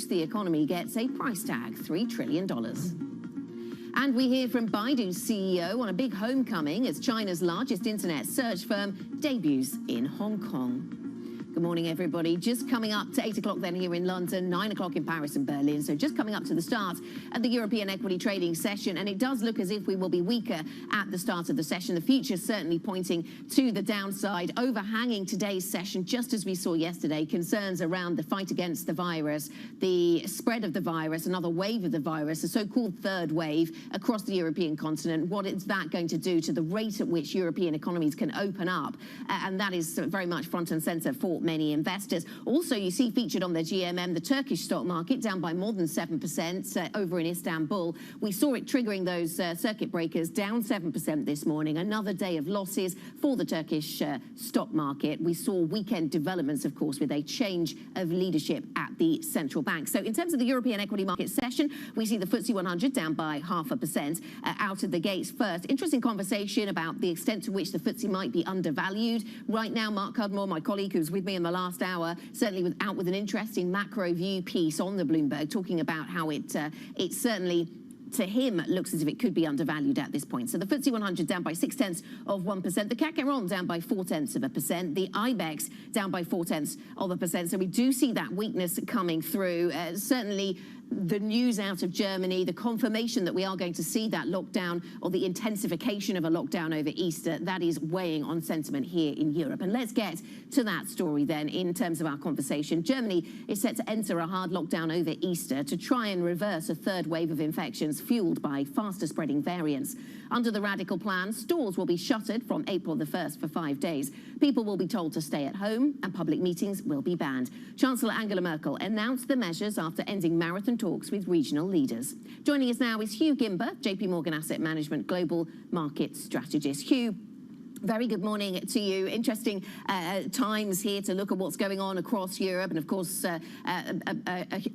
The economy gets a price tag, $3 trillion. And we hear from Baidu's CEO on a big homecoming as China's largest internet search firm debuts in Hong Kong. Good morning, everybody. Just coming up to 8 o'clock then here in London, 9 o'clock in Paris and Berlin. So just coming up to the start of the European equity trading session. And it does look as if we will be weaker at the start of the session. The future's certainly pointing to the downside. Overhanging today's session, just as we saw yesterday, concerns around the fight against the virus, the spread of the virus, another wave of the virus, a so-called third wave across the European continent. What is that going to do to the rate at which European economies can open up? And that is very much front and center for many investors. Also, you see featured on the GMM, the Turkish stock market down by more than 7% over in Istanbul. We saw it triggering those circuit breakers, down 7% this morning. Another day of losses for the Turkish stock market. We saw weekend developments, of course, with a change of leadership at the central bank. So in terms of the European equity market session, we see the FTSE 100 down by 0.5% out of the gates first. Interesting conversation about the extent to which the FTSE might be undervalued. Right now, Mark Cudmore, my colleague who's with me in the last hour, certainly out with an interesting macro view piece on the Bloomberg, talking about how it certainly, to him, looks as if it could be undervalued at this point. So the FTSE 100 down by 0.6%. The CAC 40 down by 0.4%. The IBEX down by 0.4%. So we do see that weakness coming through. Certainly, the news out of Germany, the confirmation that we are going to see that lockdown or the intensification of a lockdown over Easter, that is weighing on sentiment here in Europe. And let's get to that story then in terms of our conversation. Germany is set to enter a hard lockdown over Easter to try and reverse a third wave of infections fueled by faster spreading variants. Under the radical plan, stores will be shuttered from April the 1st for 5 days. People will be told to stay at home and public meetings will be banned. Chancellor Angela Merkel announced the measures after ending marathon talks with regional leaders. Joining us now is Hugh Gimber, JP Morgan Asset Management Global Market Strategist. Hugh, very good morning to you. Interesting times here to look at what's going on across Europe, and of course a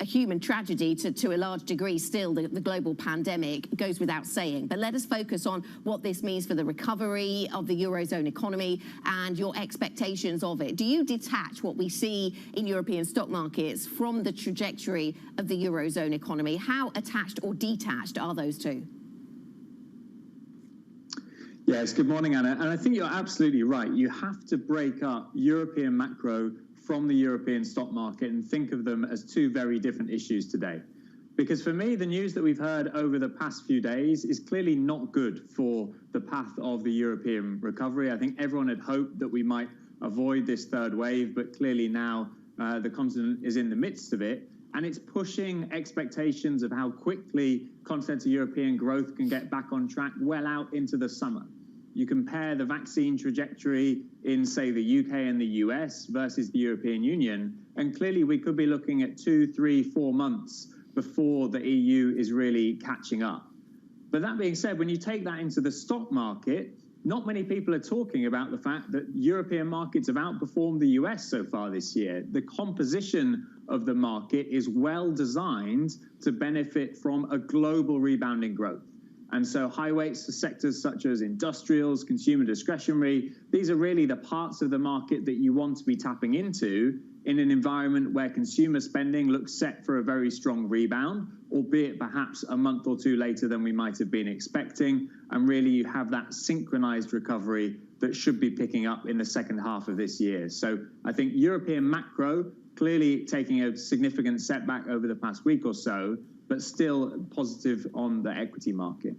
human tragedy to a large degree still. The global pandemic goes without saying, but let us focus on what this means for the recovery of the Eurozone economy and your expectations of it. Do you detach what we see in European stock markets from the trajectory of the Eurozone economy? How attached or detached are those two? Yes, good morning, Anna. And I think you're absolutely right. You have to break up European macro from the European stock market and think of them as two very different issues today. Because for me, the news that we've heard over the past few days is clearly not good for the path of the European recovery. I think everyone had hoped that we might avoid this third wave, but clearly now the continent is in the midst of it. And it's pushing expectations of how quickly continental European growth can get back on track well out into the summer. You compare the vaccine trajectory in, say, the UK and the US versus the European Union, and clearly we could be looking at 2, 3, 4 months before the EU is really catching up. But that being said, when you take that into the stock market, not many people are talking about the fact that European markets have outperformed the US so far this year. The composition of the market is well designed to benefit from a global rebounding growth. And so high weights for sectors such as industrials, consumer discretionary, these are really the parts of the market that you want to be tapping into in an environment where consumer spending looks set for a very strong rebound, albeit perhaps a month or two later than we might have been expecting. And really you have that synchronized recovery that should be picking up in the second half of this year. So I think European macro clearly taking a significant setback over the past week or so, but still positive on the equity market.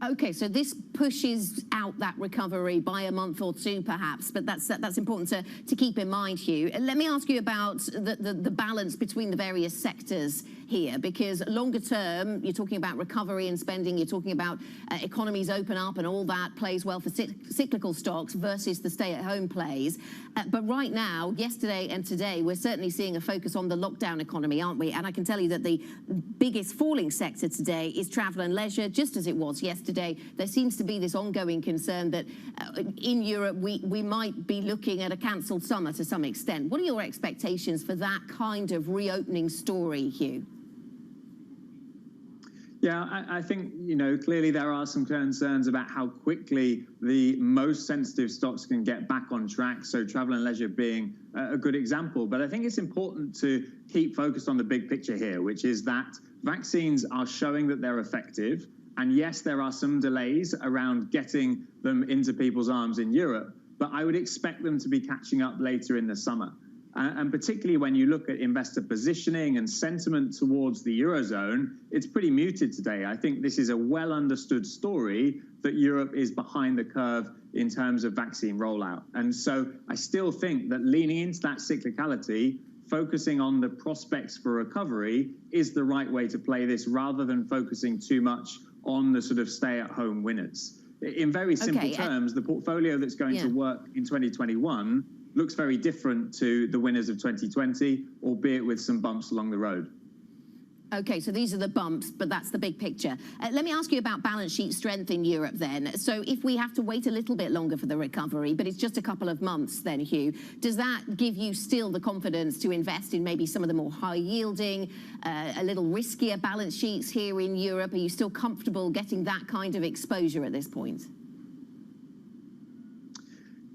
Okay, so this pushes out that recovery by a month or two, perhaps, but that's important to keep in mind, Hugh. Let me ask you about the balance between the various sectors here, because longer term, you're talking about recovery and spending, you're talking about economies open up and all that plays well for cyclical stocks versus the stay-at-home plays. But right now, yesterday and today, we're certainly seeing a focus on the lockdown economy, aren't we? And I can tell you that the biggest falling sector today is travel and leisure, just as it was yesterday. There seems to be this ongoing concern that in Europe, we might be looking at a cancelled summer to some extent. What are your expectations for that kind of reopening story, Hugh? Yeah, I think, clearly there are some concerns about how quickly the most sensitive stocks can get back on track, so travel and leisure being a good example. But I think it's important to keep focused on the big picture here, which is that vaccines are showing that they're effective. And yes, there are some delays around getting them into people's arms in Europe, but I would expect them to be catching up later in the summer. And particularly when you look at investor positioning and sentiment towards the Eurozone, it's pretty muted today. I think this is a well understood story that Europe is behind the curve in terms of vaccine rollout. And so I still think that leaning into that cyclicality, focusing on the prospects for recovery is the right way to play this, rather than focusing too much on the sort of stay-at-home winners. In very simple terms, the portfolio that's going to work in 2021 looks very different to the winners of 2020, albeit with some bumps along the road. Okay, so these are the bumps, but that's the big picture. Let me ask you about balance sheet strength in Europe then. So if we have to wait a little bit longer for the recovery, but it's just a couple of months then, Hugh, does that give you still the confidence to invest in maybe some of the more high-yielding, a little riskier balance sheets here in Europe? Are you still comfortable getting that kind of exposure at this point?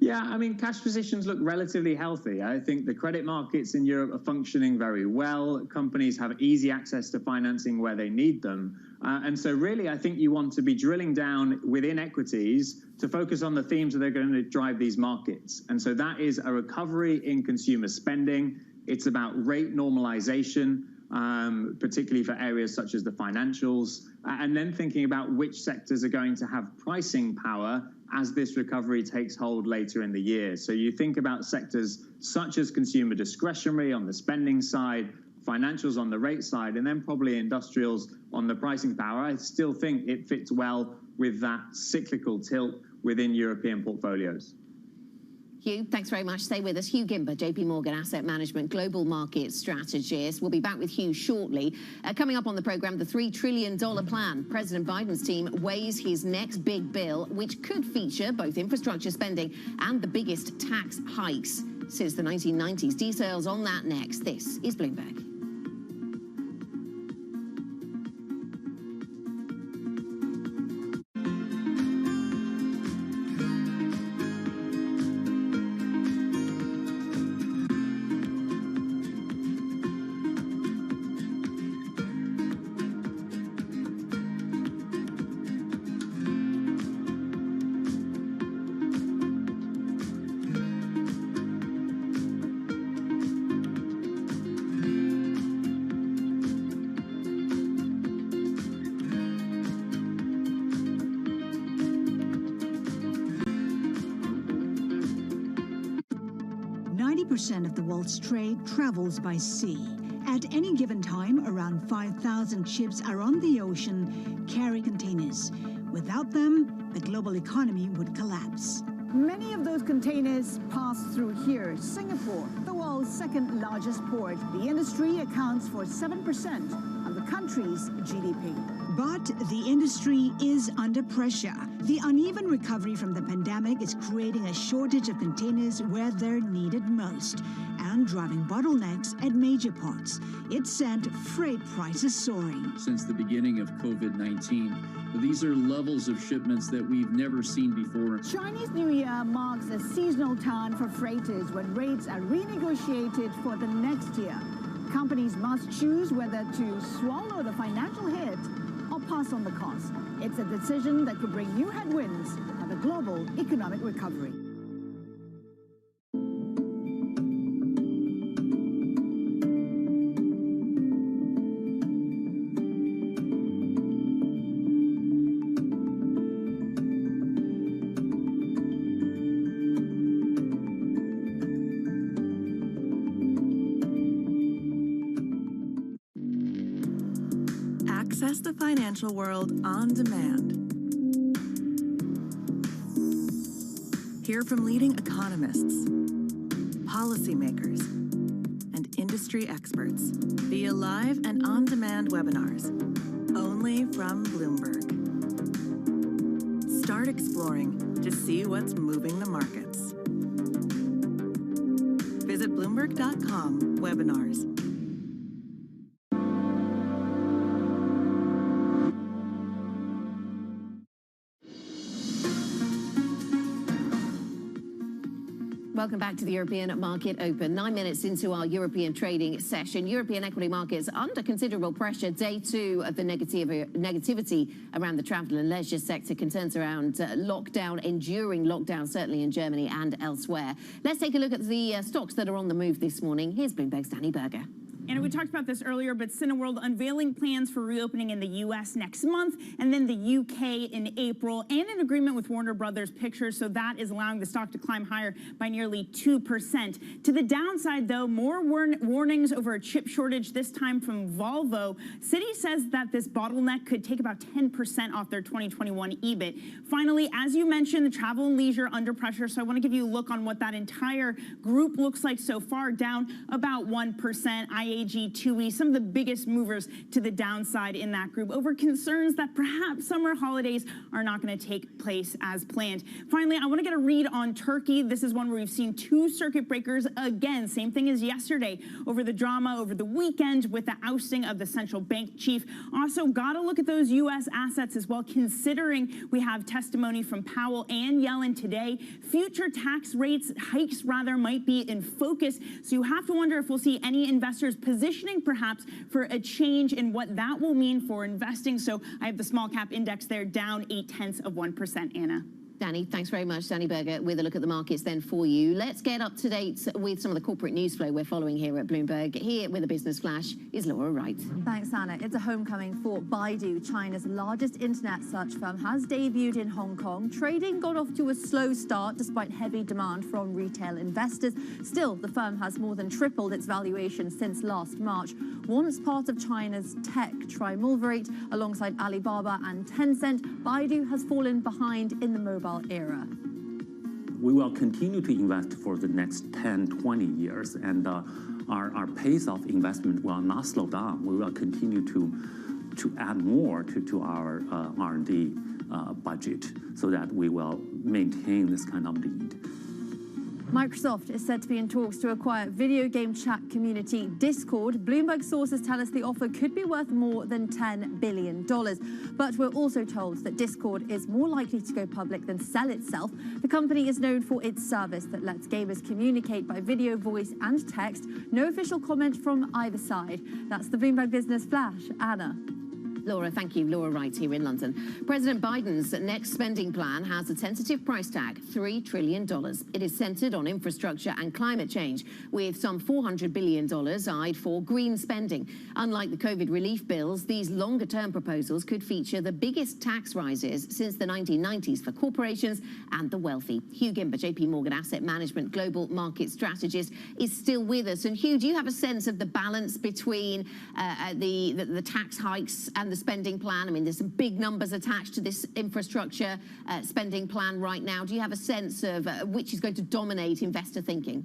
Yeah, I mean, cash positions look relatively healthy. I think the credit markets in Europe are functioning very well. Companies have easy access to financing where they need them. And so really, I think you want to be drilling down within equities to focus on the themes that are going to drive these markets. And so that is a recovery in consumer spending. It's about rate normalization, particularly for areas such as the financials, and then thinking about which sectors are going to have pricing power as this recovery takes hold later in the year. So you think about sectors such as consumer discretionary on the spending side, financials on the rate side, and then probably industrials on the pricing power. I still think it fits well with that cyclical tilt within European portfolios. Hugh, thanks very much. Stay with us. Hugh Gimber, JP Morgan Asset Management Global Market Strategist. We'll be back with Hugh shortly. Coming up on the program, the $3 trillion plan. President Biden's team weighs his next big bill, which could feature both infrastructure spending and the biggest tax hikes since the 1990s. Details on that next. This is Bloomberg. Of the world's trade travels by sea. At any given time, around 5,000 ships are on the ocean carrying containers. Without them, the global economy would collapse. Many of those containers pass through here, Singapore, the world's second largest port. The industry accounts for 7% of the country's GDP. But the industry is under pressure. The uneven recovery from the pandemic is creating a shortage of containers where they're needed most and driving bottlenecks at major ports. It sent freight prices soaring. Since the beginning of COVID-19, these are levels of shipments that we've never seen before. Chinese New Year marks a seasonal turn for freighters when rates are renegotiated for the next year. Companies must choose whether to swallow the financial hit or pass on the cost. It's a decision that could bring new headwinds for the global economic recovery. Here's the financial world on demand. Hear from leading economists, policymakers, and industry experts via live and on-demand webinars, only from Bloomberg. Start exploring to see what's moving the markets. Visit Bloomberg.com/webinars. Welcome back to the European Market Open. 9 minutes into our European trading session. European equity markets under considerable pressure. Day two of the negativity around the travel and leisure sector. Concerns around lockdown, enduring lockdown, certainly in Germany and elsewhere. Let's take a look at the stocks that are on the move this morning. Here's Bloomberg's Danny Berger. And we talked about this earlier, but Cineworld unveiling plans for reopening in the U.S. next month, and then the U.K. in April, and an agreement with Warner Brothers Pictures, so that is allowing the stock to climb higher by nearly 2%. To the downside, though, more warnings over a chip shortage, this time from Volvo. Citi says that this bottleneck could take about 10% off their 2021 EBIT. Finally, as you mentioned, the travel and leisure under pressure, so I want to give you a look on what that entire group looks like so far, down about 1%. IAG, TUI, some of the biggest movers to the downside in that group over concerns that perhaps summer holidays are not going to take place as planned. Finally, I want to get a read on Turkey. This is one where we've seen two circuit breakers again, same thing as yesterday, over the drama over the weekend with the ousting of the central bank chief. Also, got to look at those U.S. assets as well, considering we have testimony from Powell and Yellen today. Future tax rates, hikes rather, might be in focus. So you have to wonder if we'll see any investors positioning perhaps for a change in what that will mean for investing. So I have the small cap index there down 0.8%, Anna. Danny, thanks very much. Danny Berger with a look at the markets then for you. Let's get up to date with some of the corporate news flow we're following here at Bloomberg. Here with a business flash is Laura Wright. Thanks, Anna. It's a homecoming for Baidu. China's largest internet search firm has debuted in Hong Kong. Trading got off to a slow start despite heavy demand from retail investors. Still, the firm has more than tripled its valuation since last March. Once part of China's tech triumvirate alongside Alibaba and Tencent, Baidu has fallen behind in the mobile era. We will continue to invest for the next 10, 20 years, and our pace of investment will not slow down. We will continue to add more to our R&D budget so that we will maintain this kind of lead. Microsoft is said to be in talks to acquire video game chat community Discord. Bloomberg sources tell us the offer could be worth more than $10 billion. But we're also told that Discord is more likely to go public than sell itself. The company is known for its service that lets gamers communicate by video, voice, and text. No official comment from either side. That's the Bloomberg Business Flash. Anna. Laura, thank you. Laura Wright here in London. President Biden's next spending plan has a tentative price tag, $3 trillion. It is centered on infrastructure and climate change, with some $400 billion eyed for green spending. Unlike the COVID relief bills, these longer-term proposals could feature the biggest tax rises since the 1990s for corporations and the wealthy. Hugh Gimber, JP Morgan Asset Management Global Market Strategist, is still with us. And Hugh, do you have a sense of the balance between the tax hikes and the spending plan? I mean, there's some big numbers attached to this infrastructure spending plan right now. Do you have a sense of which is going to dominate investor thinking?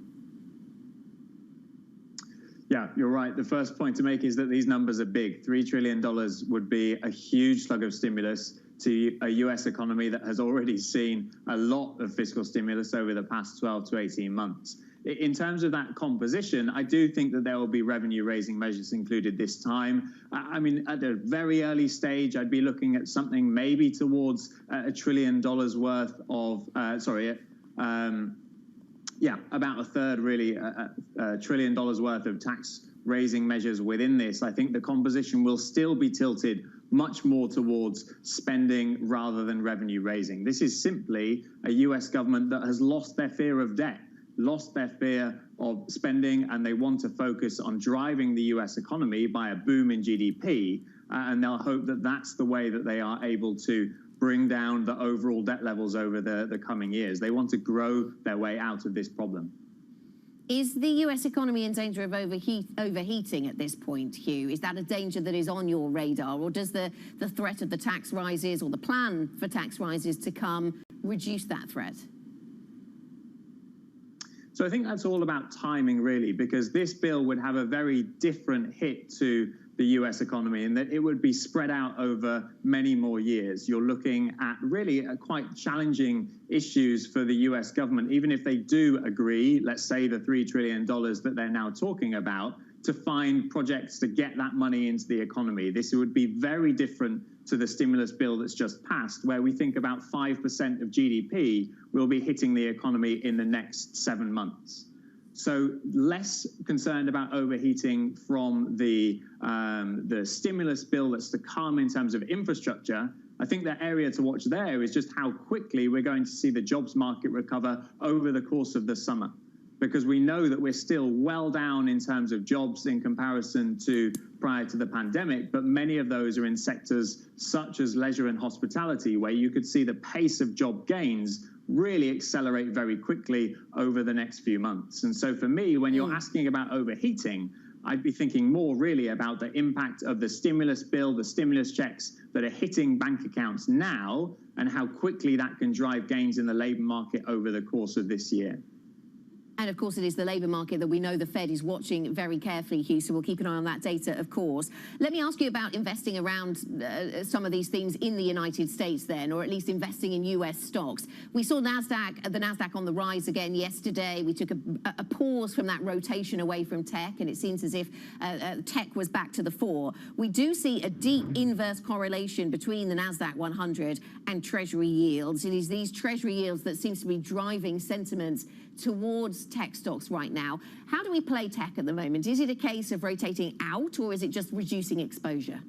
Yeah, you're right. The first point to make is that these numbers are big. $3 trillion would be a huge slug of stimulus to a U.S. economy that has already seen a lot of fiscal stimulus over the past 12 to 18 months. In terms of that composition, I do think that there will be revenue-raising measures included this time. I mean, at a very early stage, I'd be looking at something maybe towards $1 trillion worth of, about a third, really, $1 trillion worth of tax-raising measures within this. I think the composition will still be tilted much more towards spending rather than revenue-raising. This is simply a U.S. government that has lost their fear of debt, lost their fear of spending, and they want to focus on driving the U.S. economy by a boom in GDP, and they'll hope that that's the way that they are able to bring down the overall debt levels over the coming years. They want to grow their way out of this problem. Is the US economy in danger of overheating at this point, Hugh? Is that a danger that is on your radar? Or does the threat of the tax rises or the plan for tax rises to come reduce that threat? So I think that's all about timing, really, because this bill would have a very different hit to the US economy in that it would be spread out over many more years. You're looking at really quite challenging issues for the US government, even if they do agree, let's say the $3 trillion that they're now talking about, to find projects to get that money into the economy. This would be very different to the stimulus bill that's just passed, where we think about 5% of GDP will be hitting the economy in the next 7 months. So less concerned about overheating from the stimulus bill that's to come in terms of infrastructure. I think the area to watch there is just how quickly we're going to see the jobs market recover over the course of the summer, because we know that we're still well down in terms of jobs in comparison to prior to the pandemic, but many of those are in sectors such as leisure and hospitality, where you could see the pace of job gains really accelerate very quickly over the next few months. And so for me, when you're asking about overheating, I'd be thinking more really about the impact of the stimulus bill, the stimulus checks that are hitting bank accounts now, and how quickly that can drive gains in the labor market over the course of this year. And of course, it is the labour market that we know the Fed is watching very carefully, Hugh, so we'll keep an eye on that data, of course. Let me ask you about investing around some of these themes in the United States then, or at least investing in US stocks. We saw the NASDAQ on the rise again yesterday. We took a pause from that rotation away from tech, and it seems as if tech was back to the fore. We do see a deep inverse correlation between the NASDAQ 100 and Treasury yields. It is these Treasury yields that seems to be driving sentiment towards tech stocks right now. How do we play tech at the moment? Is it a case of rotating out, or is it just reducing exposure?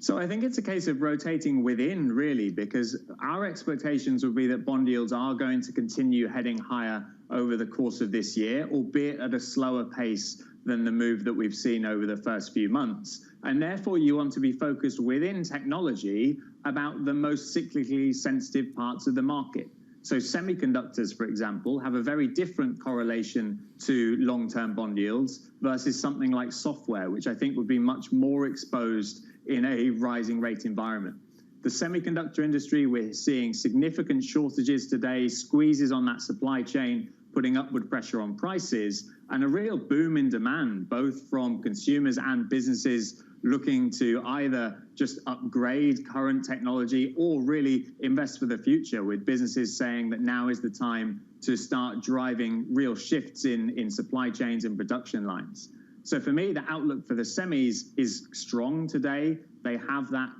So I think it's a case of rotating within, really, because our expectations would be that bond yields are going to continue heading higher over the course of this year, albeit at a slower pace than the move that we've seen over the first few months. And therefore, you want to be focused within technology about the most cyclically sensitive parts of the market. So semiconductors, for example, have a very different correlation to long-term bond yields versus something like software, which I think would be much more exposed in a rising rate environment. The semiconductor industry, we're seeing significant shortages today, squeezes on that supply chain, putting upward pressure on prices, and a real boom in demand, both from consumers and businesses looking to either just upgrade current technology or really invest for the future, with businesses saying that now is the time to start driving real shifts in supply chains and production lines. So for me, the outlook for the semis is strong today. They have that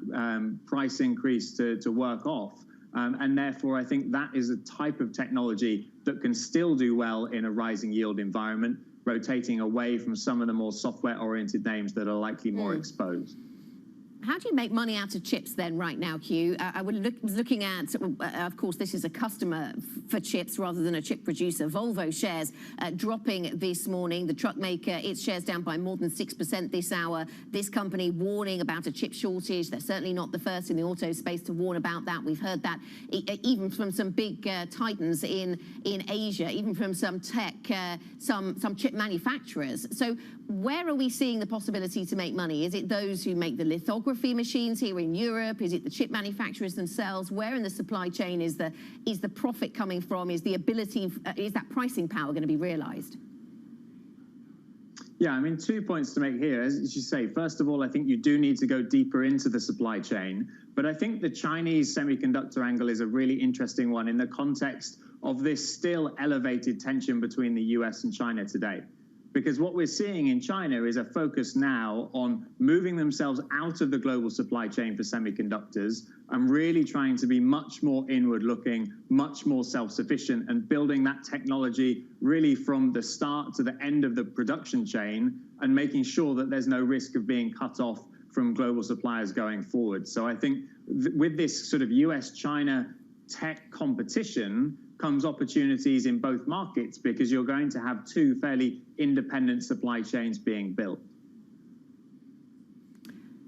price increase to work off. And therefore, I think that is a type of technology that can still do well in a rising yield environment, rotating away from some of the more software-oriented names that are likely more exposed. How do you make money out of chips then right now, Hugh? I was looking at, of course, this is a customer for chips rather than a chip producer. Volvo shares dropping this morning. The truck maker, its shares down by more than 6% this hour. This company warning about a chip shortage. They're certainly not the first in the auto space to warn about that. We've heard that even from some big titans in Asia, even from some tech, some chip manufacturers. So where are we seeing the possibility to make money? Is it those who make the lithography machines here in Europe? Is it the chip manufacturers themselves? Where in the supply chain is the profit coming from? Is the ability, is that pricing power going to be realized? Yeah, I mean, 2 points to make here. As you say, first of all, I think you do need to go deeper into the supply chain. But I think the Chinese semiconductor angle is a really interesting one in the context of this still elevated tension between the US and China today. Because what we're seeing in China is a focus now on moving themselves out of the global supply chain for semiconductors and really trying to be much more inward-looking, much more self-sufficient, and building that technology really from the start to the end of the production chain and making sure that there's no risk of being cut off from global suppliers going forward. So I think with this sort of US-China tech competition comes opportunities in both markets, because you're going to have two fairly independent supply chains being built.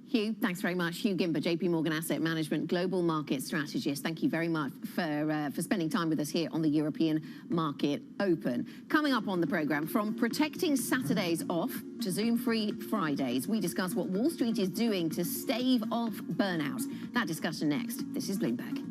Hugh, thanks very much. Hugh Gimber, JP Morgan Asset Management Global Market Strategist. Thank you very much for spending time with us here on the European Market Open. Coming up on the program, from protecting Saturdays off to Zoom-free Fridays, we discuss what Wall Street is doing to stave off burnout. That discussion next. This is Bloomberg.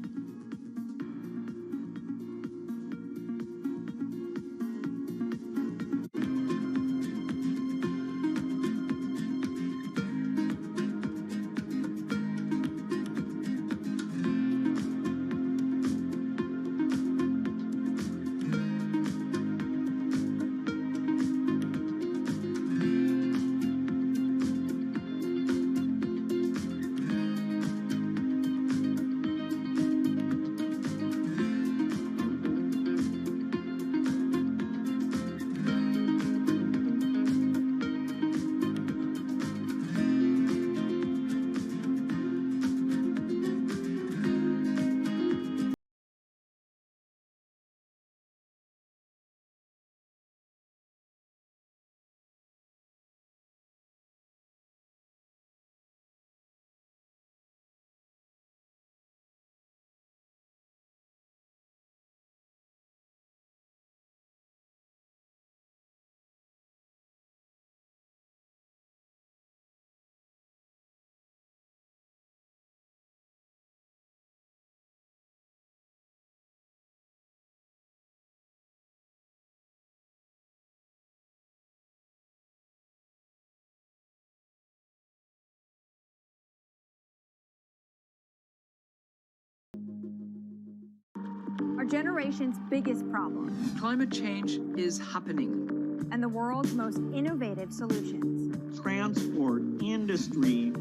Our generation's biggest problem. Climate change is happening. And the world's most innovative solutions. Transport, industry,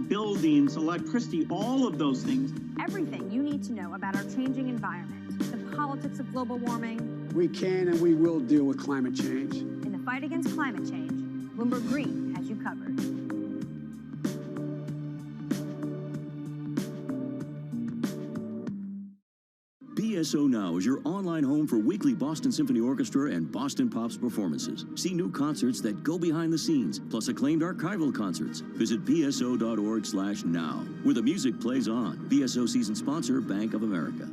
buildings, electricity, all of those things. Everything you need to know about our changing environment, the politics of global warming. We can and we will deal with climate change. In the fight against climate change, Bloomberg Green has you covered. BSO Now is your online home for weekly Boston Symphony Orchestra and Boston Pops performances. See new concerts that go behind the scenes, plus acclaimed archival concerts. Visit bso.org/now, where the music plays on. BSO season sponsor, Bank of America.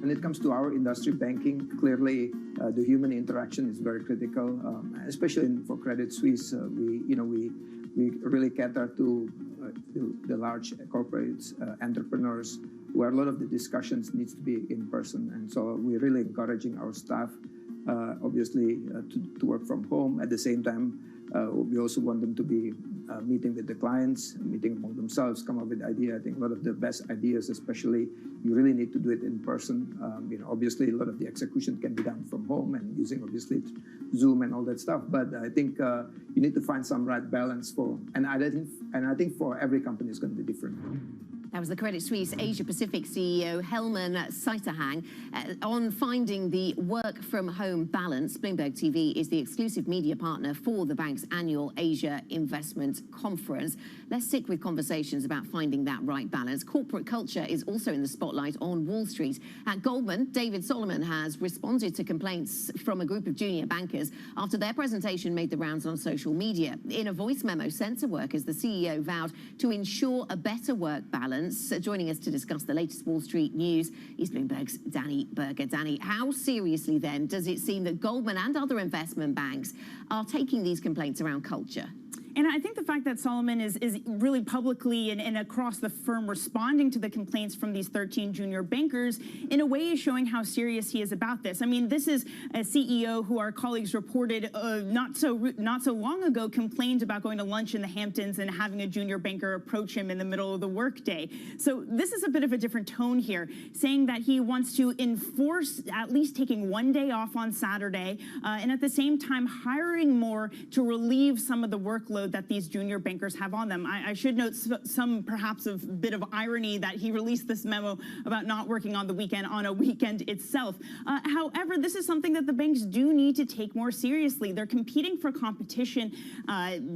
When it comes to our industry, banking, clearly the human interaction is very critical, especially for Credit Suisse. We really cater to the large corporates, entrepreneurs, where a lot of the discussions needs to be in person. And so we're really encouraging our staff, obviously, to work from home. At the same time, we also want them to be meeting with the clients, meeting among themselves, come up with ideas. I think a lot of the best ideas, especially, you really need to do it in person. Obviously, a lot of the execution can be done from home and using, obviously, Zoom and all that stuff. But I think you need to find some right balance and I think for every company, it's going to be different. That was the Credit Suisse Asia Pacific CEO, Helman Saiterhang, on finding the work-from-home balance. Bloomberg TV is the exclusive media partner for the bank's annual Asia Investment Conference. Let's stick with conversations about finding that right balance. Corporate culture is also in the spotlight on Wall Street. At Goldman, David Solomon has responded to complaints from a group of junior bankers after their presentation made the rounds on social media. In a voice memo sent to workers, the CEO vowed to ensure a better work balance. Joining us to discuss the latest Wall Street news is Bloomberg's Danny Berger. Danny, how seriously then does it seem that Goldman and other investment banks are taking these complaints around culture? And I think the fact that Solomon is really publicly and across the firm responding to the complaints from these 13 junior bankers in a way is showing how serious he is about this. I mean, this is a CEO who our colleagues reported not so long ago complained about going to lunch in the Hamptons and having a junior banker approach him in the middle of the workday. So this is a bit of a different tone here, saying that he wants to enforce at least taking one day off on Saturday and at the same time hiring more to relieve some of the workload workload that these junior bankers have on them. I should note some perhaps a bit of irony that he released this memo about not working on the weekend on a weekend itself. However, this is something that the banks do need to take more seriously. They're competing for competition,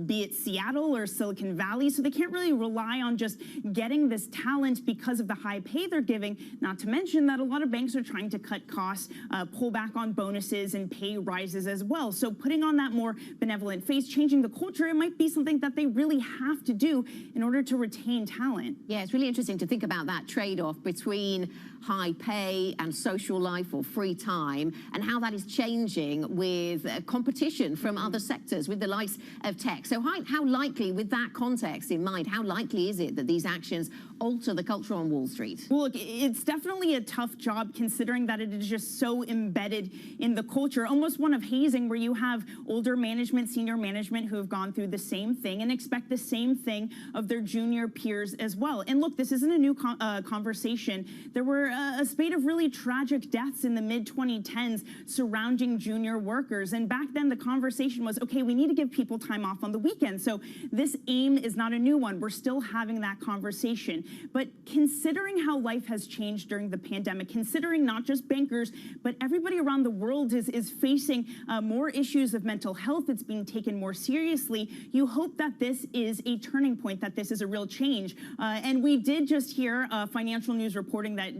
be it Seattle or Silicon Valley, so they can't really rely on just getting this talent because of the high pay they're giving, not to mention that a lot of banks are trying to cut costs, pull back on bonuses and pay rises as well. So putting on that more benevolent face, changing the culture, it might be something that they really have to do in order to retain talent. Yeah, it's really interesting to think about that trade-off between high pay and social life or free time, and how that is changing with competition from other sectors, with the likes of tech. So how likely, with that context in mind, how likely is it that these actions alter the culture on Wall Street? Well, look, it's definitely a tough job considering that it is just so embedded in the culture, almost one of hazing, where you have older management, senior management who have gone through the same thing and expect the same thing of their junior peers as well. And look, this isn't a new conversation. There were a spate of really tragic deaths in the mid-2010s surrounding junior workers. And back then the conversation was, okay, we need to give people time off on the weekend. So this aim is not a new one. We're still having that conversation. But considering how life has changed during the pandemic, considering not just bankers, but everybody around the world is facing more issues of mental health, it's being taken more seriously, you hope that this is a turning point, that this is a real change. And we did just hear financial news reporting that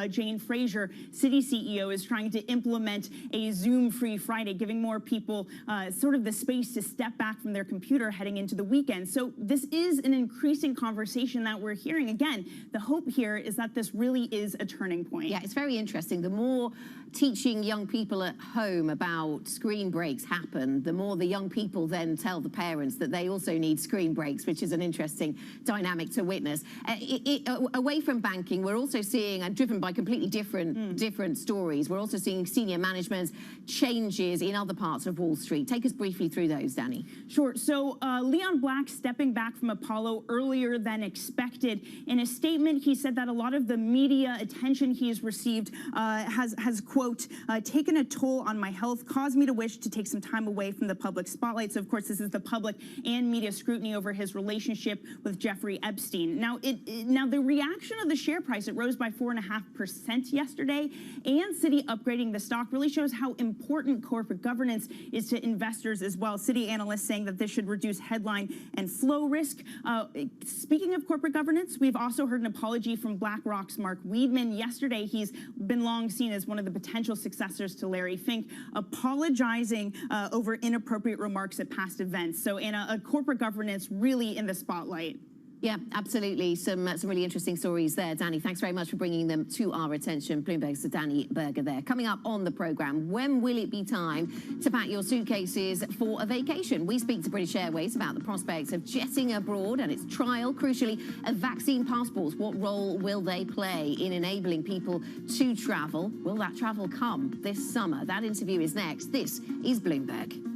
Jane Fraser, Citi CEO, is trying to implement a Zoom-free Friday, giving more people sort of the space to step back from their computer heading into the weekend. So this is an increasing conversation that we're hearing. Again, the hope here is that this really is a turning point. Yeah, it's very interesting. The more teaching young people at home about screen breaks happen, the more the young people then tell the parents that they also need screen breaks, which is an interesting dynamic to witness. Away from banking, we're also seeing, and driven by completely different stories, we're also seeing senior management changes in other parts of Wall Street. Take us briefly through those, Danny. Sure. So Leon Black stepping back from Apollo earlier than expected. In a statement, he said that a lot of the media attention he has received has quote, taken a toll on my health, caused me to wish to take some time away from the public spotlight. So, of course, this is the public and media scrutiny over his relationship with Jeffrey Epstein. Now, now the reaction of the share price, it rose by 4.5% yesterday, and Citi upgrading the stock really shows how important corporate governance is to investors as well. Citi analysts saying that this should reduce headline and flow risk. Speaking of corporate governance, we've also heard an apology from BlackRock's Mark Weidman. Yesterday, he's been long seen as one of the potential successors to Larry Fink, apologizing over inappropriate remarks at past events. So, Anna, corporate governance really in the spotlight. Yeah, absolutely. Some really interesting stories there. Danny, thanks very much for bringing them to our attention. Bloomberg's Danny Berger there. Coming up on the programme, when will it be time to pack your suitcases for a vacation? We speak to British Airways about the prospects of jetting abroad and its trial, crucially, of vaccine passports. What role will they play in enabling people to travel? Will that travel come this summer? That interview is next. This is Bloomberg.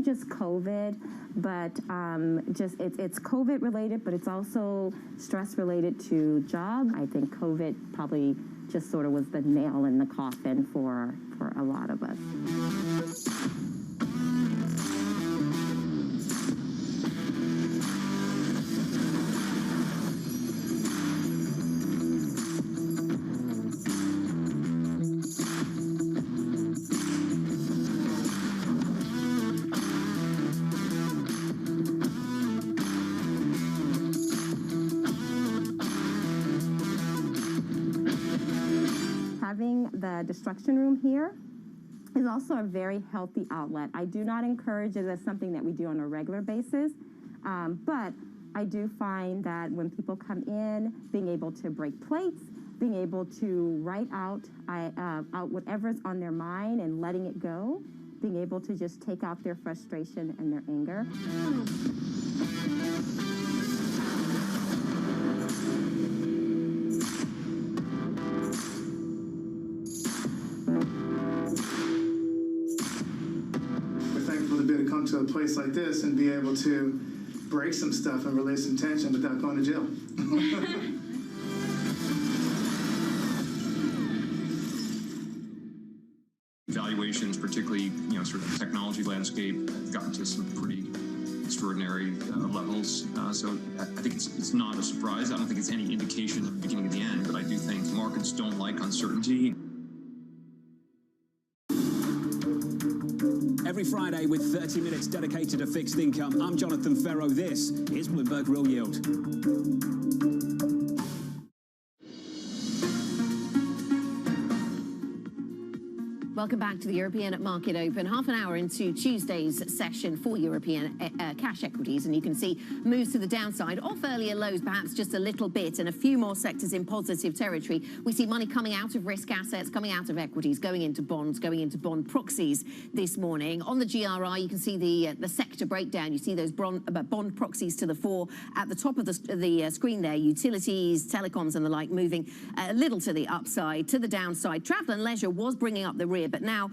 Just COVID, but just it's COVID related, but it's also stress related to job. I think COVID probably just sort of was the nail in the coffin for a lot of us. Having the destruction room here is also a very healthy outlet. I do not encourage it as something that we do on a regular basis, but I do find that when people come in, being able to break plates, being able to write out whatever's on their mind and letting it go, being able to just take out their frustration and their anger. To a place like this and be able to break some stuff and release some tension without going to jail. Valuations, particularly sort of the technology landscape, have gotten to some pretty extraordinary levels. So I think it's not a surprise. I don't think it's any indication of the beginning of the end, but I do think markets don't like uncertainty. Every Friday with 30 minutes dedicated to fixed income, I'm Jonathan Ferro. This is Bloomberg Real Yield. Welcome back to the European Market Open. Half an hour into Tuesday's session for European cash equities, and you can see moves to the downside, off earlier lows perhaps just a little bit, and a few more sectors in positive territory. We see money coming out of risk assets, coming out of equities, going into bonds, going into bond proxies this morning. On the GRI, you can see the sector breakdown. You see those bond proxies to the fore at the top of the screen there. Utilities, telecoms and the like moving a little to the upside, to the downside. Travel and leisure was bringing up the rear, but now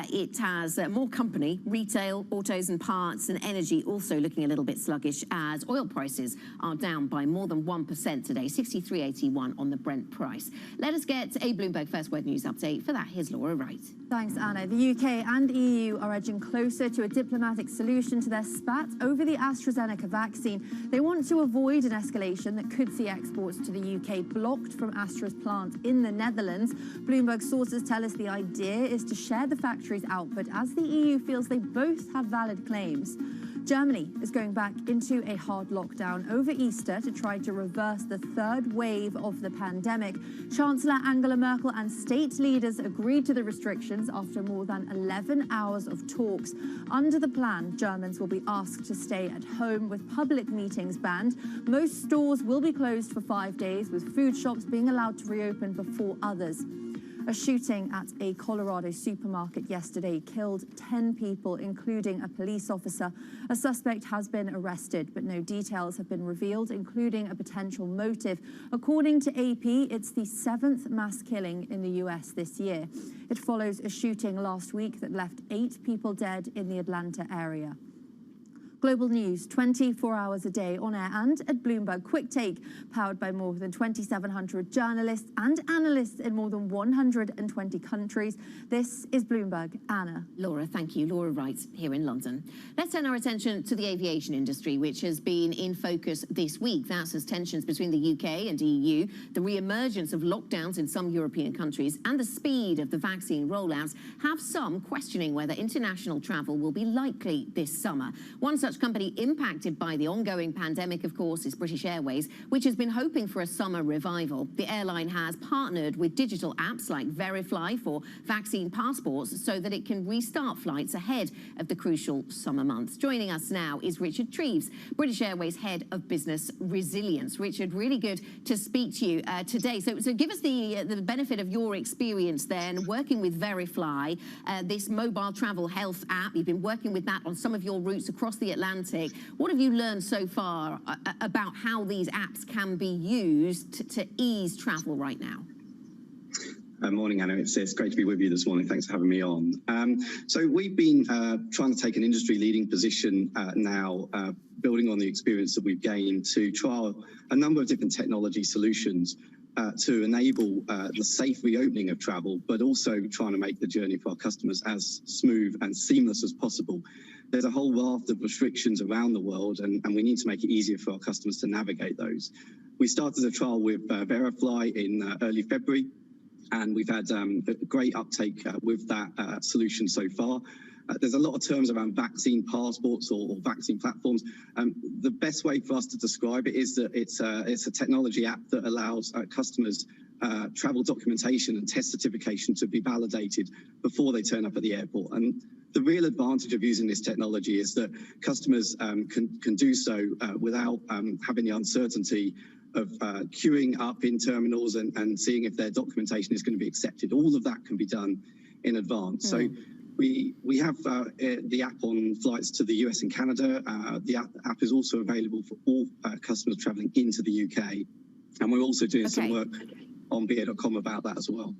it has more company. Retail, autos and parts and energy also looking a little bit sluggish as oil prices are down by more than 1% today, 63.81 on the Brent price. Let us get a Bloomberg First Word News update. For that, here's Laura Wright. Thanks, Anna. The UK and EU are edging closer to a diplomatic solution to their spat over the AstraZeneca vaccine. They want to avoid an escalation that could see exports to the UK blocked from Astra's plant in the Netherlands. Bloomberg sources tell us the idea is to share the factory's output as the EU feels they both have valid claims. Germany is going back into a hard lockdown over Easter to try to reverse the third wave of the pandemic. Chancellor Angela Merkel and state leaders agreed to the restrictions after more than 11 hours of talks. Under the plan, Germans will be asked to stay at home with public meetings banned. Most stores will be closed for 5 days, with food shops being allowed to reopen before others. A shooting at a Colorado supermarket yesterday killed 10 people, including a police officer. A suspect has been arrested, but no details have been revealed, including a potential motive. According to AP, it's the 7th mass killing in the US this year. It follows a shooting last week that left 8 people dead in the Atlanta area. Global news 24 hours a day on air and at Bloomberg Quick Take, powered by more than 2,700 journalists and analysts in more than 120 countries. This is Bloomberg. Anna. Laura, thank you. Laura Wright here in London. Let's turn our attention to the aviation industry, which has been in focus this week. That's as tensions between the UK and EU, the re-emergence of lockdowns in some European countries, and the speed of the vaccine rollouts have some questioning whether international travel will be likely this summer. One such company impacted by the ongoing pandemic, of course, is British Airways, which has been hoping for a summer revival. The airline has partnered with digital apps like Verifly for vaccine passports so that it can restart flights ahead of the crucial summer months. Joining us now is Richard Treves, British Airways Head of Business Resilience. Richard, really good to speak to you today. So give us the benefit of your experience then working with Verifly, this mobile travel health app. You've been working with that on some of your routes across the Atlantic. What have you learned so far about how these apps can be used to ease travel right now? Morning, Anna. It's great to be with you this morning. Thanks for having me on. So we've been trying to take an industry-leading position now, building on the experience that we've gained to trial a number of different technology solutions to enable the safe reopening of travel, but also trying to make the journey for our customers as smooth and seamless as possible. There's a whole raft of restrictions around the world, and we need to make it easier for our customers to navigate those. We started a trial with Verifly in early February, and we've had a great uptake with that solution so far. There's a lot of terms around vaccine passports or vaccine platforms. The best way for us to describe it is that it's a technology app that allows customers travel documentation and test certification to be validated before they turn up at the airport. And the real advantage of using this technology is that customers can do so without having the uncertainty of queuing up in terminals and seeing if their documentation is going to be accepted. All of that can be done in advance. So we have the app on flights to the US and Canada. The app is also available for all customers traveling into the UK. And we're also doing some work on BA.com about that as well.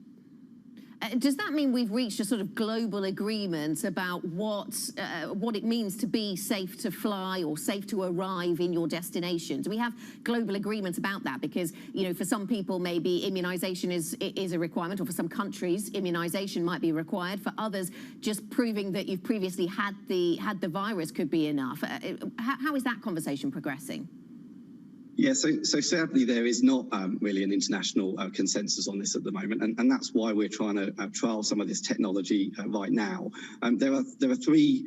Does that mean we've reached a sort of global agreement about what it means to be safe to fly or safe to arrive in your destination? Do we have global agreements about that? Because, you know, for some people, maybe immunization is a requirement, or for some countries, immunization might be required. For others, just proving that you've previously had the virus could be enough. How is that conversation progressing? Yeah, so sadly, there is not really an international consensus on this at the moment, and that's why we're trying to trial some of this technology right now. There are three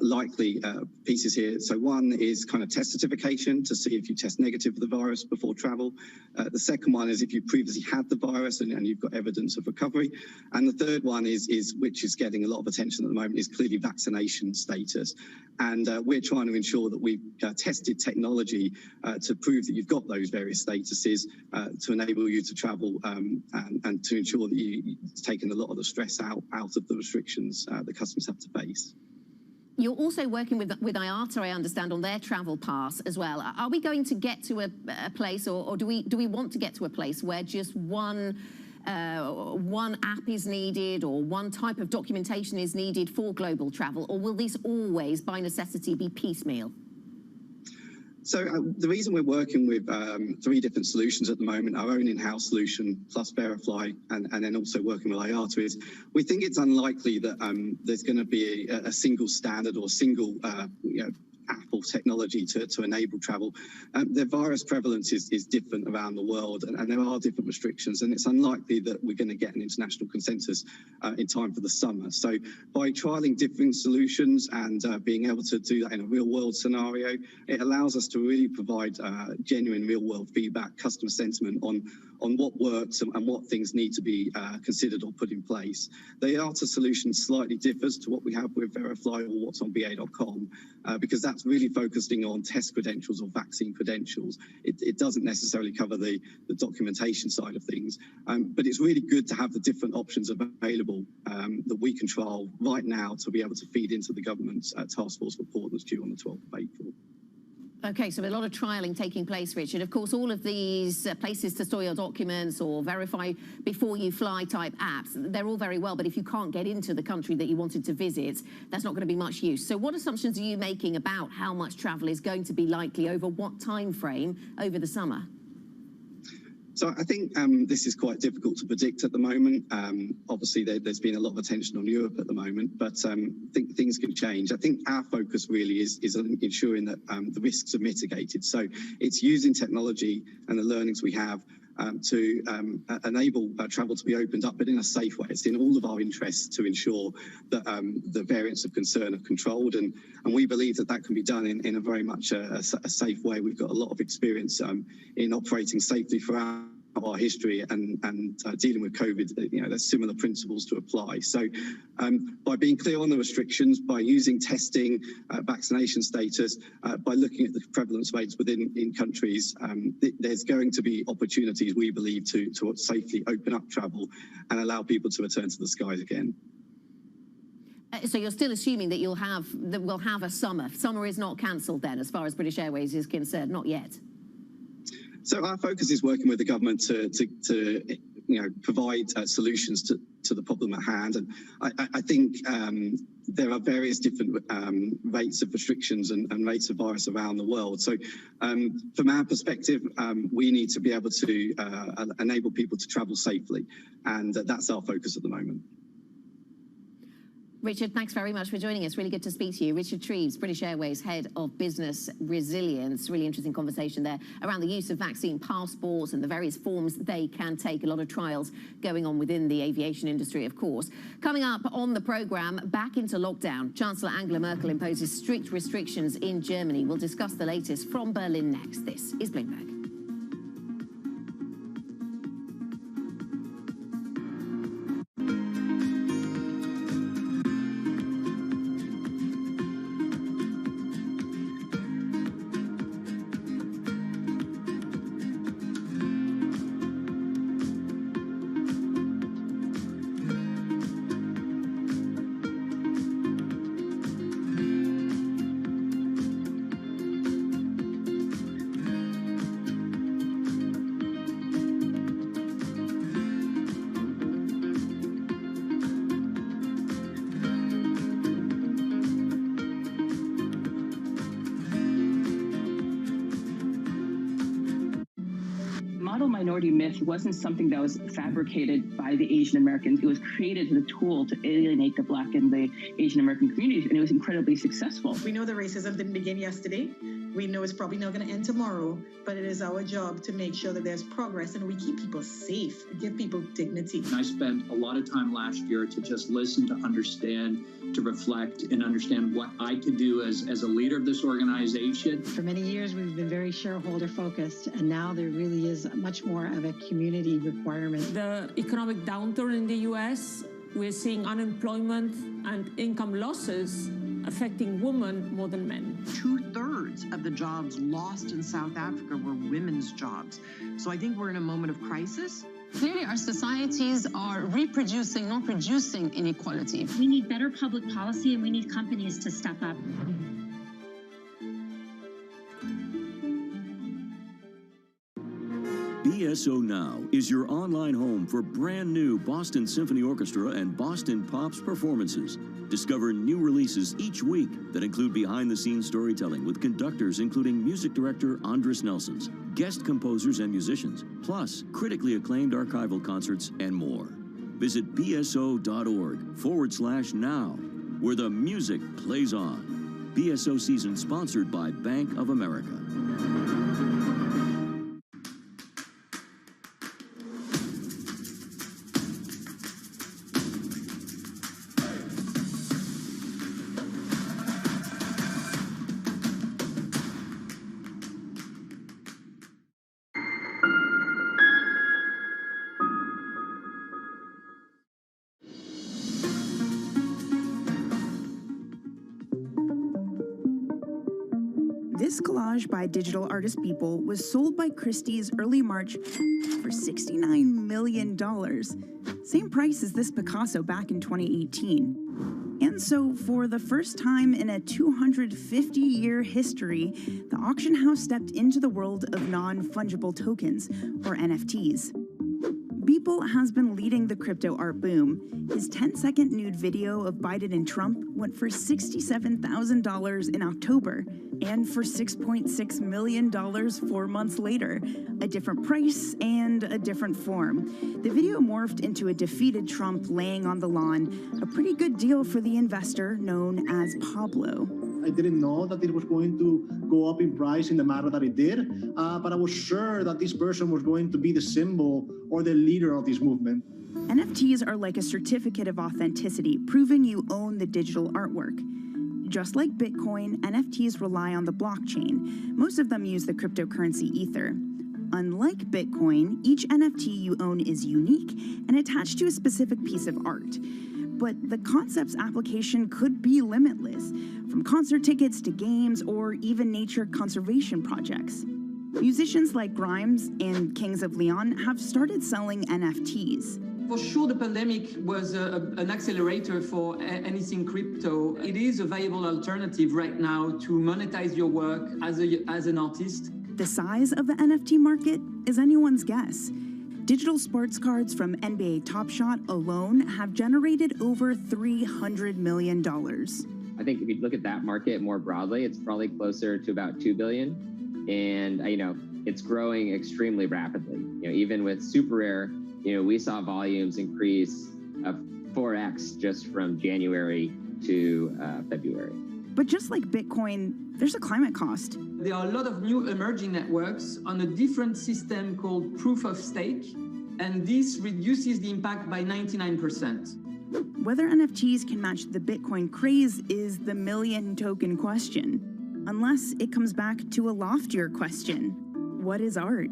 likely pieces here. So one is kind of test certification to see if you test negative for the virus before travel. The second one is if you previously had the virus and you've got evidence of recovery. And the third one is which is getting a lot of attention at the moment, is clearly vaccination status. And we're trying to ensure that we've tested technology to prove that you've got those various statuses to enable you to travel and to ensure that you've taken a lot of the stress out of the restrictions that customers have to face. You're also working with IATA, I understand, on their travel pass as well. Are we going to get to a place, or do we want to get to a place where just one app is needed or one type of documentation is needed for global travel, or will this always, by necessity, be piecemeal? So the reason we're working with three different solutions at the moment, our own in-house solution plus Verifly, and then also working with IATA, is we think it's unlikely that there's going to be a single standard or single Apple technology to enable travel. The virus prevalence is different around the world, and there are different restrictions, and it's unlikely that we're going to get an international consensus in time for the summer. So by trialing different solutions and being able to do that in a real-world scenario, it allows us to really provide genuine real-world feedback, customer sentiment on what works and what things need to be considered or put in place. The IATA solution slightly differs to what we have with Verifly or what's on BA.com, because that's really focusing on test credentials or vaccine credentials. It doesn't necessarily cover the documentation side of things, but it's really good to have the different options available that we can trial right now to be able to feed into the government's task force report that's due on the 12th of April. Okay, so a lot of trialling taking place, Richard. Of course, all of these places to store your documents or verify before you fly type apps, they're all very well, but if you can't get into the country that you wanted to visit, that's not going to be much use. So what assumptions are you making about how much travel is going to be likely over what time frame over the summer? So I think this is quite difficult to predict at the moment. Obviously, there's been a lot of attention on Europe at the moment, but I think things can change. I think our focus really is on ensuring that the risks are mitigated. So it's using technology and the learnings we have to enable travel to be opened up, but in a safe way. It's in all of our interests to ensure that the variants of concern are controlled, and we believe that can be done in a very much a safe way. We've got a lot of experience in operating safely for our history and dealing with COVID. You know, there's similar principles to apply. So by being clear on the restrictions, by using testing, vaccination status, by looking at the prevalence rates within countries, there's going to be opportunities, we believe, to safely open up travel and allow people to return to the skies again. So you're still assuming that we'll have a summer. Summer is not cancelled then, as far as British Airways is concerned, not yet. So our focus is working with the government to provide solutions to the problem at hand. And I think there are various different rates of restrictions and rates of virus around the world. So from our perspective, we need to be able to enable people to travel safely. And that's our focus at the moment. Richard, thanks very much for joining us. Really good to speak to you. Richard Treves, British Airways Head of Business Resilience. Really interesting conversation there around the use of vaccine passports and the various forms they can take. A lot of trials going on within the aviation industry, of course. Coming up on the programme, back into lockdown. Chancellor Angela Merkel imposes strict restrictions in Germany. We'll discuss the latest from Berlin next. This is Bloomberg. Minority myth wasn't something that was fabricated by the Asian Americans. It was created as a tool to alienate the Black and the Asian American communities, and it was incredibly successful. We know the racism didn't begin yesterday. We know it's probably not going to end tomorrow, but it is our job to make sure that there's progress and we keep people safe, give people dignity. I spent a lot of time last year to just listen, to understand, to reflect and understand what I could do as a leader of this organization. For many years, we've been very shareholder focused, and now there really is much more of a community requirement. The economic downturn in the US, we're seeing unemployment and income losses affecting women more than men. 2/3 of the jobs lost in South Africa were women's jobs. So I think we're in a moment of crisis. Clearly, our societies are reproducing, not producing inequality. We need better public policy, and we need companies to step up. BSO Now is your online home for brand new Boston Symphony Orchestra and Boston Pops performances. Discover new releases each week that include behind-the-scenes storytelling with conductors including music director Andres Nelsons, guest composers and musicians, plus critically acclaimed archival concerts and more. Visit bso.org/now, where the music plays on. BSO season sponsored by Bank of America. This collage by digital artist People was sold by Christie's early March for $69 million. Same price as this Picasso back in 2018. And so, for the first time in a 250-year history, the auction house stepped into the world of non-fungible tokens, or NFTs. Beeple has been leading the crypto art boom. His 10-second nude video of Biden and Trump went for $67,000 in October, and for $6.6 million 4 months later. A different price and a different form. The video morphed into a defeated Trump laying on the lawn, a pretty good deal for the investor known as Pablo. I didn't know that it was going to go up in price in the manner that it did, but I was sure that this person was going to be the symbol or the leader of this movement. NFTs are like a certificate of authenticity, proving you own the digital artwork. Just like Bitcoin, NFTs rely on the blockchain. Most of them use the cryptocurrency Ether. Unlike Bitcoin, each NFT you own is unique and attached to a specific piece of art. But the concept's application could be limitless, from concert tickets to games or even nature conservation projects. Musicians like Grimes and Kings of Leon have started selling NFTs. For sure, the pandemic was an accelerator for anything crypto. It is a viable alternative right now to monetize your work as an artist. The size of the NFT market is anyone's guess. Digital sports cards from NBA Top Shot alone have generated over $300 million. I think if you look at that market more broadly, it's probably closer to about $2 billion. And, it's growing extremely rapidly. Even with super rare, we saw volumes increase of 4x just from January to February. But just like Bitcoin, there's a climate cost. There are a lot of new emerging networks on a different system called proof of stake, and this reduces the impact by 99%. Whether NFTs can match the Bitcoin craze is the million token question, unless it comes back to a loftier question. What is art?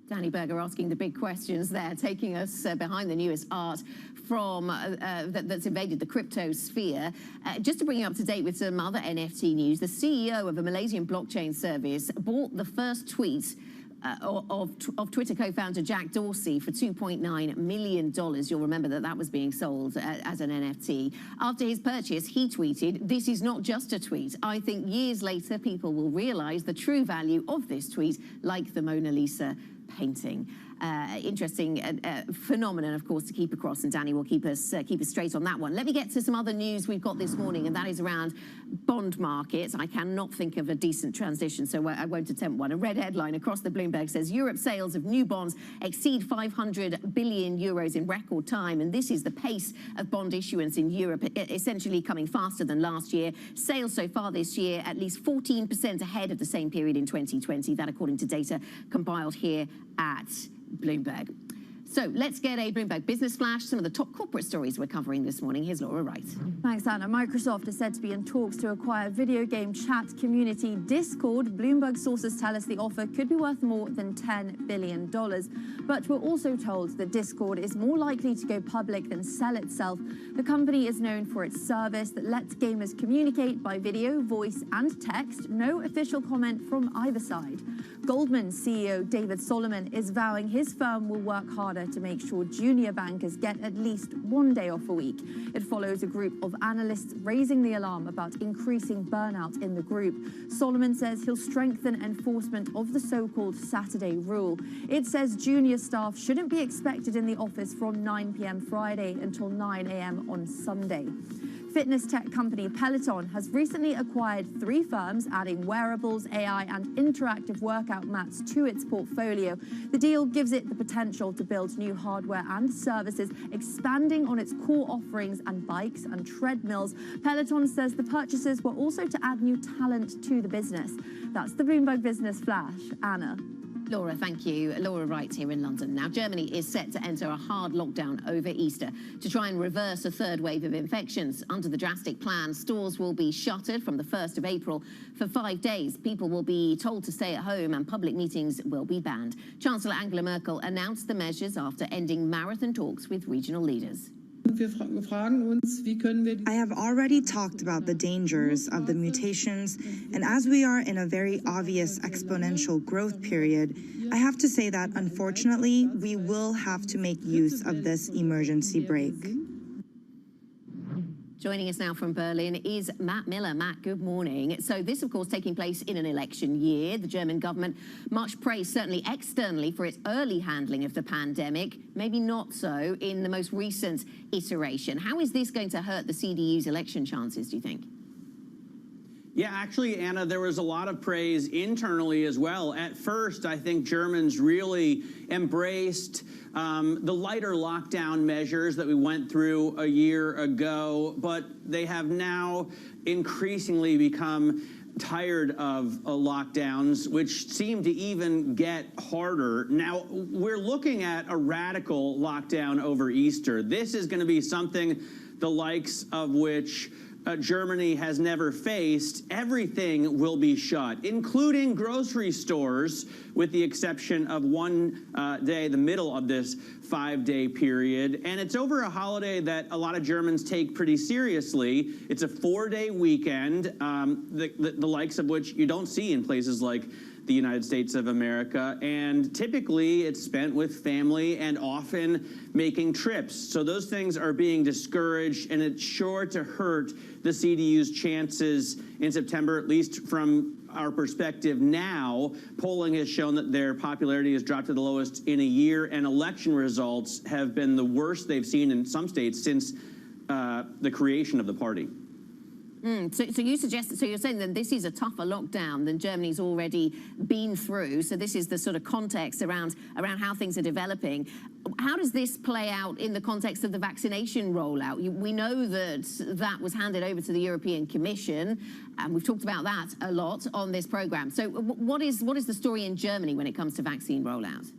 Danny Berger asking the big questions there, taking us behind the newest art from that's invaded the crypto sphere. Just to bring you up to date with some other NFT news, the CEO of a Malaysian blockchain service bought the first tweet of Twitter co-founder Jack Dorsey for $2.9 million. You'll remember that was being sold as an NFT. After his purchase, he tweeted, "This is not just a tweet. I think years later, people will realize the true value of this tweet, like the Mona Lisa painting." Interesting phenomenon, of course, to keep across, and Danny will keep us straight on that one. Let me get to some other news we've got this morning, and that is around bond markets. I cannot think of a decent transition, so I won't attempt one. A red headline across the Bloomberg says Europe sales of new bonds exceed 500 billion euros in record time, and this is the pace of bond issuance in Europe, essentially coming faster than last year. Sales so far this year at least 14% ahead of the same period in 2020. That according to data compiled here at Bloomberg. So let's get a Bloomberg Business Flash, some of the top corporate stories we're covering this morning. Here's Laura Wright. Thanks, Anna. Microsoft is said to be in talks to acquire video game chat community Discord. Bloomberg sources tell us the offer could be worth more than $10 billion. But we're also told that Discord is more likely to go public than sell itself. The company is known for its service that lets gamers communicate by video, voice, and text. No official comment from either side. Goldman CEO David Solomon is vowing his firm will work harder to make sure junior bankers get at least one day off a week. It follows a group of analysts raising the alarm about increasing burnout in the group. Solomon says he'll strengthen enforcement of the so-called Saturday rule. It says junior staff shouldn't be expected in the office from 9 p.m. Friday until 9 a.m. on Sunday. Fitness tech company Peloton has recently acquired 3 firms, adding wearables, AI, and interactive workout mats to its portfolio. The deal gives it the potential to build new hardware and services, expanding on its core offerings and bikes and treadmills. Peloton says the purchases were also to add new talent to the business. That's the Bloomberg Business Flash. Anna. Laura, thank you. Laura Wright here in London. Now, Germany is set to enter a hard lockdown over Easter to try and reverse a third wave of infections. Under the drastic plan, stores will be shuttered from the 1st of April for 5 days. People will be told to stay at home and public meetings will be banned. Chancellor Angela Merkel announced the measures after ending marathon talks with regional leaders. I have already talked about the dangers of the mutations, and as we are in a very obvious exponential growth period, I have to say that unfortunately, we will have to make use of this emergency brake. Joining us now from Berlin is Matt Miller. Matt, good morning. So this, of course, taking place in an election year. The German government, much praised, certainly externally, for its early handling of the pandemic, maybe not so in the most recent iteration. How is this going to hurt the CDU's election chances, do you think? Yeah, actually, Anna, there was a lot of praise internally as well. At first, I think Germans really embraced the lighter lockdown measures that we went through a year ago, but they have now increasingly become tired of lockdowns, which seem to even get harder. Now, we're looking at a radical lockdown over Easter. This is going to be something the likes of which Germany has never faced. Everything will be shut, including grocery stores, with the exception of one day, the middle of this 5-day period. And it's over a holiday that a lot of Germans take pretty seriously. It's a 4-day weekend, the likes of which you don't see in places like the United States of America, and typically it's spent with family and often making trips. So those things are being discouraged, and it's sure to hurt the CDU's chances in September, at least from our perspective now, polling has shown that their popularity has dropped to the lowest in a year, and election results have been the worst they've seen in some states since the creation of the party. So you suggest, so you're saying that this is a tougher lockdown than Germany's already been through. So this is the sort of context around how things are developing. How does this play out in the context of the vaccination rollout? We know that was handed over to the European Commission, and we've talked about that a lot on this program. So what is the story in Germany when it comes to vaccine rollout?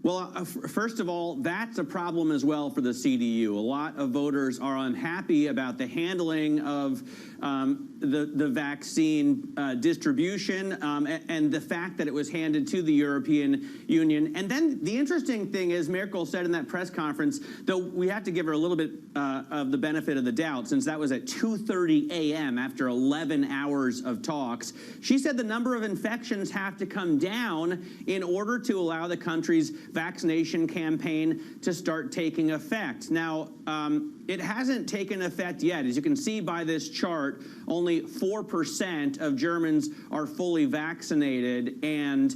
Well, first of all, that's a problem as well for the CDU. A lot of voters are unhappy about the handling of the vaccine distribution and the fact that it was handed to the European Union. And then the interesting thing is, Merkel said in that press conference, though we have to give her a little bit of the benefit of the doubt, since that was at 2:30 a.m. after 11 hours of talks, she said the number of infections have to come down in order to allow the country's vaccination campaign to start taking effect. Now, it hasn't taken effect yet. As you can see by this chart, only 4% of Germans are fully vaccinated, and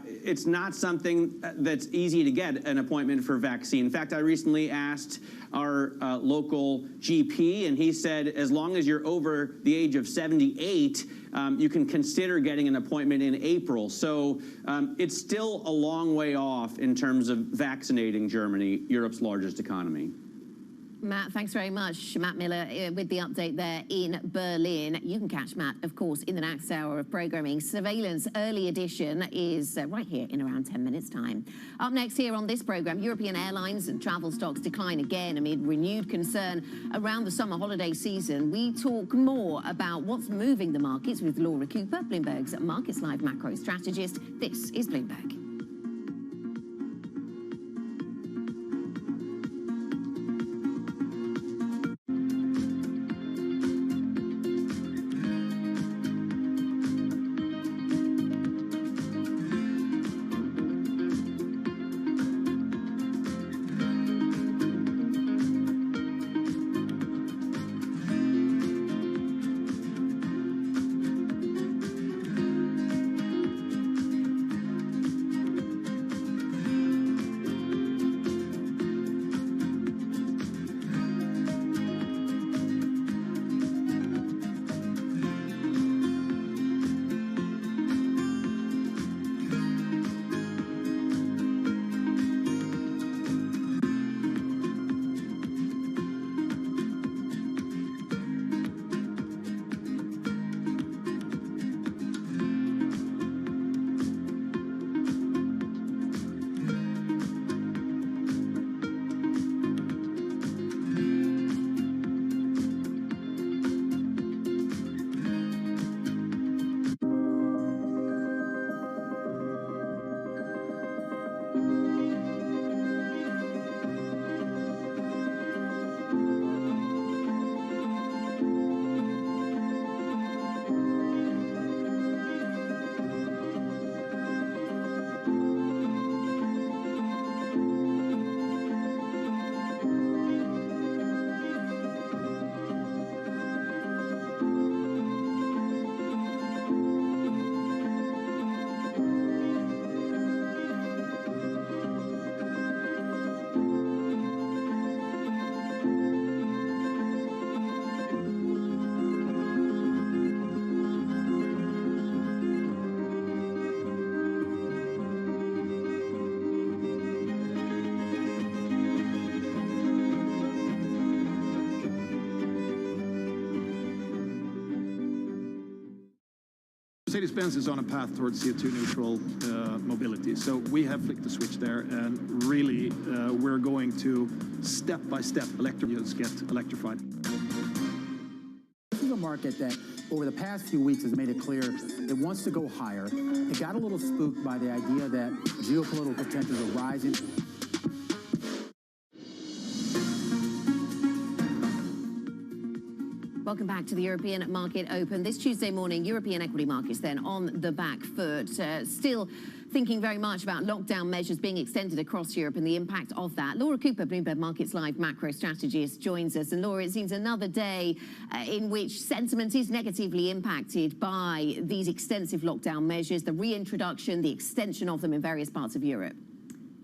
it's not something that's easy to get an appointment for vaccine. In fact, I recently asked our local GP, and he said as long as you're over the age of 78, you can consider getting an appointment in April. So it's still a long way off in terms of vaccinating Germany, Europe's largest economy. Matt, thanks very much. Matt Miller with the update there in Berlin. You can catch Matt, of course, in the next hour of programming. Surveillance Early Edition is right here in around 10 minutes' time. Up next here on this program, European airlines and travel stocks decline again amid renewed concern around the summer holiday season. We talk more about what's moving the markets with Laura Cooper, Bloomberg's Markets Live macro strategist. This is Bloomberg. Mercedes-Benz is on a path towards CO2 neutral mobility. So we have flicked the switch there, and really we're going to step by step electromobiles get electrified. This is a market that over the past few weeks has made it clear it wants to go higher. It got a little spooked by the idea that geopolitical tensions are rising. Welcome back to the European Market Open. This Tuesday morning, European equity markets then on the back foot. Still thinking very much about lockdown measures being extended across Europe and the impact of that. Laura Cooper, Bloomberg Markets Live macro strategist, joins us. And Laura, it seems another day in which sentiment is negatively impacted by these extensive lockdown measures, the reintroduction, the extension of them in various parts of Europe.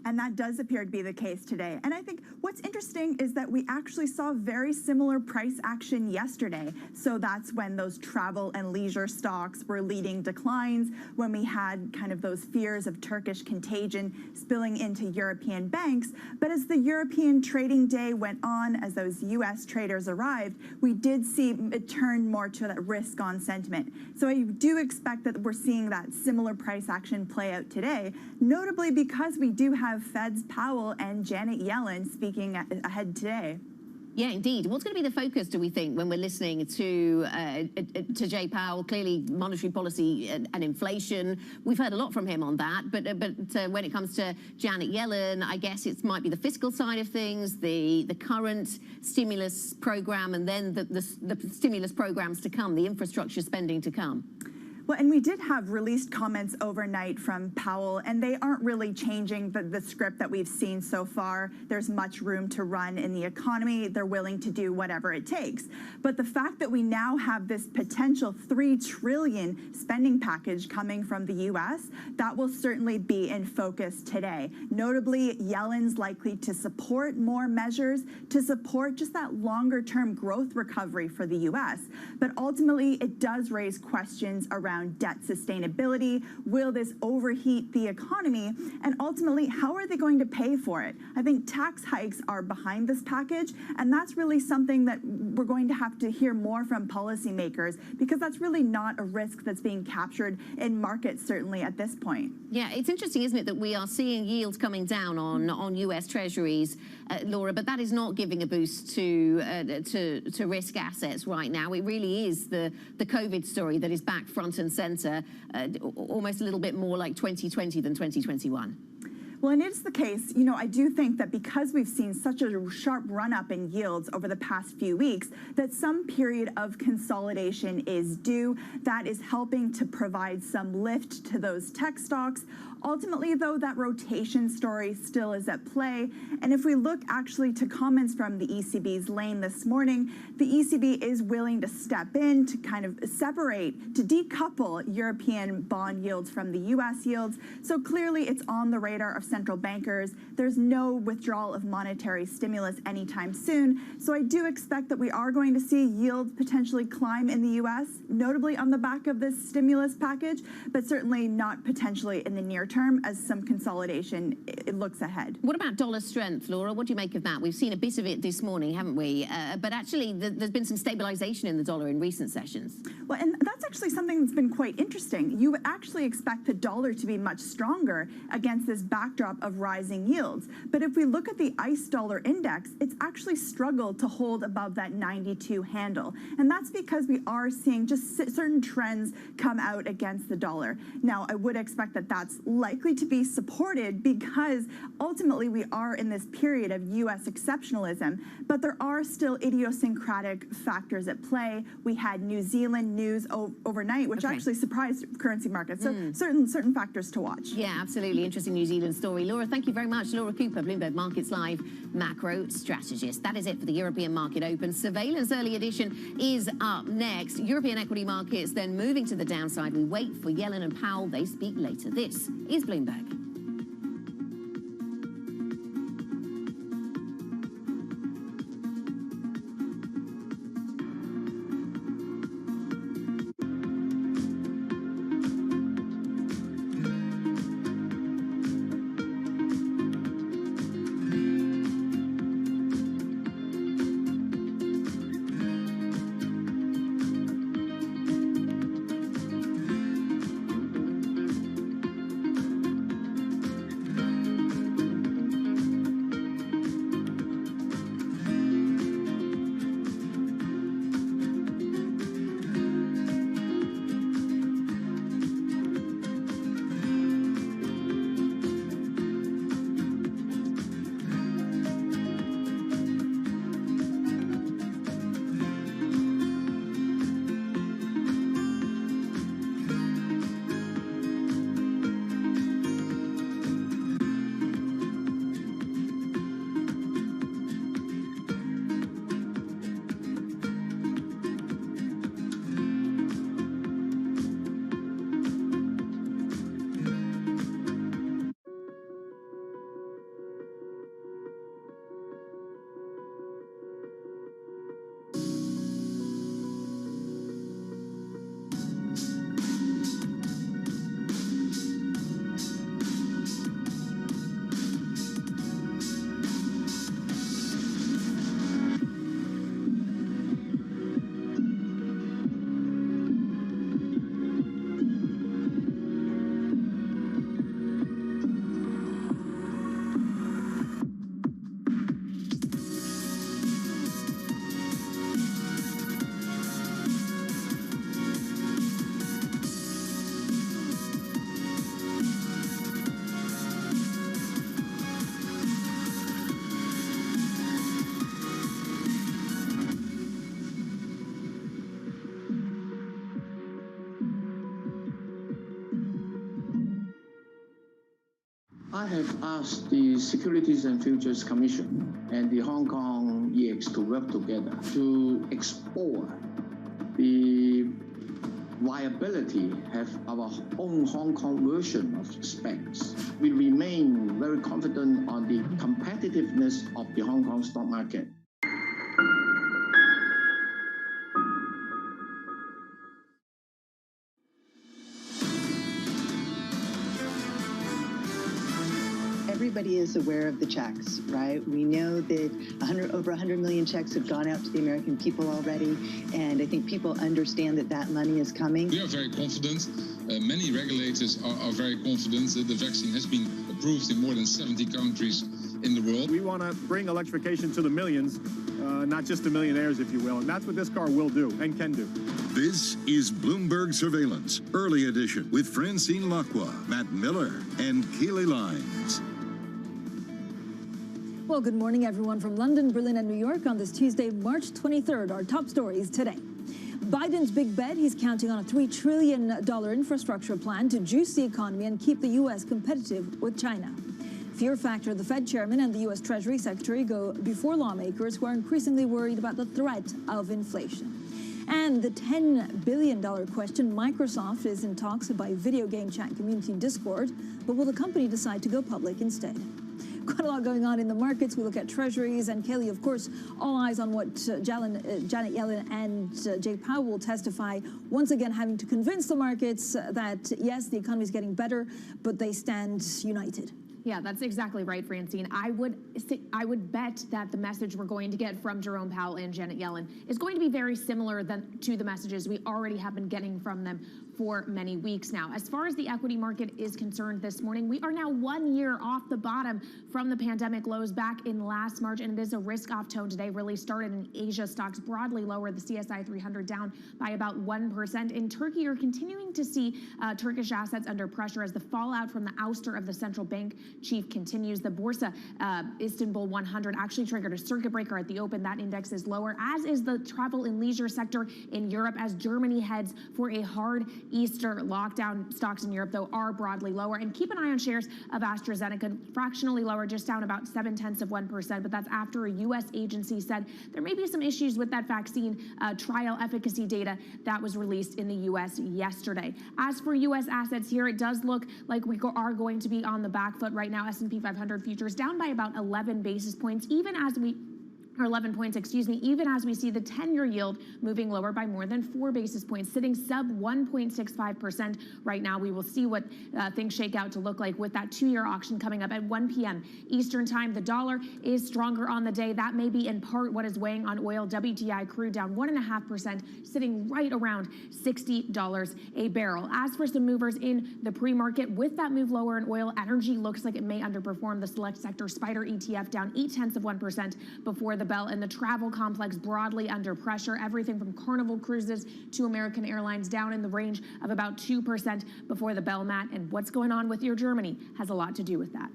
And that does appear to be the case today. And I think what's interesting is that we actually saw very similar price action yesterday. So that's when those travel and leisure stocks were leading declines, when we had kind of those fears of Turkish contagion spilling into European banks. But as the European trading day went on, as those US traders arrived, we did see it turn more to that risk on sentiment. So I do expect that we're seeing that similar price action play out today, notably because we do have Fed's Powell and Janet Yellen speaking ahead today. Yeah, indeed. What's going to be the focus, do we think, when we're listening to Jay Powell? Clearly, monetary policy and inflation. We've heard a lot from him on that. But when it comes to Janet Yellen, I guess it might be the fiscal side of things, the current stimulus program, and then the stimulus programs to come, the infrastructure spending to come. Well, and we did have released comments overnight from Powell, and they aren't really changing the script that we've seen so far. There's much room to run in the economy. They're willing to do whatever it takes. But the fact that we now have this potential $3 trillion spending package coming from the U.S., that will certainly be in focus today. Notably, Yellen's likely to support more measures to support just that longer-term growth recovery for the U.S. But ultimately, it does raise questions around debt sustainability. Will this overheat the economy? And ultimately, how are they going to pay for it? I think tax hikes are behind this package, and that's really something that we're going to have to hear more from policymakers, because that's really not a risk that's being captured in markets, certainly at this point. Yeah, it's interesting, isn't it, that we are seeing yields coming down on US Treasuries, Laura, but that is not giving a boost to risk assets right now. It really is the COVID story that is back front and center, almost a little bit more like 2020 than 2021. Well, and it's the case, you know, I do think that because we've seen such a sharp run up in yields over the past few weeks, that some period of consolidation is due. That is helping to provide some lift to those tech stocks. Ultimately, though, that rotation story still is at play. And if we look actually to comments from the ECB's lane this morning, the ECB is willing to step in to kind of separate, to decouple European bond yields from the US yields. So clearly it's on the radar of central bankers. There's no withdrawal of monetary stimulus anytime soon. So I do expect that we are going to see yields potentially climb in the US, notably on the back of this stimulus package, but certainly not potentially in the near term as some consolidation it looks ahead. What about dollar strength, Laura? What do you make of that? We've seen a bit of it this morning, haven't we? But actually, there's been some stabilization in the dollar in recent sessions. Well, and that's actually something that's been quite interesting. You would actually expect the dollar to be much stronger against this backdrop of rising yields. But if we look at the ICE dollar index, it's actually struggled to hold above that 92 handle. And that's because we are seeing just certain trends come out against the dollar. Now, I would expect that that's likely to be supported because ultimately we are in this period of U.S. exceptionalism, but there are still idiosyncratic factors at play. We had New Zealand news overnight, which actually surprised currency markets. So certain factors to watch. Yeah, absolutely. Interesting New Zealand story. Laura, thank you very much. Laura Cooper, Bloomberg Markets Live macro strategist. That is it for the European Market Open. Surveillance early edition is up next. European equity markets then moving to the downside. We wait for Yellen and Powell. They speak later. This is Bloomberg. I have asked the Securities and Futures Commission and the Hong Kong EX to work together to explore the viability of our own Hong Kong version of specs. We remain very confident on the competitiveness of the Hong Kong stock market. Everybody is aware of the checks, right? We know that over 100 million checks have gone out to the American people already, and I think people understand that that money is coming. We are very confident. Many regulators are very confident that the vaccine has been approved in more than 70 countries in the world. We want to bring electrification to the millions, not just the millionaires, if you will, and that's what this car will do and can do. This is Bloomberg Surveillance, Early Edition, with Francine Lacqua, Matt Miller, and Keely Lines. Well, good morning, everyone, from London, Berlin, and New York on this Tuesday, March 23rd. Our top stories today. Biden's big bet, he's counting on a $3 trillion infrastructure plan to juice the economy and keep the U.S. competitive with China. Fear factor, the Fed chairman and the U.S. Treasury Secretary go before lawmakers who are increasingly worried about the threat of inflation. And the $10 billion question, Microsoft is in talks to buy video game chat community Discord, but will the company decide to go public instead? Quite a lot going on in the markets. We look at treasuries, and Kaylee, of course, all eyes on what Janet Yellen and Jay Powell will testify, once again having to convince the markets that, yes, the economy is getting better, but they stand united. Yeah, that's exactly right, Francine. I would bet that the message we're going to get from Jerome Powell and Janet Yellen is going to be very similar to the messages we already have been getting from them for many weeks now. As far as the equity market is concerned this morning, we are now 1 year off the bottom from the pandemic lows back in last March, and it is a risk-off tone today. Really started in Asia. Stocks broadly lower. The CSI 300 down by about 1%. In Turkey, you're continuing to see Turkish assets under pressure as the fallout from the ouster of the central bank chief continues. The Borsa Istanbul 100 actually triggered a circuit breaker at the open. That index is lower, as is the travel and leisure sector in Europe, as Germany heads for a hard Easter lockdown. Stocks in Europe, though, are broadly lower. And keep an eye on shares of AstraZeneca, fractionally lower, just down about 0.7%. But that's after a U.S. agency said there may be some issues with that vaccine trial efficacy data that was released in the U.S. yesterday. As for U.S. assets here, it does look like we are going to be on the back foot right now. S&P 500 futures down by about 11 basis points, even as we 11 points, even as we see the 10-year yield moving lower by more than 4 basis points, sitting sub 1.65% right now. We will see what things shake out to look like with that 2-year auction coming up at 1 p.m. Eastern time. The dollar is stronger on the day. That may be in part what is weighing on oil. WTI crude down 1.5%, sitting right around $60 a barrel. As for some movers in the pre-market, with that move lower in oil, energy looks like it may underperform. The select sector Spider ETF down 0.8% before the bell, and the travel complex broadly under pressure. Everything from Carnival Cruises to American Airlines down in the range of about 2% before the bell, Matt. And what's going on with your Germany has a lot to do with that.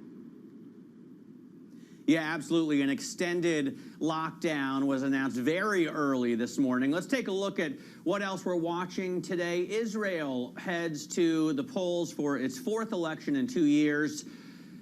Yeah, absolutely. An extended lockdown was announced very early this morning. Let's take a look at what else we're watching today. Israel heads to the polls for its 4th election in 2 years.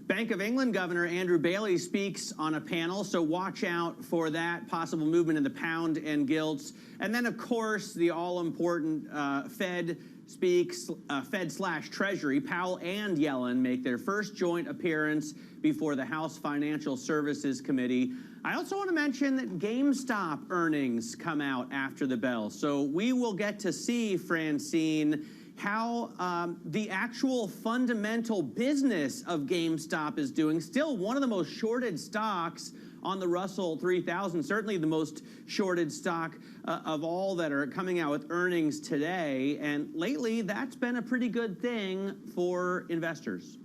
Bank of England Governor Andrew Bailey speaks on a panel, so watch out for that possible movement in the pound and gilts. And then, of course, the all-important Fed speaks, Fed/Treasury. Powell and Yellen make their first joint appearance before the House Financial Services Committee. I also want to mention that GameStop earnings come out after the bell, so we will get to see, Francine, how the actual fundamental business of GameStop is doing. Still one of the most shorted stocks on the Russell 3000, certainly the most shorted stock of all that are coming out with earnings today. And lately, that's been a pretty good thing for investors.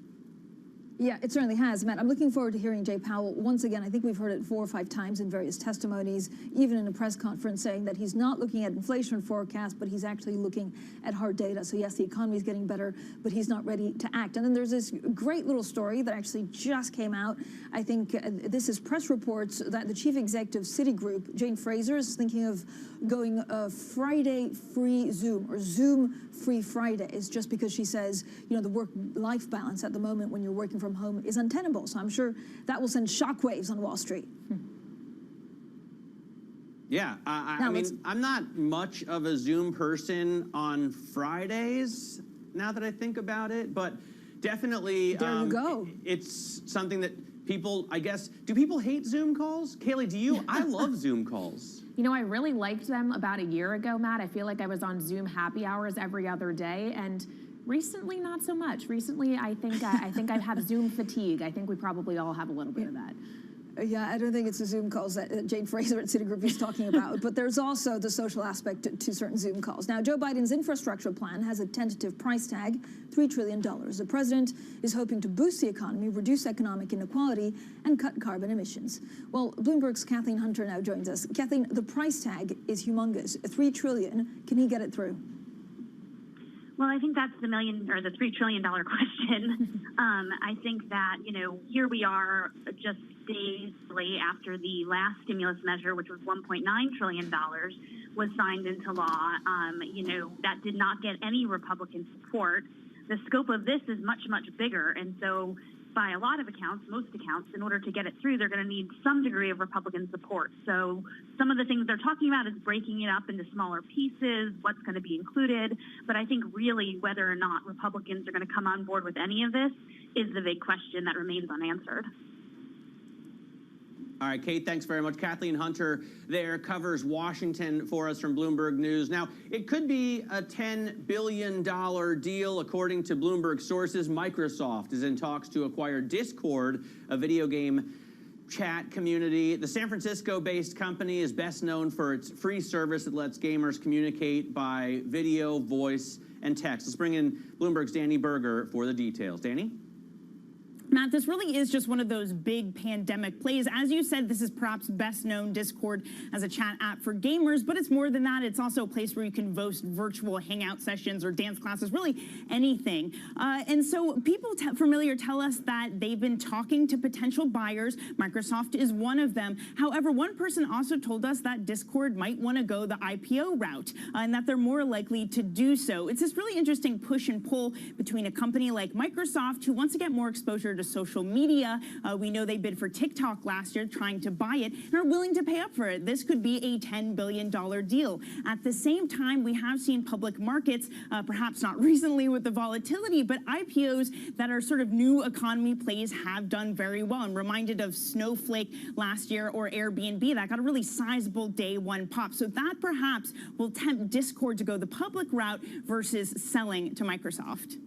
Yeah, it certainly has, Matt. I'm looking forward to hearing Jay Powell once again. I think we've heard it 4 or 5 times in various testimonies, even in a press conference, saying that he's not looking at inflation forecasts, but he's actually looking at hard data. So yes, the economy is getting better, but he's not ready to act. And then there's this great little story that actually just came out. I think this is press reports that the chief executive of Citigroup, Jane Fraser, is thinking of going Friday-free Zoom, or Zoom-free Fridays, just because she says, you know, the work-life balance at the moment when you're working for from home is untenable. So I'm sure that will send shockwaves on Wall Street. Yeah, I mean, I'm not much of a Zoom person on Fridays, now that I think about it, but definitely there you go. It's something that people, I guess, do people hate Zoom calls? Kaylee, do you? I love Zoom calls. You know, I really liked them about a year ago, Matt. I feel like I was on Zoom happy hours every other day, and recently not so much. Recently, I think I have Zoom fatigue. I think we probably all have a little bit of that. Yeah, I don't think it's the Zoom calls that Jane Fraser at Citigroup is talking about, but there's also the social aspect to certain Zoom calls. Now, Joe Biden's infrastructure plan has a tentative price tag, $3 trillion. The president is hoping to boost the economy, reduce economic inequality, and cut carbon emissions. Well, Bloomberg's Kathleen Hunter now joins us. Kathleen, the price tag is humongous, $3 trillion. Can he get it through? Well, I think that's the $3 trillion question. I think that, here we are just days late after the last stimulus measure, which was $1.9 trillion, was signed into law. That did not get any Republican support. The scope of this is much, much bigger. And so by a lot of accounts, most accounts, in order to get it through, they're going to need some degree of Republican support. So some of the things they're talking about is breaking it up into smaller pieces, what's going to be included. But I think really whether or not Republicans are going to come on board with any of this is the big question that remains unanswered. All right, Kate, thanks very much. Kathleen Hunter there covers Washington for us from Bloomberg News. Now, it could be a $10 billion deal, according to Bloomberg sources. Microsoft is in talks to acquire Discord, a video game chat community. The San Francisco-based company is best known for its free service that lets gamers communicate by video, voice, and text. Let's bring in Bloomberg's Danny Berger for the details. Danny? Matt, this really is just one of those big pandemic plays. As you said, this is perhaps best known, Discord, as a chat app for gamers, but it's more than that. It's also a place where you can host virtual hangout sessions or dance classes, really anything. And so people familiar tell us that they've been talking to potential buyers. Microsoft is one of them. However, one person also told us that Discord might want to go the IPO route and that they're more likely to do so. It's this really interesting push and pull between a company like Microsoft, who wants to get more exposure to social media. We know they bid for TikTok last year trying to buy it and are willing to pay up for it. This could be a $10 billion deal. At the same time, we have seen public markets, perhaps not recently with the volatility, but IPOs that are sort of new economy plays have done very well. I'm reminded of Snowflake last year or Airbnb that got a really sizable day one pop. So that perhaps will tempt Discord to go the public route versus selling to Microsoft.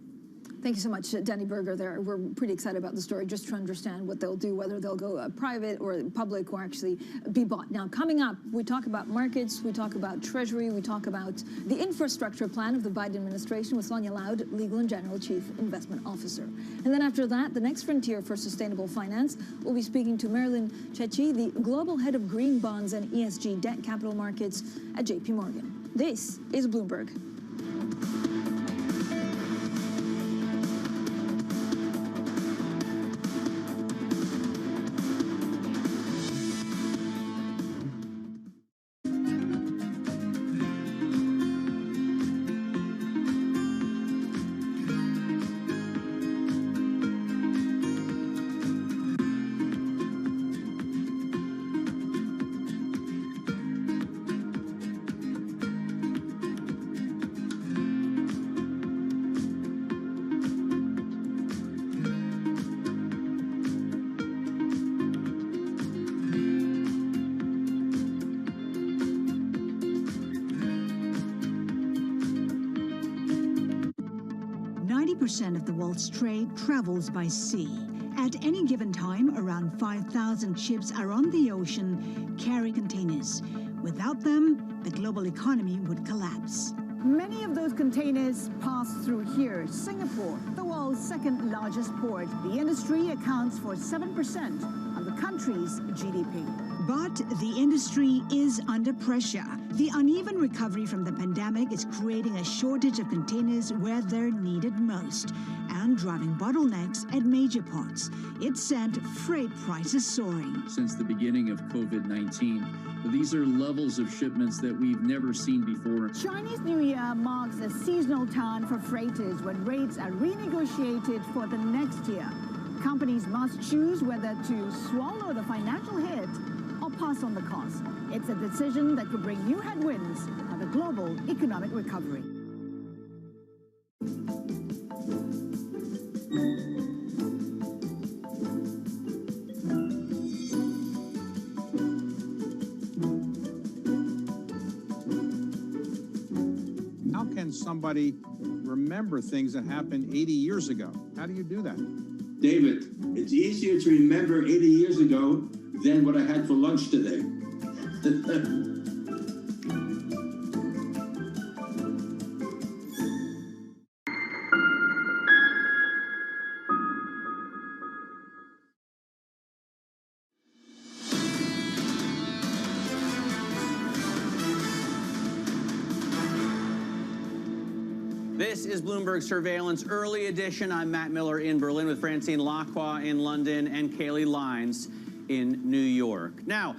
Thank you so much, Danny Berger there. We're pretty excited about the story just to understand what they'll do, whether they'll go private or public or actually be bought. Now, coming up, we talk about markets, we talk about Treasury, we talk about the infrastructure plan of the Biden administration with Sonia Loud, Legal and General Chief Investment Officer. And then after that, the next frontier for sustainable finance, we'll be speaking to Marilyn Chechi, the Global Head of Green Bonds and ESG Debt Capital Markets at JP Morgan. This is Bloomberg. Of the world's trade travels by sea. At any given time, around 5,000 ships are on the ocean carrying containers. Without them, the global economy would collapse. Many of those containers pass through here, Singapore, the world's second largest port. The industry accounts for 7% of the country's GDP. But the industry is under pressure. The uneven recovery from the pandemic is creating a shortage of containers where they're needed most and driving bottlenecks at major ports. It sent freight prices soaring. Since the beginning of COVID-19, these are levels of shipments that we've never seen before. Chinese New Year marks a seasonal turn for freighters when rates are renegotiated for the next year. Companies must choose whether to swallow the financial hit or pass on the cost. It's a decision that could bring new headwinds on the global economic recovery. How can somebody remember things that happened 80 years ago? How do you do that? David, it's easier to remember 80 years ago than what I had for lunch today. This is Bloomberg Surveillance Early Edition. I'm Matt Miller in Berlin with Francine Lacqua in London and Kaylee Lines in New York. Now,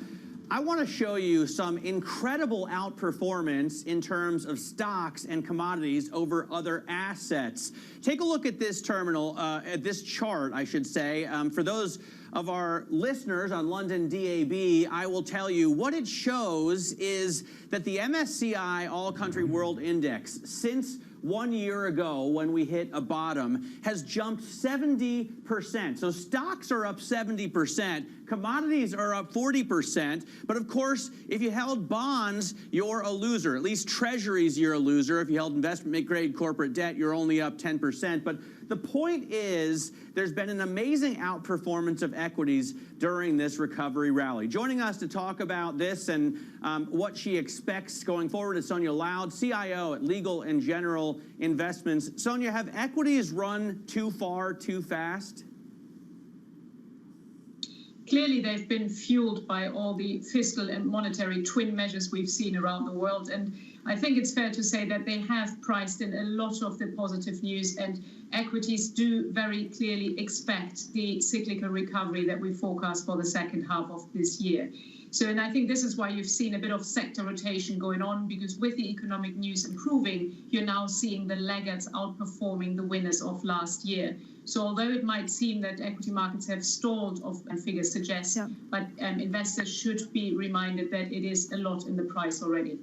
I want to show you some incredible outperformance in terms of stocks and commodities over other assets. Take a look at this terminal, at this chart, I should say. For those of our listeners on London DAB, I will tell you what it shows is that the MSCI All Country World Index, since 1 year ago when we hit a bottom, has jumped 70%. So stocks are up 70%, commodities are up 40%, but of course, if you held bonds, you're a loser. At least treasuries, you're a loser. If you held investment-grade corporate debt, you're only up 10%. But the point is, there's been an amazing outperformance of equities during this recovery rally. Joining us to talk about this and what she expects going forward is Sonia Loud, CIO at Legal and General Investments. Sonia, have equities run too far, too fast? Clearly, they've been fueled by all the fiscal and monetary twin measures we've seen around the world. And I think it's fair to say that they have priced in a lot of the positive news, and equities do very clearly expect the cyclical recovery that we forecast for the second half of this year. So, and I think this is why you've seen a bit of sector rotation going on, because with the economic news improving, you're now seeing the laggards outperforming the winners of last year. So although it might seem that equity markets have stalled, and figures suggest, but investors should be reminded that it is a lot in the price already.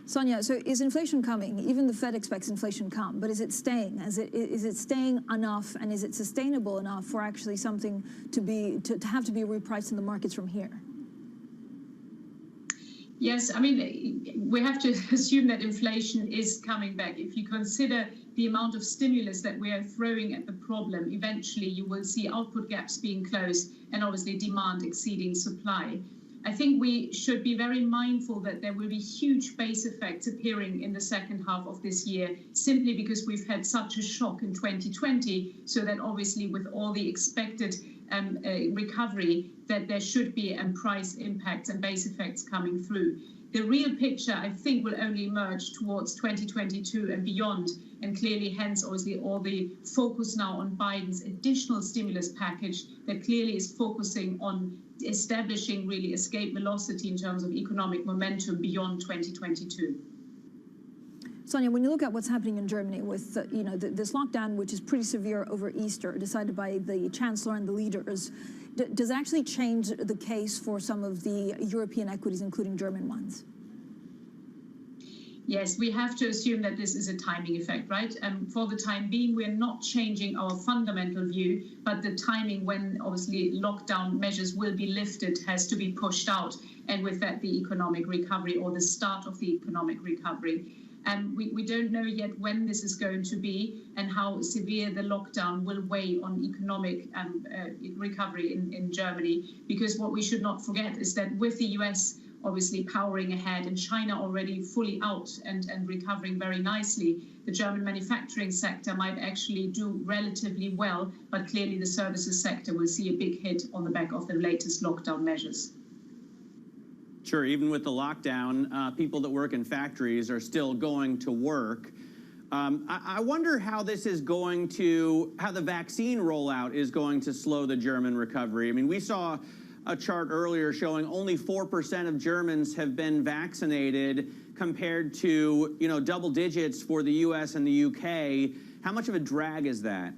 Sonia, so is inflation coming? Even the Fed expects inflation to come, but is it staying? Is it staying enough, and is it sustainable enough for actually something to have to be repriced in the markets from here? Yes, I mean, we have to assume that inflation is coming back. If you consider the amount of stimulus that we are throwing at the problem, eventually you will see output gaps being closed and obviously demand exceeding supply. I think we should be very mindful that there will be huge base effects appearing in the second half of this year, simply because we've had such a shock in 2020, so that obviously with all the expected recovery, that there should be price impacts and base effects coming through. The real picture, I think, will only emerge towards 2022 and beyond, and clearly hence obviously all the focus now on Biden's additional stimulus package that clearly is focusing on establishing really escape velocity in terms of economic momentum beyond 2022. Sonia, when you look at what's happening in Germany with this lockdown, which is pretty severe over Easter, decided by the Chancellor and the leaders, does it actually change the case for some of the European equities, including German ones? Yes, we have to assume that this is a timing effect, right? For the time being, we're not changing our fundamental view, but the timing when obviously lockdown measures will be lifted has to be pushed out, and with that the economic recovery or the start of the economic recovery. We don't know yet when this is going to be and how severe the lockdown will weigh on economic recovery in Germany, because what we should not forget is that with the US obviously powering ahead and China already fully out and recovering very nicely, the German manufacturing sector might actually do relatively well, but clearly the services sector will see a big hit on the back of the latest lockdown measures. Sure, even with the lockdown, people that work in factories are still going to work. I wonder how this is going to, how the vaccine rollout is going to slow the German recovery. I mean, we saw a chart earlier showing only 4% of Germans have been vaccinated compared to, double digits for the US and the UK. How much of a drag is that?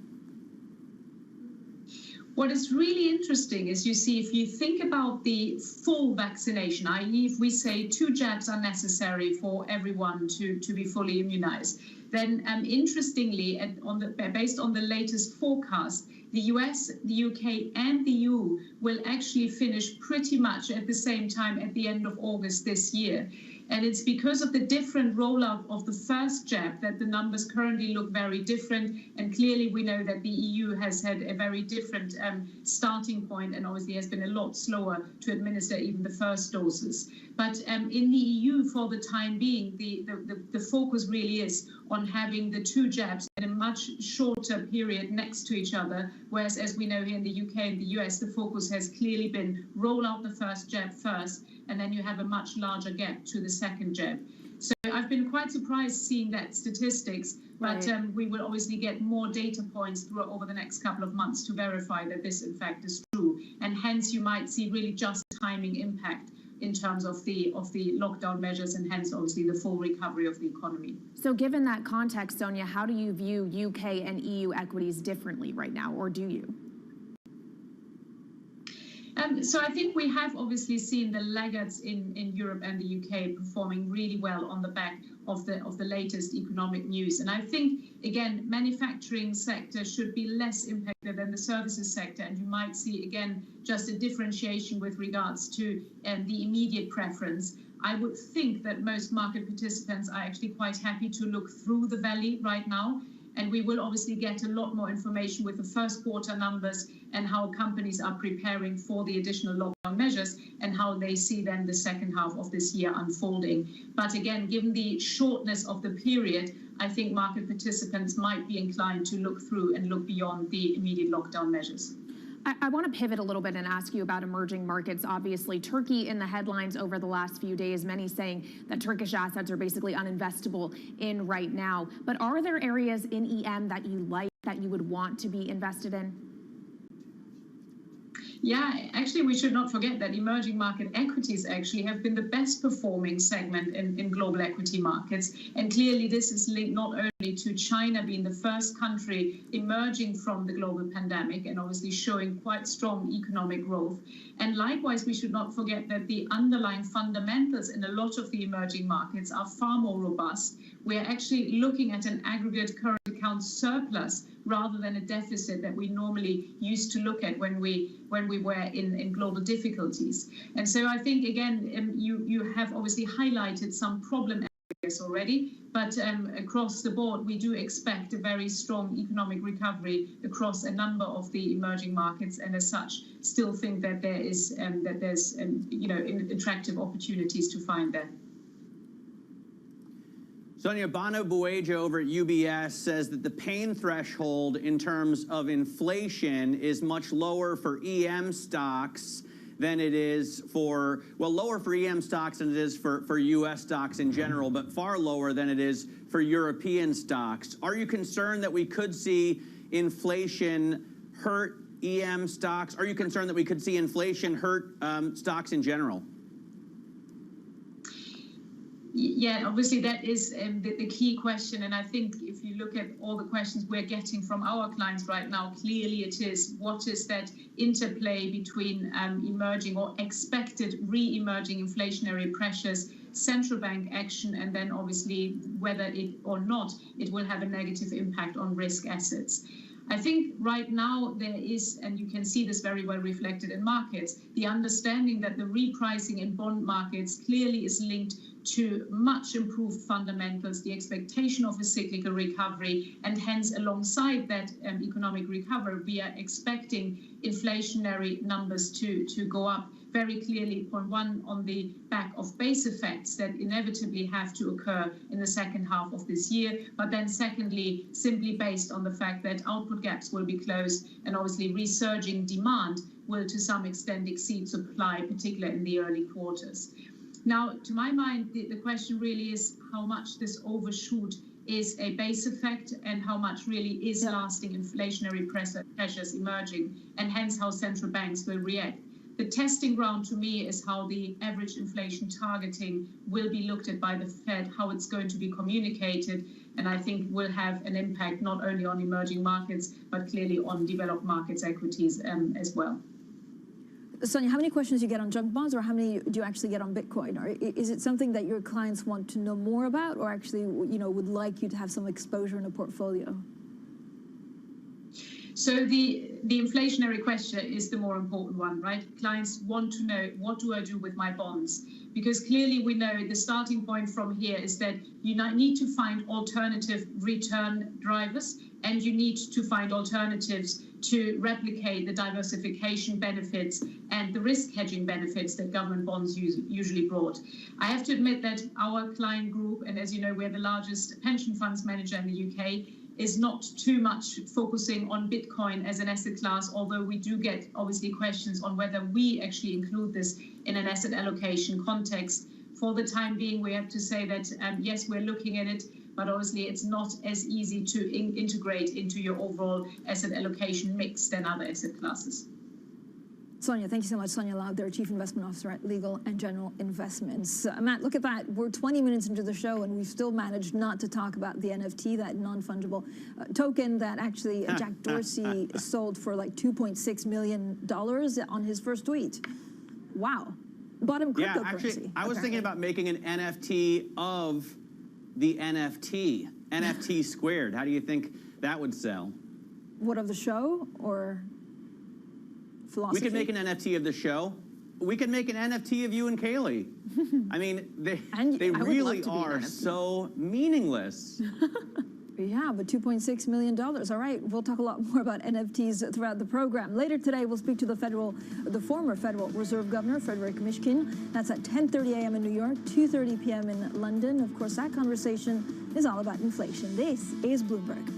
What is really interesting is you see, if you think about the full vaccination, i.e. if we say 2 jabs are necessary for everyone to be fully immunized, then interestingly, based on the latest forecast, the US, the UK and the EU will actually finish pretty much at the same time at the end of August this year. And it's because of the different rollout of the first jab that the numbers currently look very different. And clearly we know that the EU has had a very different starting point and obviously has been a lot slower to administer even the first doses. But in the EU, for the time being, the focus really is on having the 2 jabs in a much shorter period next to each other, whereas as we know here in the UK and the US, the focus has clearly been roll out the first jab first, and then you have a much larger gap to the second jab. So I've been quite surprised seeing that statistics, but we will obviously get more data points over the next couple of months to verify that this in fact is true. And hence you might see really just timing impact in terms of the lockdown measures and hence obviously the full recovery of the economy. So given that context, Sonia, how do you view UK and EU equities differently right now, or do you? So I think we have obviously seen the laggards in Europe and the UK performing really well on the back of the latest economic news. And I think, again, manufacturing sector should be less impacted than the services sector. And you might see, again, just a differentiation with regards to the immediate preference. I would think that most market participants are actually quite happy to look through the valley right now. And we will obviously get a lot more information with the first quarter numbers and how companies are preparing for the additional lockdown measures and how they see then the second half of this year unfolding. But again, given the shortness of the period, I think market participants might be inclined to look through and look beyond the immediate lockdown measures. I want to pivot a little bit and ask you about emerging markets. Obviously, Turkey in the headlines over the last few days, many saying that Turkish assets are basically uninvestable in right now. But are there areas in EM that you like, that you would want to be invested in? Yeah, actually, we should not forget that emerging market equities actually have been the best performing segment in global equity markets. And clearly, this is linked not only to China being the first country emerging from the global pandemic and obviously showing quite strong economic growth. And likewise, we should not forget that the underlying fundamentals in a lot of the emerging markets are far more robust. We're actually looking at an aggregate current account surplus rather than a deficit that we normally used to look at when we were in global difficulties. And so I think, again, you have obviously highlighted some problem areas already, but across the board, we do expect a very strong economic recovery across a number of the emerging markets, and as such, still think that there's attractive opportunities to find there. Sonia, Bono Bueja over at UBS says that the pain threshold in terms of inflation is much lower for EM stocks than it is for, well, lower for EM stocks than it is for US stocks in general, but far lower than it is for European stocks. Are you concerned that we could see inflation hurt EM stocks? Are you concerned that we could see inflation hurt stocks in general? Yeah, obviously that is the key question. And I think if you look at all the questions we're getting from our clients right now, clearly it is what is that interplay between emerging or expected re-emerging inflationary pressures, central bank action, and then obviously whether it or not it will have a negative impact on risk assets. I think right now there is, and you can see this very well reflected in markets, the understanding that the repricing in bond markets clearly is linked to much improved fundamentals, the expectation of a cyclical recovery, and hence alongside that economic recovery, we are expecting inflationary numbers to go up very clearly, point one, on the back of base effects that inevitably have to occur in the second half of this year. But then secondly, simply based on the fact that output gaps will be closed and obviously resurging demand will to some extent exceed supply, particularly in the early quarters. Now, to my mind, the question really is how much this overshoot is a base effect and how much really is lasting inflationary pressures emerging, and hence how central banks will react. The testing ground to me is how the average inflation targeting will be looked at by the Fed, how it's going to be communicated, and I think will have an impact not only on emerging markets, but clearly on developed markets equities as well. Sonia, how many questions do you get on junk bonds, or how many do you actually get on Bitcoin? Or is it something that your clients want to know more about, or actually, you know, would like you to have some exposure in a portfolio? So the inflationary question is the more important one, right? Clients want to know, what do I do with my bonds? Because clearly we know the starting point from here is that you need to find alternative return drivers, and you need to find alternatives to replicate the diversification benefits and the risk hedging benefits that government bonds usually brought. I have to admit that our client group, and as you know, we're the largest pension funds manager in the UK, is not too much focusing on Bitcoin as an asset class, although we do get obviously questions on whether we actually include this in an asset allocation context. For the time being, we have to say that, yes, we're looking at it, but obviously it's not as easy to integrate into your overall asset allocation mix than other asset classes. Sonia, thank you so much. Sonia Lauder, Chief Investment Officer at Legal and General Investments. Matt, look at that. We're 20 minutes into the show, and we've still managed not to talk about the NFT, that non-fungible token that actually Jack Dorsey sold for like $2.6 million on his first tweet. Wow. Bought him cryptocurrency. Yeah, actually, I was thinking about making an NFT of the NFT, NFT squared. How do you think that would sell? What, of the show, or philosophy? We could make an NFT of the show. We could make an NFT of you and Kaylee. I mean, they really are so meaningless. Yeah, but $2.6 million. All right, we'll talk a lot more about NFTs throughout the program. Later today, we'll speak to the former Federal Reserve Governor, Frederick Mishkin. That's at 10:30 a.m. in New York, 2:30 p.m. in London. Of course, that conversation is all about inflation. This is Bloomberg.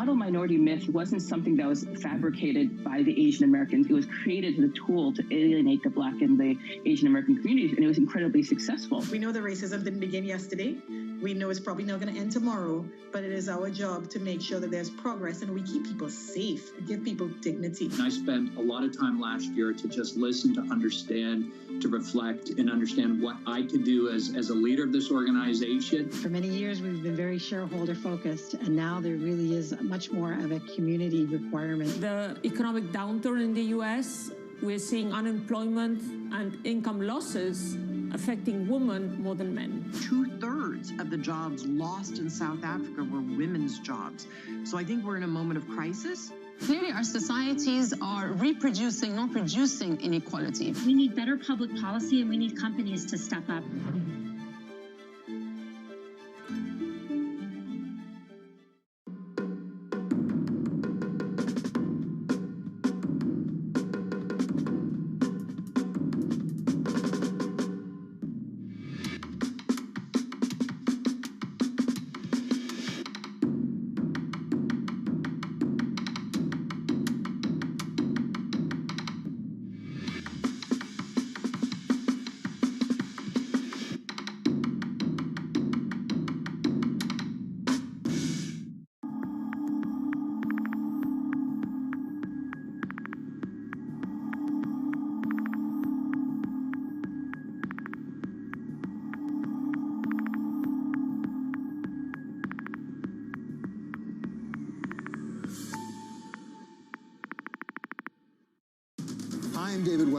Minority myth wasn't something that was fabricated by the Asian Americans. It was created as a tool to alienate the Black and the Asian American communities, and it was incredibly successful. We know that racism didn't begin yesterday. We know it's probably not going to end tomorrow, but it is our job to make sure that there's progress and we keep people safe, give people dignity. And I spent a lot of time last year to just listen, to understand, to reflect, and understand what I could do as a leader of this organization. For many years, we've been very shareholder focused, and now there really is much more of a community requirement. The economic downturn in the U.S., we're seeing unemployment and income losses affecting women more than men. 2/3 of the jobs lost in South Africa were women's jobs. So I think we're in a moment of crisis. Clearly, our societies are reproducing, not producing inequality. We need better public policy, and we need companies to step up.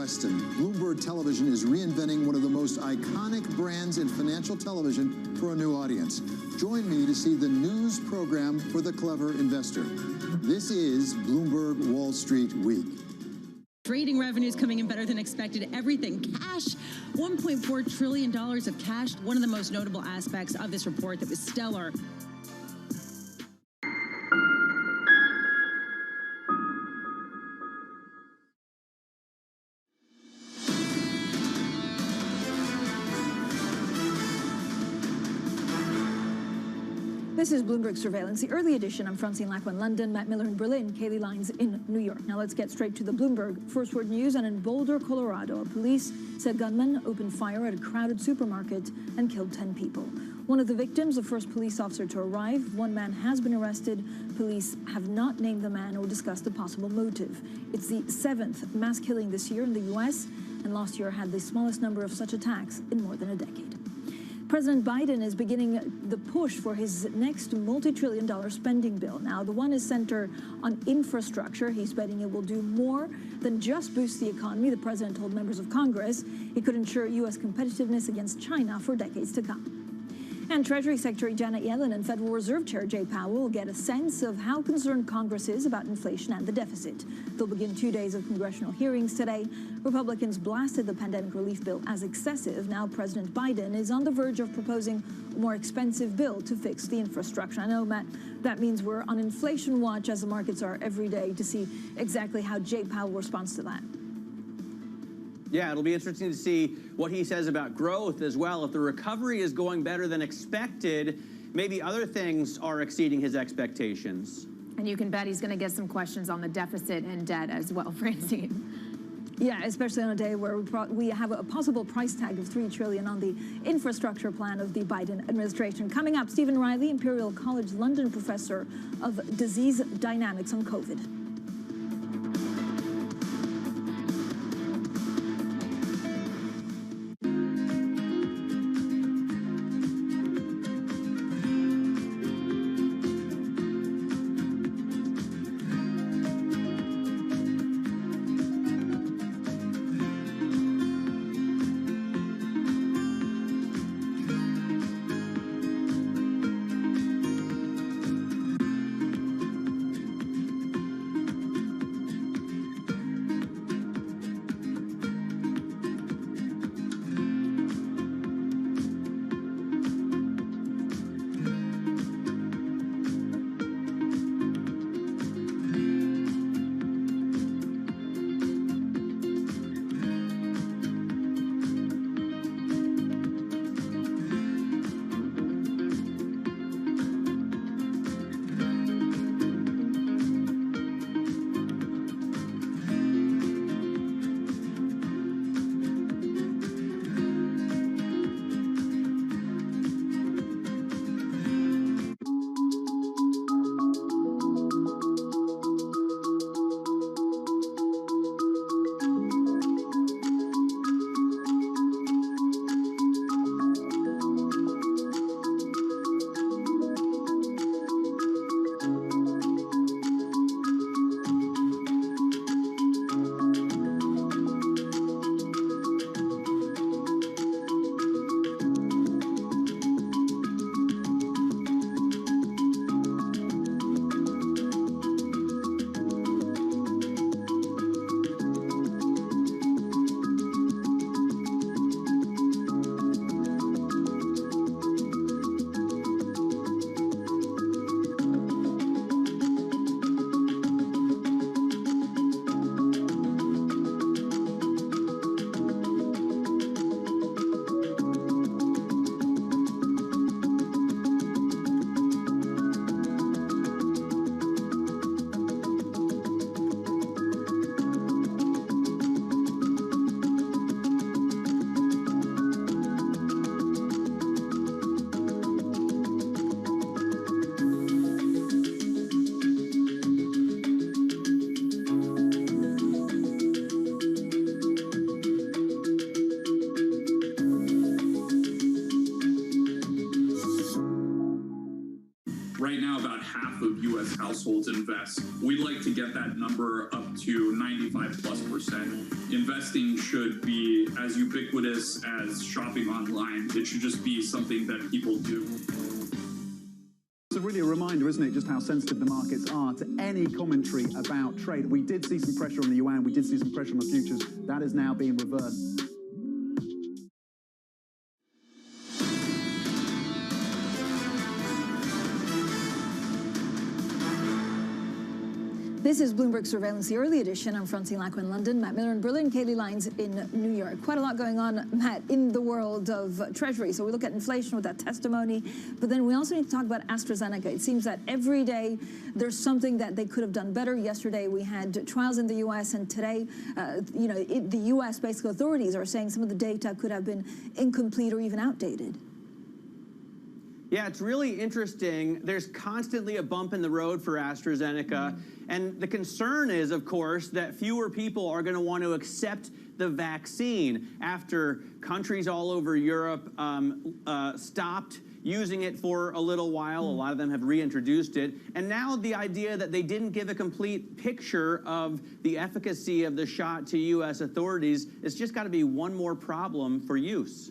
Weston. Bloomberg Television is reinventing one of the most iconic brands in financial television for a new audience. Join me to see the news program for the clever investor. This is Bloomberg Wall Street Week. Trading revenues coming in better than expected. Everything cash, $1.4 trillion of cash. One of the most notable aspects of this report that was stellar. This is Bloomberg Surveillance, the early edition. I'm Francine Lacqua in London, Matt Miller in Berlin, Kaylee Lyons in New York. Now let's get straight to the Bloomberg First Word News. And in Boulder, Colorado, police said gunmen opened fire at a crowded supermarket and killed 10 people. One of the victims, the first police officer to arrive. One man has been arrested. Police have not named the man or discussed the possible motive. It's the 7th mass killing this year in the U.S., and last year had the smallest number of such attacks in more than a decade. President Biden is beginning the push for his next multi-trillion-dollar spending bill. Now, the one is centered on infrastructure. He's betting it will do more than just boost the economy. The president told members of Congress it could ensure U.S. competitiveness against China for decades to come. And Treasury Secretary Janet Yellen and Federal Reserve Chair Jay Powell will get a sense of how concerned Congress is about inflation and the deficit. They'll begin 2 days of congressional hearings today. Republicans blasted the pandemic relief bill as excessive. Now President Biden is on the verge of proposing a more expensive bill to fix the infrastructure. I know, Matt, that means we're on inflation watch, as the markets are every day, to see exactly how Jay Powell responds to that. Yeah, it'll be interesting to see what he says about growth as well. If the recovery is going better than expected, maybe other things are exceeding his expectations. And you can bet he's going to get some questions on the deficit and debt as well, Francine. Yeah, especially on a day where we have a possible price tag of $3 trillion on the infrastructure plan of the Biden administration. Coming up, Stephen Reilly, Imperial College London professor of disease dynamics on COVID. Right now, about half of U.S. households invest. We'd like to get that number up to 95+%. Investing should be as ubiquitous as shopping online. It should just be something that people do. It's really a reminder, isn't it, just how sensitive the markets are to any commentary about trade. We did see some pressure on the yuan, we did see some pressure on the futures. That is now being reversed. This is Bloomberg Surveillance, the early edition. I'm Francine Lacqua in London, Matt Miller in Berlin, Kaylee Lyons in New York. Quite a lot going on, Matt, in the world of Treasury. So we look at inflation with that testimony, but then we also need to talk about AstraZeneca. It seems that every day there's something that they could have done better. Yesterday we had trials in the U.S. and today, the U.S. basic authorities are saying some of the data could have been incomplete or even outdated. Yeah, it's really interesting. There's constantly a bump in the road for AstraZeneca. And the concern is, of course, that fewer people are going to want to accept the vaccine after countries all over Europe stopped using it for a little while. A lot of them have reintroduced it. And now the idea that they didn't give a complete picture of the efficacy of the shot to U.S. authorities, it's just got to be one more problem for use.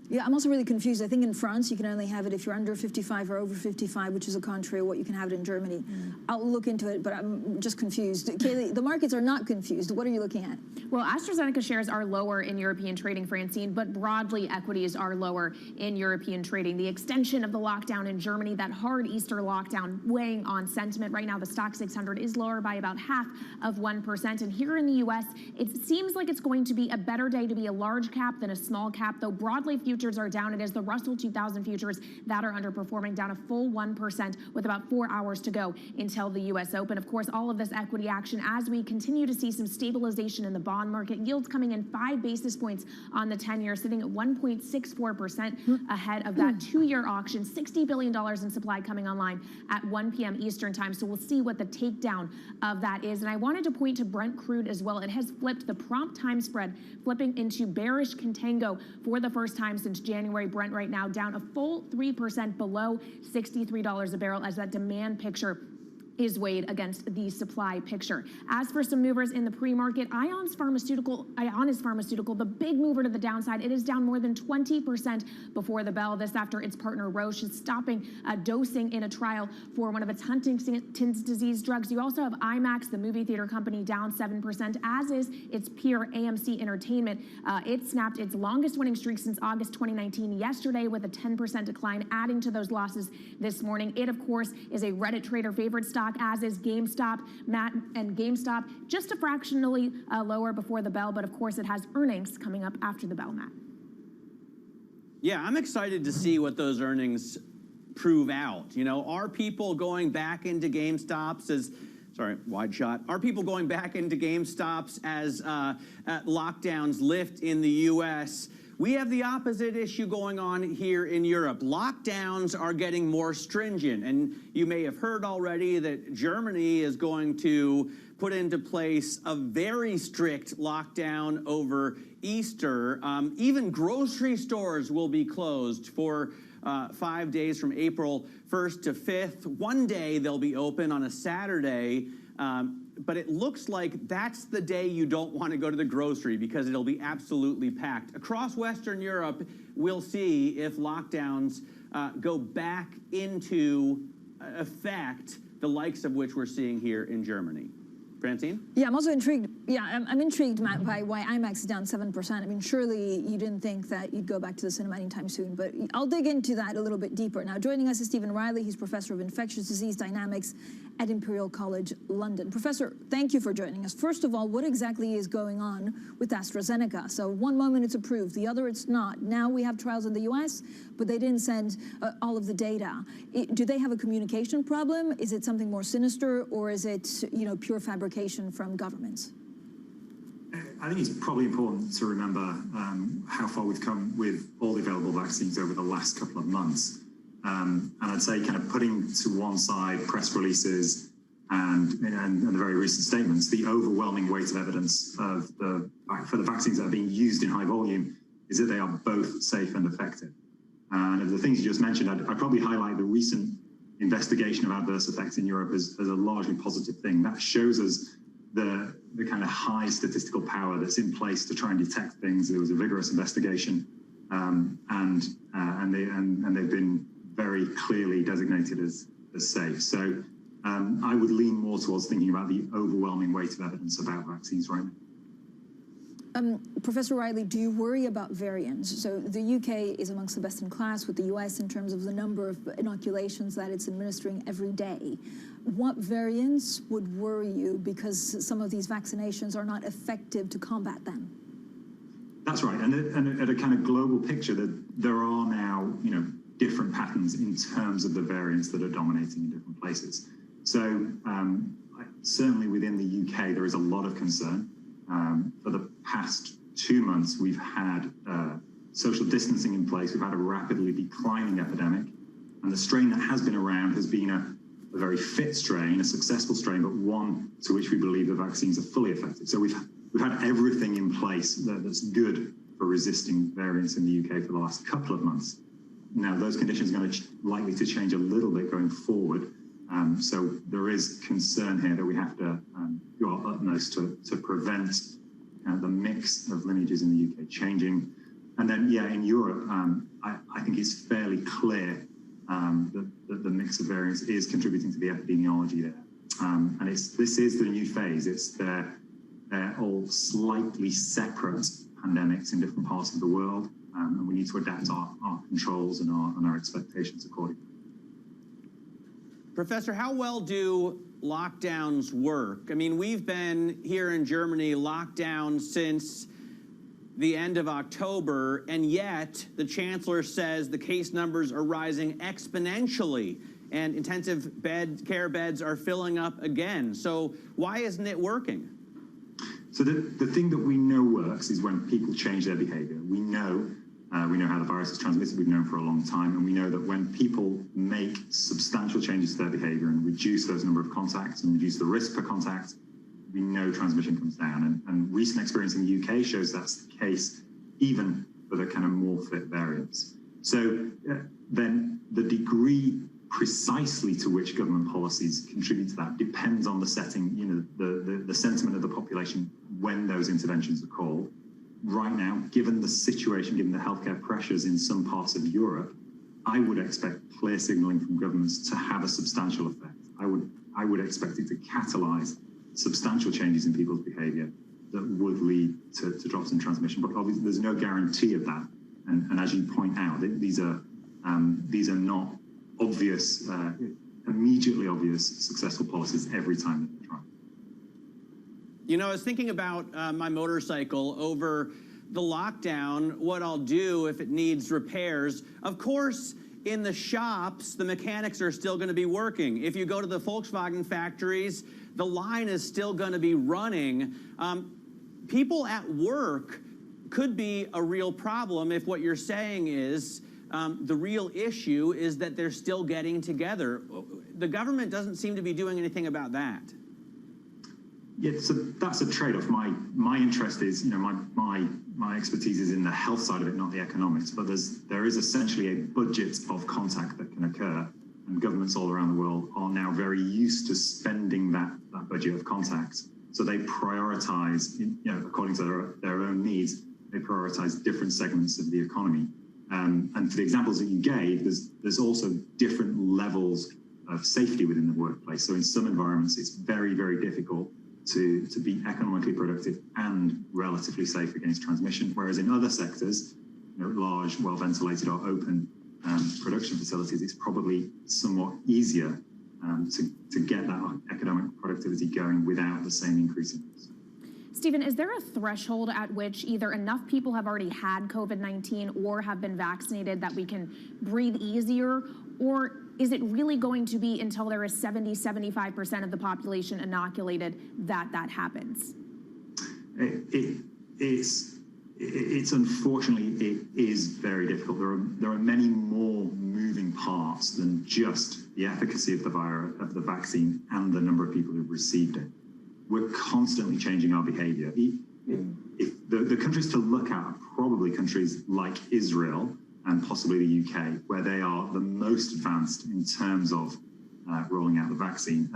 Yeah, I'm also really confused. I think in France, you can only have it if you're under 55 or over 55, which is a contrary to what you can have it in Germany. I'll look into it, but I'm just confused. Kaylee, the markets are not confused. What are you looking at? Well, AstraZeneca shares are lower in European trading, Francine, but broadly equities are lower in European trading. The extension of the lockdown in Germany, that hard Easter lockdown weighing on sentiment. Right now, the stock 600 is lower by about 0.5%. And here in the U.S., it seems like it's going to be a better day to be a large cap than a small cap, though broadly futures are down. It is the Russell 2000 futures that are underperforming, down a full 1% with about 4 hours to go until the U.S. Open. Of course, all of this equity action as we continue to see some stabilization in the bond market. Yields coming in 5 basis points on the 10-year, sitting at 1.64% ahead of that 2-year auction. $60 billion in supply coming online at 1 p.m. Eastern time. So we'll see what the takedown of that is. And I wanted to point to Brent crude as well. It has flipped the prompt time spread, flipping into bearish contango for the first time since January. Brent right now down a full 3% below $63 a barrel as that demand picture is weighed against the supply picture. As for some movers in the pre-market, Ion is pharmaceutical, the big mover to the downside. It is down more than 20% before the bell. This after its partner Roche is stopping dosing in a trial for one of its Huntington's disease drugs. You also have IMAX, the movie theater company, down 7%, as is its peer AMC Entertainment. It snapped its longest winning streak since August 2019 yesterday with a 10% decline, adding to those losses this morning. It, of course, is a Reddit trader favorite stock, as is GameStop. Matt, and GameStop just a fractionally lower before the bell, but of course it has earnings coming up after the bell, Matt. Yeah, I'm excited to see what those earnings prove out. You know, are people going back into GameStops as, sorry, wide shot. Are people going back into GameStops as lockdowns lift in the U.S.? We have the opposite issue going on here in Europe. Lockdowns are getting more stringent, and you may have heard already that Germany is going to put into place a very strict lockdown over Easter. Even grocery stores will be closed for 5 days from April 1st to 5th. One day they'll be open on a Saturday. But it looks like that's the day you don't want to go to the grocery because it'll be absolutely packed. Across Western Europe, we'll see if lockdowns go back into effect, the likes of which we're seeing here in Germany. Francine? Yeah, I'm also intrigued. Yeah, I'm intrigued, Matt, by why IMAX is down 7%. I mean, surely you didn't think that you'd go back to the cinema anytime soon, but I'll dig into that a little bit deeper. Now, joining us is Stephen Reilly. He's Professor of Infectious Disease Dynamics at Imperial College London. Professor, thank you for joining us. First of all, what exactly is going on with AstraZeneca? So one moment it's approved, the other it's not. Now we have trials in the US, but they didn't send all of the data. Do they have a communication problem? Is it something more sinister, or is it, pure fabrication from governments? I think it's probably important to remember how far we've come with all the available vaccines over the last couple of months. And I'd say kind of putting to one side press releases and the very recent statements, the overwhelming weight of evidence for the vaccines that are being used in high volume is that they are both safe and effective. And of the things you just mentioned, I'd probably highlight the recent investigation of adverse effects in Europe as a largely positive thing. That shows us the kind of high statistical power that's in place to try and detect things. There was a vigorous investigation, and they've been very clearly designated as safe. So I would lean more towards thinking about the overwhelming weight of evidence about vaccines right now. Professor Reilly, do you worry about variants? So the UK is amongst the best in class with the US in terms of the number of inoculations that it's administering every day. What variants would worry you because some of these vaccinations are not effective to combat them? That's right, and at a kind of global picture, that there are now, different patterns in terms of the variants that are dominating in different places. So certainly within the UK, there is a lot of concern. For the past 2 months, we've had social distancing in place. We've had a rapidly declining epidemic, and the strain that has been around has been a very fit strain, a successful strain, but one to which we believe the vaccines are fully effective. So we've had everything in place that's good for resisting variants in the UK for the last couple of months. Now, those conditions are going to likely to change a little bit going forward. So there is concern here that we have to do our utmost to prevent the mix of lineages in the UK changing. And then, in Europe, I think it's fairly clear that the mix of variants is contributing to the epidemiology there. And this is the new phase. They're all slightly separate pandemics in different parts of the world, and we need to adapt our controls and our expectations accordingly. Professor, how well do lockdowns work? I mean, we've been here in Germany locked down since the end of October, and yet the chancellor says the case numbers are rising exponentially and intensive care beds are filling up again. So why isn't it working? So the thing that we know works is when people change their behavior. We know how the virus is transmitted. We've known for a long time, and we know that when people make substantial changes to their behavior and reduce those number of contacts and reduce the risk per contact, we know transmission comes down. And recent experience in the UK shows that's the case even for the kind of more fit variants. So then the degree precisely to which government policies contribute to that depends on the setting, the sentiment of the population when those interventions are called. Right now, given the situation, given the healthcare pressures in some parts of Europe, I would expect clear signalling from governments to have a substantial effect. I would expect it to catalyze substantial changes in people's behavior that would lead to drops in transmission. But obviously, there's no guarantee of that. And as you point out, these are not obvious, immediately obvious successful policies every time that they're trying. I was thinking about my motorcycle over the lockdown, what I'll do if it needs repairs. Of course, in the shops, the mechanics are still going to be working. If you go to the Volkswagen factories, the line is still going to be running. People at work could be a real problem if what you're saying is the real issue is that they're still getting together. The government doesn't seem to be doing anything about that. Yeah, so that's a trade-off. My interest is, my expertise is in the health side of it, not the economics. But there is essentially a budget of contact that can occur, and governments all around the world are now very used to spending that budget of contact. So they prioritize, according to their own needs, they prioritize different segments of the economy. And for the examples that you gave, there's also different levels of safety within the workplace. So in some environments, it's very, very difficult to be economically productive and relatively safe against transmission, whereas in other sectors, large, well-ventilated or open production facilities, it's probably somewhat easier to get that economic productivity going without the same increase in risk. Stephen, is there a threshold at which either enough people have already had COVID-19 or have been vaccinated that we can breathe easier, or is it really going to be until there is 70-75% of the population inoculated that happens? It's unfortunately, it is very difficult. There are many more moving parts than just the efficacy of the vaccine and the number of people who've received it. We're constantly changing our behavior. If the countries to look at are probably countries like Israel and possibly the UK, where they are the most advanced in terms of rolling out the vaccine.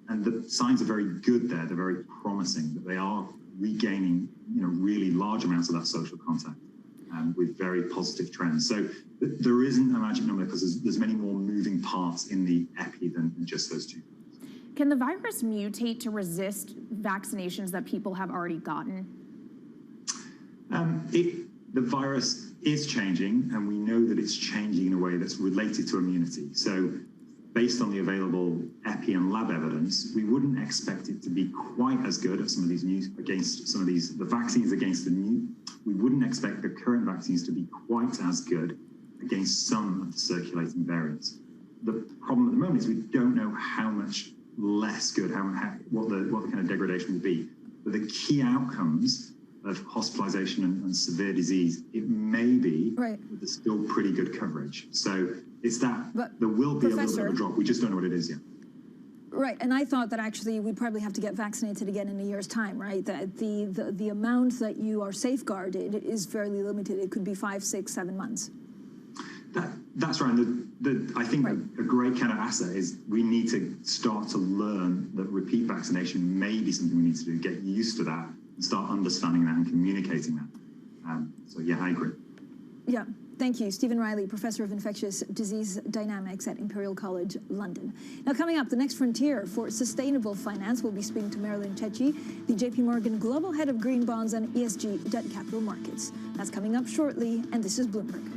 And the signs are very good there. They're very promising that they are regaining, really large amounts of that social contact with very positive trends. So there isn't a magic number because there's many more moving parts in the epi than just those two. Can the virus mutate to resist vaccinations that people have already gotten? The virus is changing, and we know that it's changing in a way that's related to immunity. So based on the available epi and lab evidence, we wouldn't expect it to be quite as good at some of these the vaccines against the new. We wouldn't expect the current vaccines to be quite as good against some of the circulating variants. The problem at the moment is we don't know how much less good, what the kind of degradation will be. But the key outcomes of hospitalization and severe disease, it may be with the still pretty good coverage. So it's that there will be a little bit of a drop. We just don't know what it is yet. Right, and I thought that actually we'd probably have to get vaccinated again in a year's time, right? That the amount that you are safeguarded is fairly limited. It could be 5, 6, 7 months. That's right. I think a great kind of asset is we need to start to learn that repeat vaccination may be something we need to do, get used to that, and start understanding that and communicating that. So yeah, I agree. Yeah, thank you. Stephen Reilly, Professor of Infectious Disease Dynamics at Imperial College London. Now coming up, the next frontier for sustainable finance, we'll be speaking to Marilyn Cecchi, the JP Morgan Global Head of Green Bonds and ESG Debt Capital Markets. That's coming up shortly, and this is Bloomberg.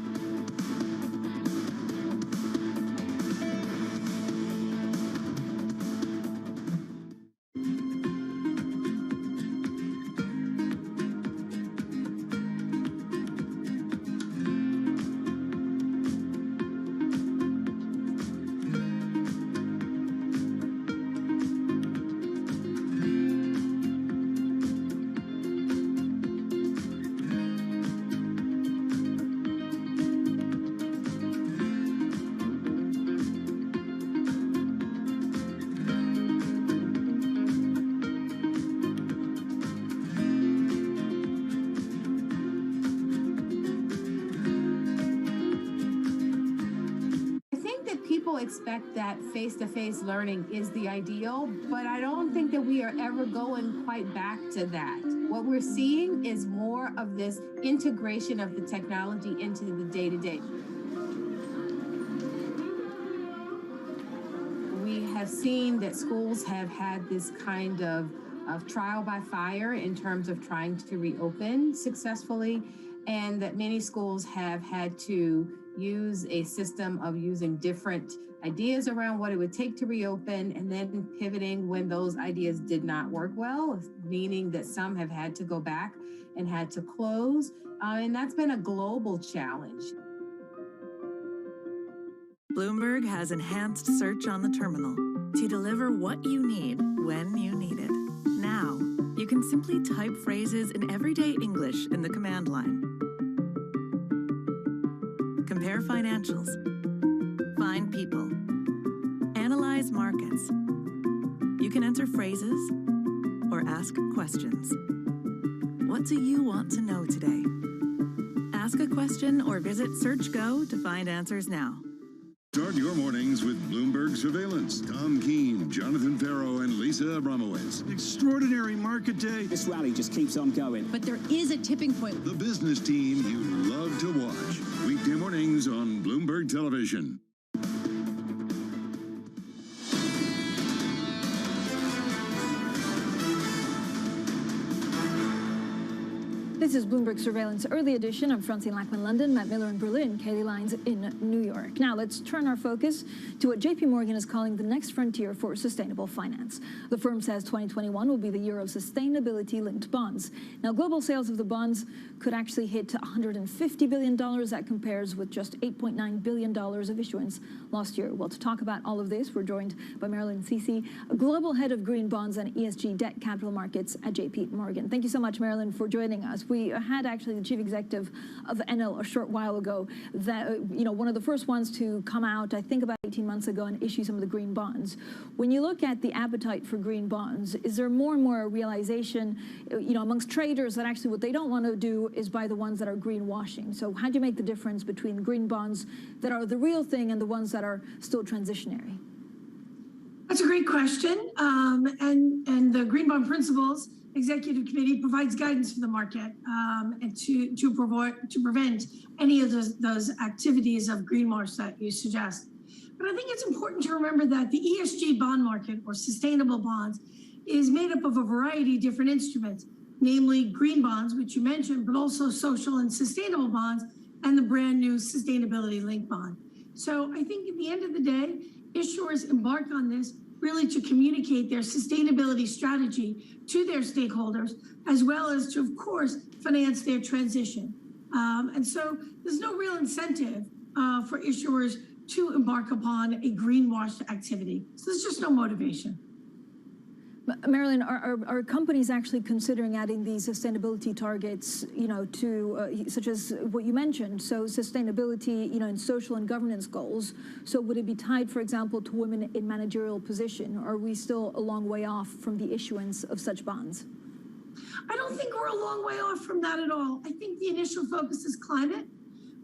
Expect that face-to-face learning is the ideal, but I don't think that we are ever going quite back to that. What we're seeing is more of this integration of the technology into the day-to-day. We have seen that schools have had this kind of trial by fire in terms of trying to reopen successfully, and that many schools have had to use a system of using different ideas around what it would take to reopen and then pivoting when those ideas did not work well, meaning that some have had to go back and had to close. And that's been a global challenge. Bloomberg has enhanced search on the terminal to deliver what you need when you need it. Now, you can simply type phrases in everyday English in the command line. Compare financials, find people, analyze markets. You can enter phrases or ask questions. What do you want to know today? Ask a question or visit Search Go to find answers now. Start your mornings with Bloomberg Surveillance. Tom Keene, Jonathan Farrow, and Lisa Abramowitz. Extraordinary market day. This rally just keeps on going. But there is a tipping point. The business team you love to watch. Weekday mornings on Bloomberg Television. This is Bloomberg Surveillance Early Edition. I'm Francine Lackman, London, Matt Miller in Berlin, Katie Lyons in New York. Now let's turn our focus to what JP Morgan is calling the next frontier for sustainable finance. The firm says 2021 will be the year of sustainability-linked bonds. Now global sales of the bonds could actually hit $150 billion. That compares with just $8.9 billion of issuance last year. Well, to talk about all of this, we're joined by Marilyn Cecchi, Global Head of Green Bonds and ESG Debt Capital Markets at JP Morgan. Thank you so much, Marilyn, for joining us. We had actually the chief executive of Enel a short while ago, that one of the first ones to come out, I think about 18 months ago, and issue some of the green bonds. When you look at the appetite for green bonds, is there more and more realization, amongst traders that actually what they don't want to do is buy the ones that are greenwashing? So how do you make the difference between green bonds that are the real thing and the ones that are still transitionary? That's a great question. And the Green Bond Principles Executive Committee provides guidance for the market and to prevent any of those activities of greenwash that you suggest. But I think it's important to remember that the ESG bond market, or sustainable bonds, is made up of a variety of different instruments, namely green bonds, which you mentioned, but also social and sustainable bonds, and the brand new sustainability linked bond. So I think at the end of the day, issuers embark on this really to communicate their sustainability strategy to their stakeholders, as well as to, of course, finance their transition. And so there's no real incentive for issuers to embark upon a greenwash activity. So there's just no motivation. Marilyn, are companies actually considering adding these sustainability targets, to such as what you mentioned, so sustainability, and social and governance goals? So would it be tied, for example, to women in managerial position? Or are we still a long way off from the issuance of such bonds? I don't think we're a long way off from that at all. I think the initial focus is climate,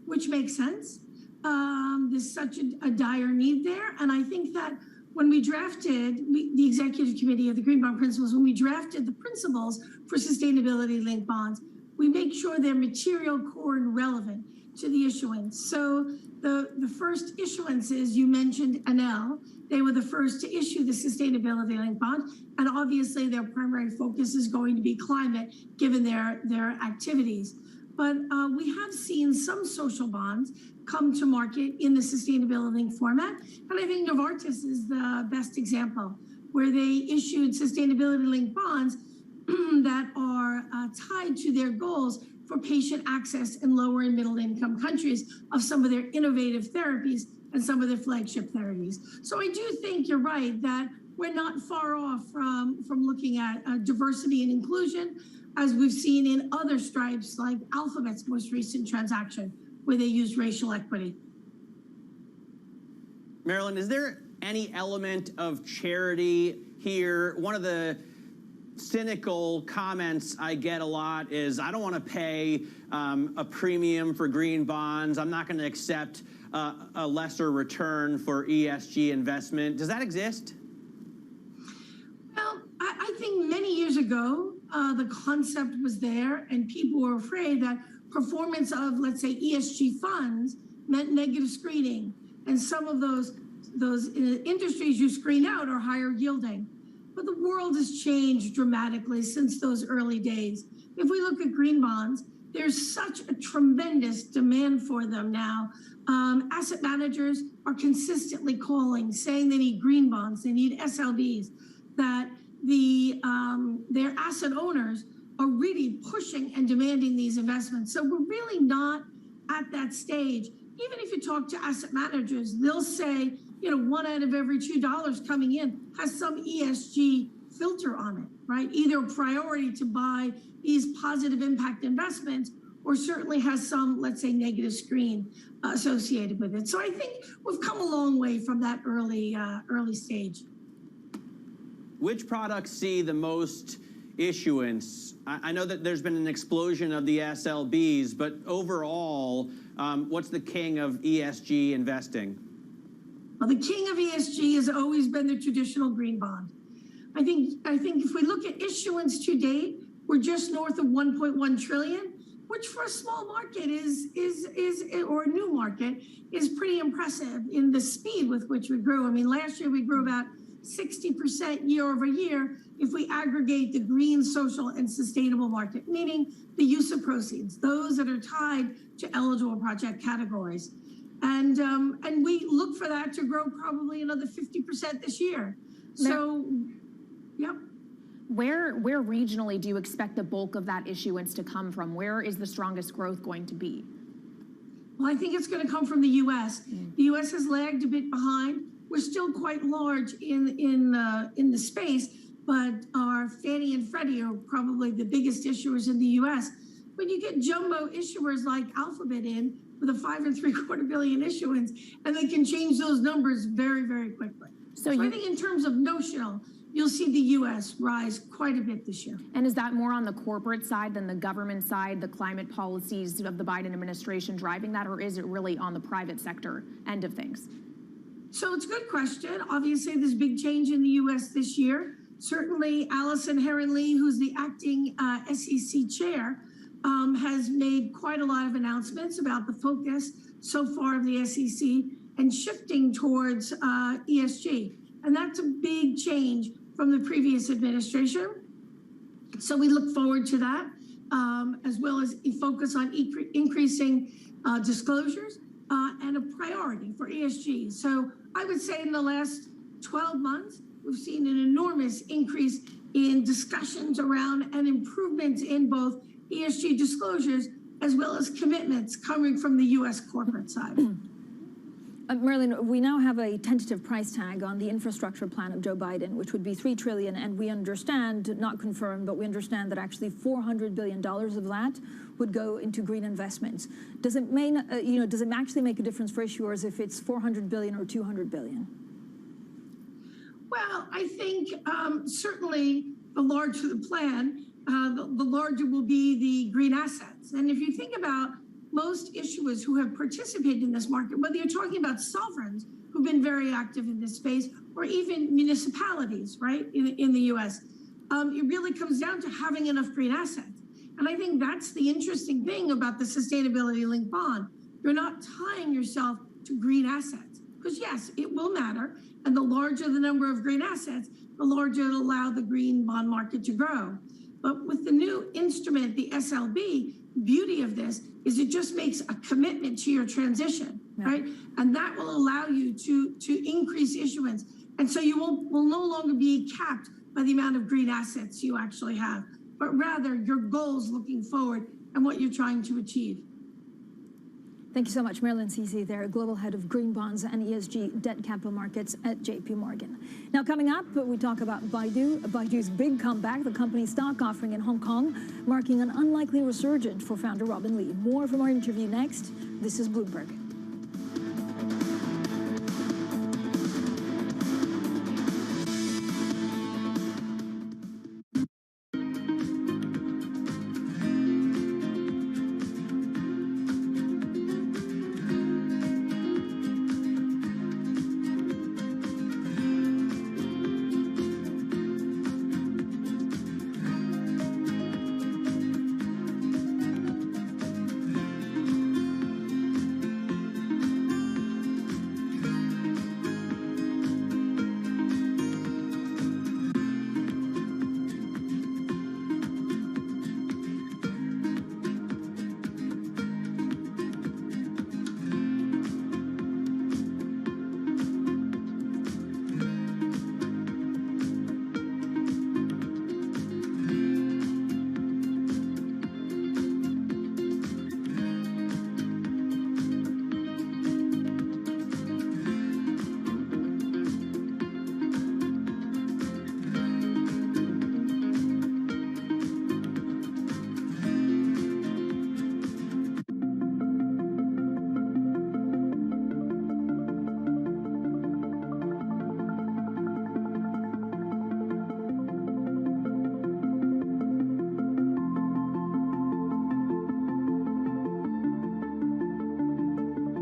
which makes sense. There's such a dire need there. And I think that when we drafted, the Executive Committee of the Green Bond Principles, when we drafted the principles for sustainability-linked bonds, we make sure they're material, core, and relevant to the issuance. So the first issuances, you mentioned Enel, they were the first to issue the sustainability-linked bond, and obviously their primary focus is going to be climate, given their activities. But we have seen some social bonds come to market in the sustainability format. And I think Novartis is the best example, where they issued sustainability-linked bonds that are tied to their goals for patient access in lower and middle income countries of some of their innovative therapies and some of their flagship therapies. So I do think you're right that we're not far off from looking at diversity and inclusion, as we've seen in other stripes like Alphabet's most recent transaction, where they use racial equity. Marilyn, is there any element of charity here? One of the cynical comments I get a lot is, I don't want to pay a premium for green bonds. I'm not going to accept a lesser return for ESG investment. Does that exist? Well, I think many years ago, the concept was there, and people were afraid that performance of, let's say, ESG funds meant negative screening. And some of those industries you screen out are higher yielding. But the world has changed dramatically since those early days. If we look at green bonds, there's such a tremendous demand for them now. Asset managers are consistently calling, saying they need green bonds, they need SLBs, that their asset owners are really pushing and demanding these investments. So we're really not at that stage. Even if you talk to asset managers, they'll say, 1 out of every $2 coming in has some ESG filter on it, right? Either a priority to buy these positive impact investments, or certainly has some, let's say, negative screen associated with it. So I think we've come a long way from that early stage. Which products see the most issuance? I know that there's been an explosion of the SLBs, but overall, what's the king of ESG investing? Well, the king of ESG has always been the traditional green bond. I think if we look at issuance to date, we're just north of 1.1 trillion, which for a small market or a new market is pretty impressive in the speed with which we grew. I mean, last year we grew about 60% year over year if we aggregate the green, social, and sustainable market, meaning the use of proceeds, those that are tied to eligible project categories. And we look for that to grow probably another 50% this year. So, yep. Where regionally do you expect the bulk of that issuance to come from? Where is the strongest growth going to be? Well, I think it's going to come from the U.S. The U.S. has lagged a bit behind. We're still quite large in the space, but our Fannie and Freddie are probably the biggest issuers in the U.S. When you get jumbo issuers like Alphabet in with a $5.75 billion issuance, and they can change those numbers very, very quickly. So I think in terms of notional, you'll see the U.S. rise quite a bit this year. And is that more on the corporate side than the government side, the climate policies of the Biden administration driving that, or is it really on the private sector end of things? So it's a good question. Obviously, there's big change in the U.S. this year. Certainly, Allison Herron-Lee, who's the acting SEC chair, has made quite a lot of announcements about the focus so far of the SEC and shifting towards ESG. And that's a big change from the previous administration. So we look forward to that, as well as a focus on increasing disclosures and a priority for ESG. So I would say in the last 12 months, we've seen an enormous increase in discussions around and improvements in both ESG disclosures as well as commitments coming from the U.S. corporate side. Marilyn, we now have a tentative price tag on the infrastructure plan of Joe Biden, which would be $3 trillion, and we understand, not confirmed, but we understand that actually $400 billion of that would go into green investments. Does it mean, does it actually make a difference for issuers if it's $400 billion or $200 billion? Well, I think certainly the larger the plan, the larger will be the green assets. And if you think about most issuers who have participated in this market, whether you're talking about sovereigns who've been very active in this space, or even municipalities, right, in the U.S., it really comes down to having enough green assets. And I think that's the interesting thing about the sustainability-linked bond. You're not tying yourself to green assets, because yes, it will matter. And the larger the number of green assets, the larger it'll allow the green bond market to grow. But with the new instrument, the SLB, beauty of this is it just makes a commitment to your transition, right? And that will allow you to increase issuance. And so you will no longer be capped by the amount of green assets you actually have, but rather your goals looking forward and what you're trying to achieve. Thank you so much, Marilyn Ceci there, Global Head of Green Bonds and ESG Debt Capital Markets at JP Morgan. Now, coming up, we talk about Baidu, Baidu's big comeback, the company's stock offering in Hong Kong, marking an unlikely resurgence for founder Robin Li. More from our interview next. This is Bloomberg.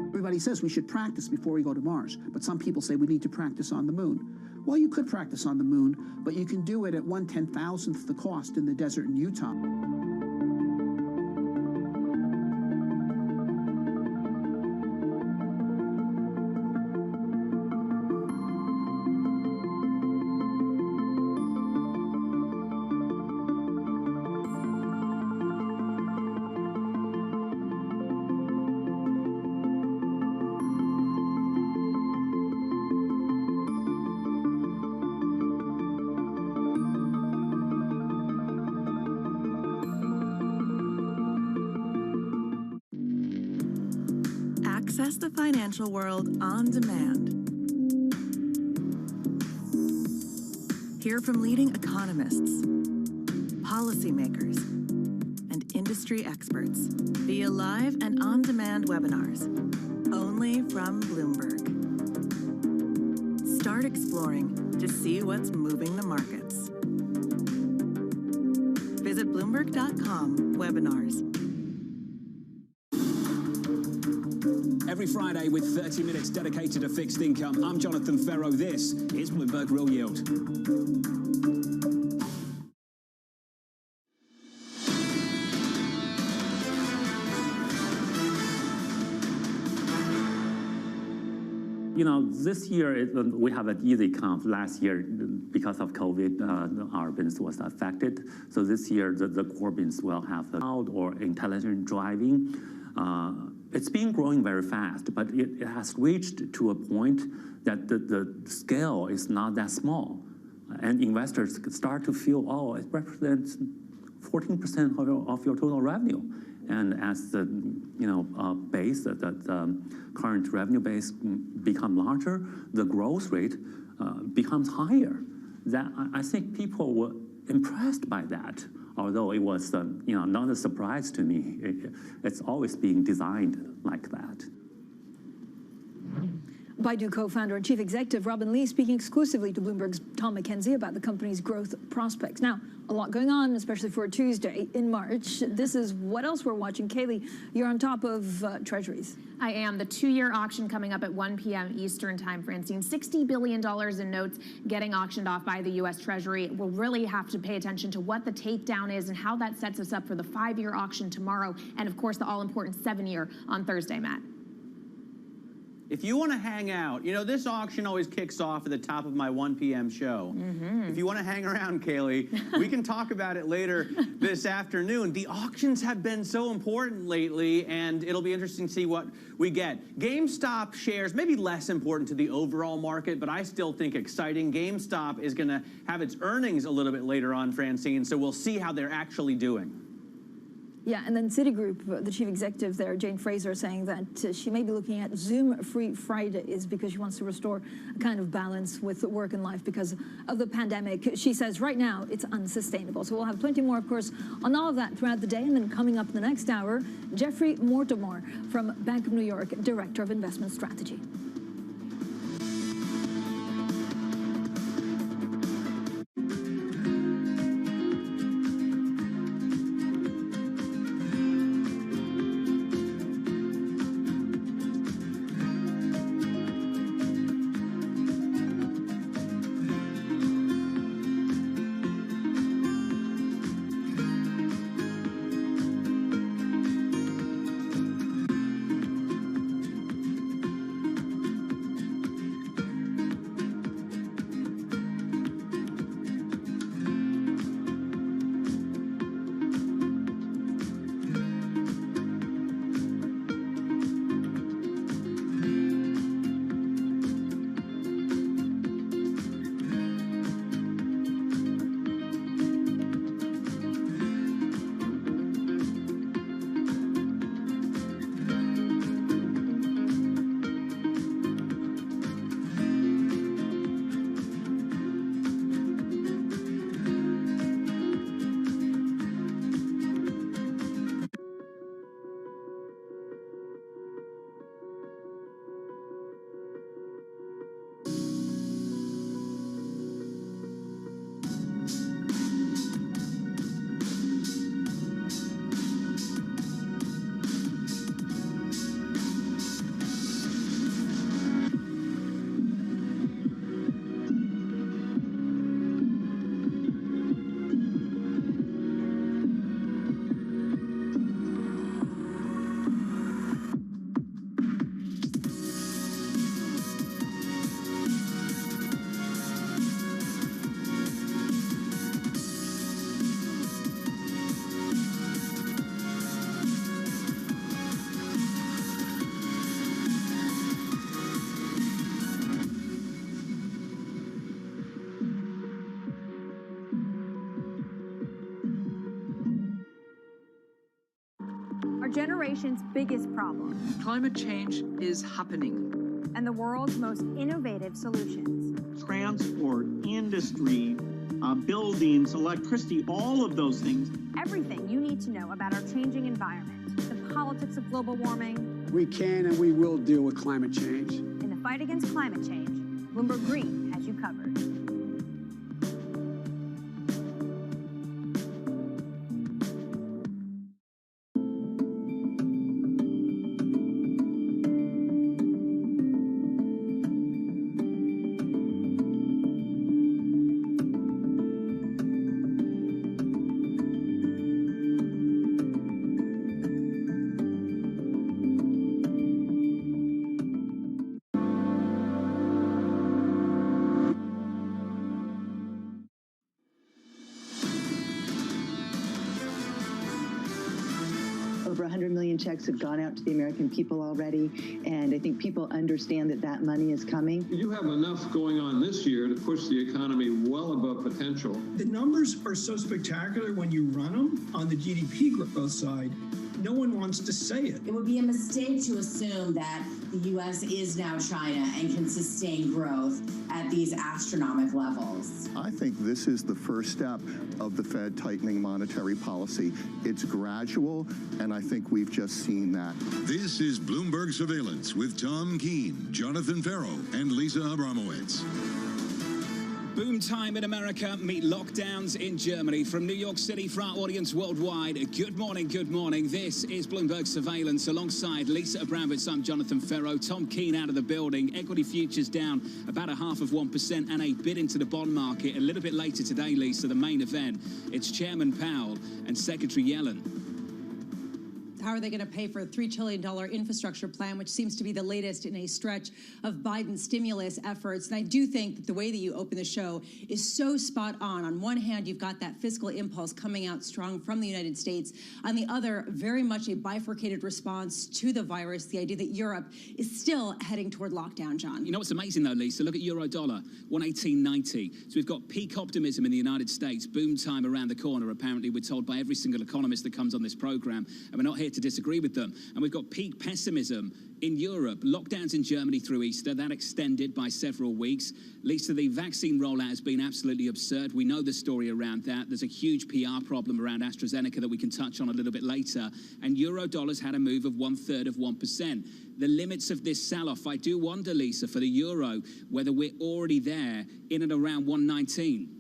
Everybody says we should practice before we go to Mars, but some people say we need to practice on the moon. Well, you could practice on the moon, but you can do it at 1/10,000th the cost in the desert in Utah. Access the financial world on demand. Hear from leading economists, policymakers, and industry experts via live and on-demand webinars, only from Bloomberg. Start exploring to see what's moving the markets. Visit Bloomberg.com/webinars. every Friday with 30 minutes dedicated to fixed income. I'm Jonathan Ferro. This is Bloomberg Real Yield. You know, this year we have an easy comp. Last year, because of COVID, our business was affected. So this year, the core business will have the cloud or intelligent driving. It's been growing very fast, but it has reached to a point that the scale is not that small. And investors start to feel, oh, it represents 14% of your total revenue. And as the base, the current revenue base become larger, the growth rate becomes higher. That I think people were impressed by that. Although it was not a surprise to me. It's always being designed like that. Baidu co-founder and chief executive Robin Li speaking exclusively to Bloomberg's Tom McKenzie about the company's growth prospects. Now, a lot going on, especially for a Tuesday in March. This is what else we're watching. Kaylee, you're on top of treasuries. I am. The 2-year auction coming up at 1 p.m. Eastern time, Francine. $60 billion in notes getting auctioned off by the U.S. Treasury. We'll really have to pay attention to what the takedown is and how that sets us up for the 5-year auction tomorrow. And, of course, the all-important 7-year on Thursday, Matt. If you want to hang out, this auction always kicks off at the top of my 1 p.m. show. If you want to hang around, Kaylee, we can talk about it later this afternoon. The auctions have been so important lately, and it'll be interesting to see what we get. GameStop shares, maybe less important to the overall market, but I still think exciting. GameStop is going to have its earnings a little bit later on, Francine, so we'll see how they're actually doing. Yeah, and then Citigroup, the chief executive there, Jane Fraser, saying that she may be looking at Zoom-free Fridays because she wants to restore a kind of balance with work and life because of the pandemic. She says right now it's unsustainable. So we'll have plenty more, of course, on all of that throughout the day. And then coming up in the next hour, Jeffrey Mortimer from Bank of New York, Director of Investment Strategy. Our generation's biggest problem. Climate change is happening. And the world's most innovative solutions. Transport, industry, buildings, electricity, all of those things. Everything you need to know about our changing environment, the politics of global warming. We can and we will deal with climate change. In the fight against climate change, Bloomberg Green has you covered. 100 million checks have gone out to the American people already, and I think people understand that that money is coming. You have enough going on this year to push the economy well above potential. The numbers are so spectacular when you run them on the GDP growth side. No one wants to say it. It would be a mistake to assume that the U.S. is now China and can sustain growth at these astronomical levels. I think this is the first step of the Fed tightening monetary policy. It's gradual, and I think we've just seen that. This is Bloomberg Surveillance with Tom Keene, Jonathan Ferro, and Lisa Abramowitz. Boom time in America, meet lockdowns in Germany. From New York City for our audience worldwide, good morning, good morning. This is Bloomberg Surveillance alongside Lisa Abramowitz. I'm Jonathan Ferro. Tom Keene out of the building. Equity futures down about 0.5% and a bit into the bond market. A little bit later today, Lisa, the main event. It's Chairman Powell and Secretary Yellen. How are they going to pay for a $3 trillion infrastructure plan, which seems to be the latest in a stretch of Biden's stimulus efforts? And I do think that the way that you open the show is so spot on. On one hand, you've got that fiscal impulse coming out strong from the United States. On the other, very much a bifurcated response to the virus, the idea that Europe is still heading toward lockdown, John. You know what's amazing, though, Lisa? Look at euro dollar, 118.90. So we've got peak optimism in the United States, boom time around the corner, apparently we're told by every single economist that comes on this program. And we're not here to disagree with them. And we've got peak pessimism in Europe. Lockdowns in Germany through Easter, that extended by several weeks. Lisa, the vaccine rollout has been absolutely absurd. We know the story around that. There's a huge PR problem around AstraZeneca that we can touch on a little bit later. And euro dollar's had a move of 1/3%. The limits of this sell-off, I do wonder, Lisa, for the euro, whether we're already there in and around 119.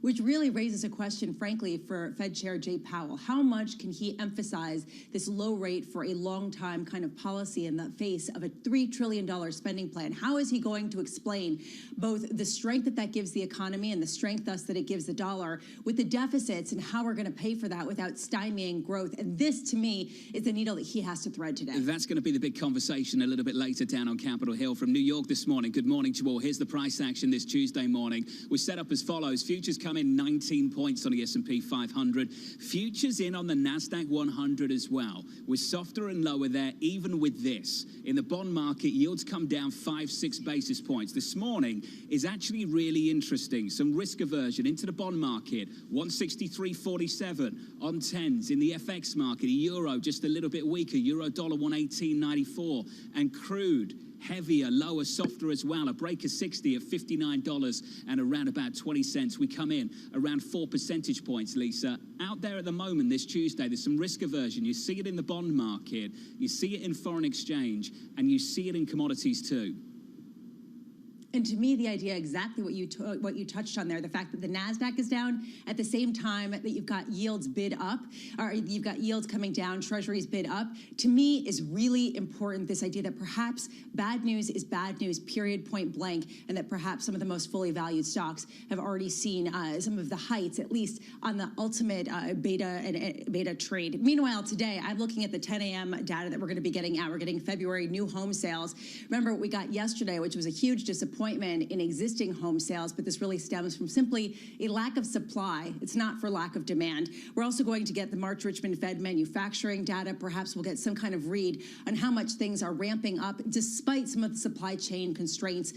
Which really raises a question, frankly, for Fed Chair Jay Powell. How much can he emphasize this low rate for a long time kind of policy in the face of a $3 trillion spending plan? How is he going to explain both the strength that that gives the economy and the strength thus that it gives the dollar with the deficits and how we're going to pay for that without stymieing growth? And this, to me, is the needle that he has to thread today. That's going to be the big conversation a little bit later down on Capitol Hill. From New York this morning, good morning to you all. Here's the price action this Tuesday morning. We're set up as follows. Futures come in 19 points on the S&P 500. Futures in on the NASDAQ 100 as well. We're softer and lower there, even with this. In the bond market, yields come down 5-6 basis points. This morning is actually really interesting. Some risk aversion into the bond market, 163.47 on 10s. In the FX market, a euro just a little bit weaker, euro dollar 118.94. And crude, heavier, lower, softer as well. A break of 60 at $59 and around about 20 cents. We come in around 4 percentage points, Lisa. Out there at the moment this Tuesday, there's some risk aversion. You see it in the bond market, you see it in foreign exchange, and you see it in commodities too. And to me, the idea exactly what you touched on there, the fact that the NASDAQ is down at the same time that you've got yields bid up, or you've got yields coming down, treasuries bid up, to me is really important, this idea that perhaps bad news is bad news, period, point blank, and that perhaps some of the most fully valued stocks have already seen some of the heights, at least on the ultimate beta trade. Meanwhile, today, I'm looking at the 10 a.m. data that we're going to be getting out. We're getting February new home sales. Remember what we got yesterday, which was a huge disappointment in existing home sales, but this really stems from simply a lack of supply. It's not for lack of demand. We're also going to get the March Richmond Fed manufacturing data. Perhaps we'll get some kind of read on how much things are ramping up despite some of the supply chain constraints,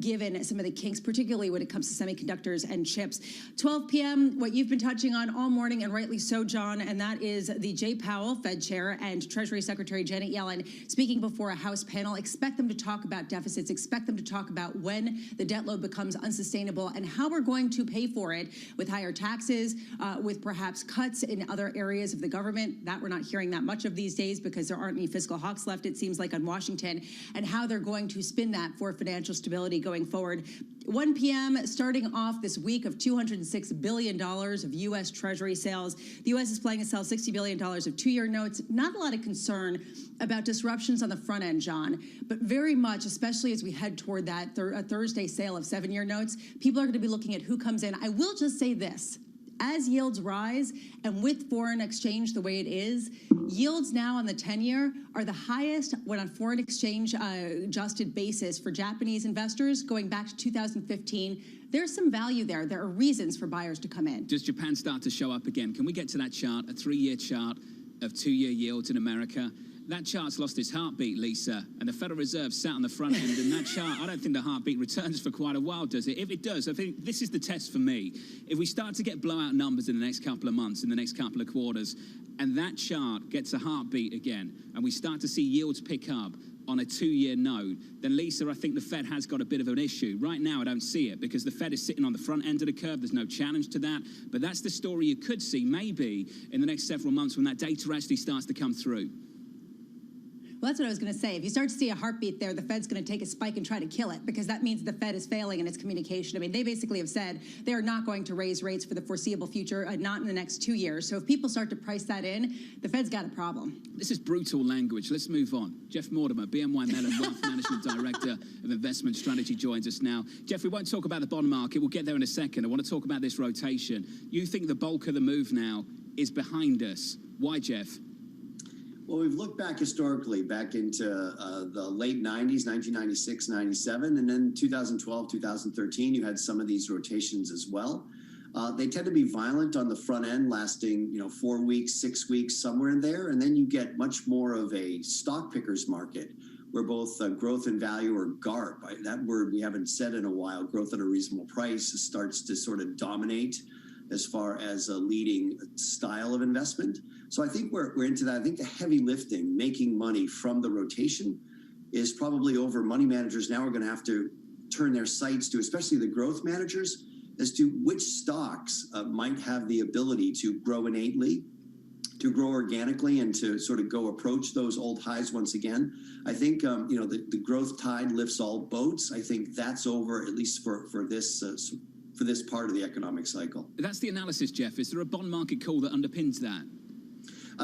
given some of the kinks, particularly when it comes to semiconductors and chips. 12 p.m., what you've been touching on all morning, and rightly so, John, and that is the Jay Powell, Fed Chair, and Treasury Secretary Janet Yellen speaking before a House panel. Expect them to talk about deficits. Expect them to talk about when the debt load becomes unsustainable and how we're going to pay for it with higher taxes, with perhaps cuts in other areas of the government. That we're not hearing that much of these days because there aren't any fiscal hawks left, it seems like, on Washington, and how they're going to spin that for financial stability going forward. 1 p.m., starting off this week of $206 billion of U.S. Treasury sales. The U.S. is planning to sell $60 billion of two-year notes. Not a lot of concern about disruptions on the front end, John, but very much, especially as we head toward that Thursday sale of 7-year notes, people are going to be looking at who comes in. I will just say this. As yields rise, and with foreign exchange the way it is, yields now on the 10-year are the highest when on foreign exchange adjusted basis for Japanese investors going back to 2015. There's some value there. There are reasons for buyers to come in. Does Japan start to show up again? Can we get to that chart, a 3-year chart? of two-year yields in America. That chart's lost its heartbeat, Lisa, and the Federal Reserve sat on the front end, and that chart, I don't think the heartbeat returns for quite a while, does it? If it does, I think this is the test for me. If we start to get blowout numbers in the next couple of months, in the next couple of quarters, and that chart gets a heartbeat again, and we start to see yields pick up on a two-year note, then Lisa, I think the Fed has got a bit of an issue. Right now, I don't see it because the Fed is sitting on the front end of the curve. There's no challenge to that. But that's the story you could see maybe in the next several months when that data actually starts to come through. Well, that's what I was going to say. If you start to see a heartbeat there, the Fed's going to take a spike and try to kill it because that means the Fed is failing in its communication. I mean, they basically have said they are not going to raise rates for the foreseeable future, not in the next 2 years. So if people start to price that in, the Fed's got a problem. This is brutal language. Let's move on. Jeff Mortimer, BNY Mellon Wealth Management Director of Investment Strategy, joins us now. Jeff, we won't talk about the bond market. We'll get there in a second. I want to talk about this rotation. You think the bulk of the move now is behind us. Why, Jeff? Well, we've looked back historically, back into the late 90s, 1996, 97, and then 2012, 2013, you had some of these rotations as well. They tend to be violent on the front end, lasting 4 weeks, 6 weeks, somewhere in there, and then you get much more of a stock pickers market, where both growth and value, or GARP, that word we haven't said in a while, growth at a reasonable price, starts to sort of dominate as far as a leading style of investment. So I think we're into that. I think the heavy lifting, making money from the rotation, is probably over. Money managers now are going to have to turn their sights to, especially the growth managers, as to which stocks might have the ability to grow innately, to grow organically, and to sort of go approach those old highs once again. I think the growth tide lifts all boats. I think that's over, at least for this part of the economic cycle. That's the analysis, Jeff. Is there a bond market call that underpins that?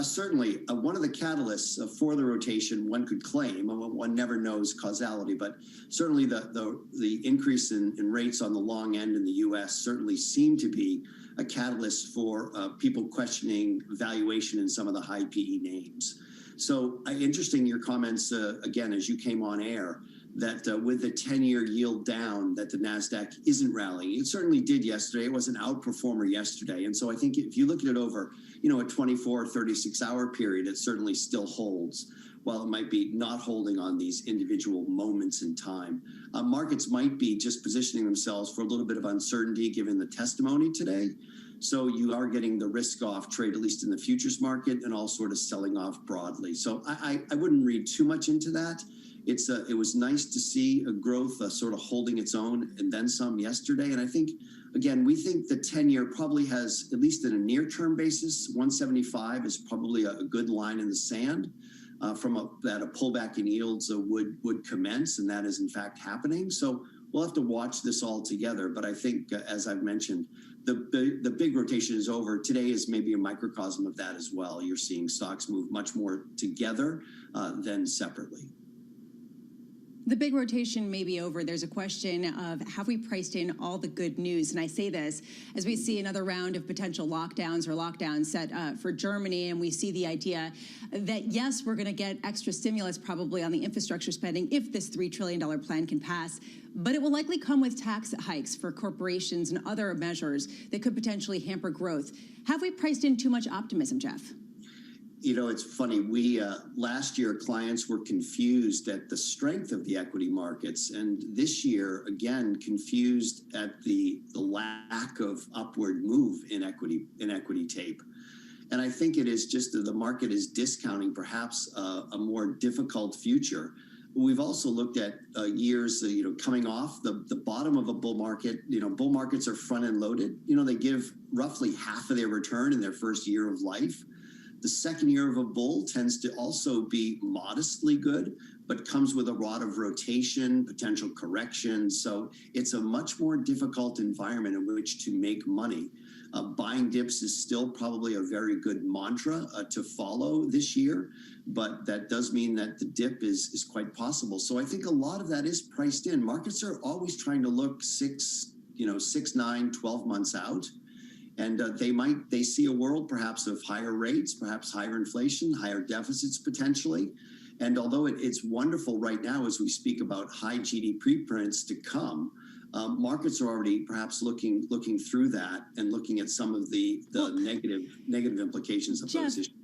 Certainly. One of the catalysts for the rotation, one could claim, one never knows causality, but certainly the increase in rates on the long end in the U.S. certainly seem to be a catalyst for people questioning valuation in some of the high PE names. So interesting your comments, again, as you came on air, that with the 10-year yield down, that the NASDAQ isn't rallying. It certainly did yesterday. It was an outperformer yesterday. And so I think if you look at it over, a 24 or 36-hour period, it certainly still holds, while it might be not holding on these individual moments in time. Markets might be just positioning themselves for a little bit of uncertainty given the testimony today. So you are getting the risk-off trade, at least in the futures market, and all sort of selling off broadly. So I wouldn't read too much into that. It was nice to see a growth sort of holding its own and then some yesterday. And I think, again, we think the 10-year probably has, at least in a near-term basis, 175 is probably a good line in the sand that a pullback in yields would commence, and that is in fact happening. So we'll have to watch this all together. But I think, as I've mentioned, the big rotation is over. Today is maybe a microcosm of that as well. You're seeing stocks move much more together than separately. The big rotation may be over. There's a question of, have we priced in all the good news? And I say this as we see another round of potential lockdowns set for Germany, and we see the idea that, yes, we're going to get extra stimulus probably on the infrastructure spending if this $3 trillion plan can pass, but it will likely come with tax hikes for corporations and other measures that could potentially hamper growth. Have we priced in too much optimism, Jeff? It's funny. We last year, clients were confused at the strength of the equity markets, and this year, again, confused at the lack of upward move in equity tape. And I think it is just that the market is discounting perhaps a more difficult future. We've also looked at years, coming off the bottom of a bull market. Bull markets are front-end loaded. They give roughly half of their return in their first year of life. The second year of a bull tends to also be modestly good, but comes with a lot of rotation, potential correction. So it's a much more difficult environment in which to make money. Buying dips is still probably a very good mantra to follow this year, but that does mean that the dip is quite possible. So I think a lot of that is priced in. Markets are always trying to look 6, 9, 12 months out. And they see a world perhaps of higher rates, perhaps higher inflation, higher deficits potentially. And although it's wonderful right now as we speak about high GDP prints to come, markets are already perhaps looking through that and looking at some of the negative implications of those issues.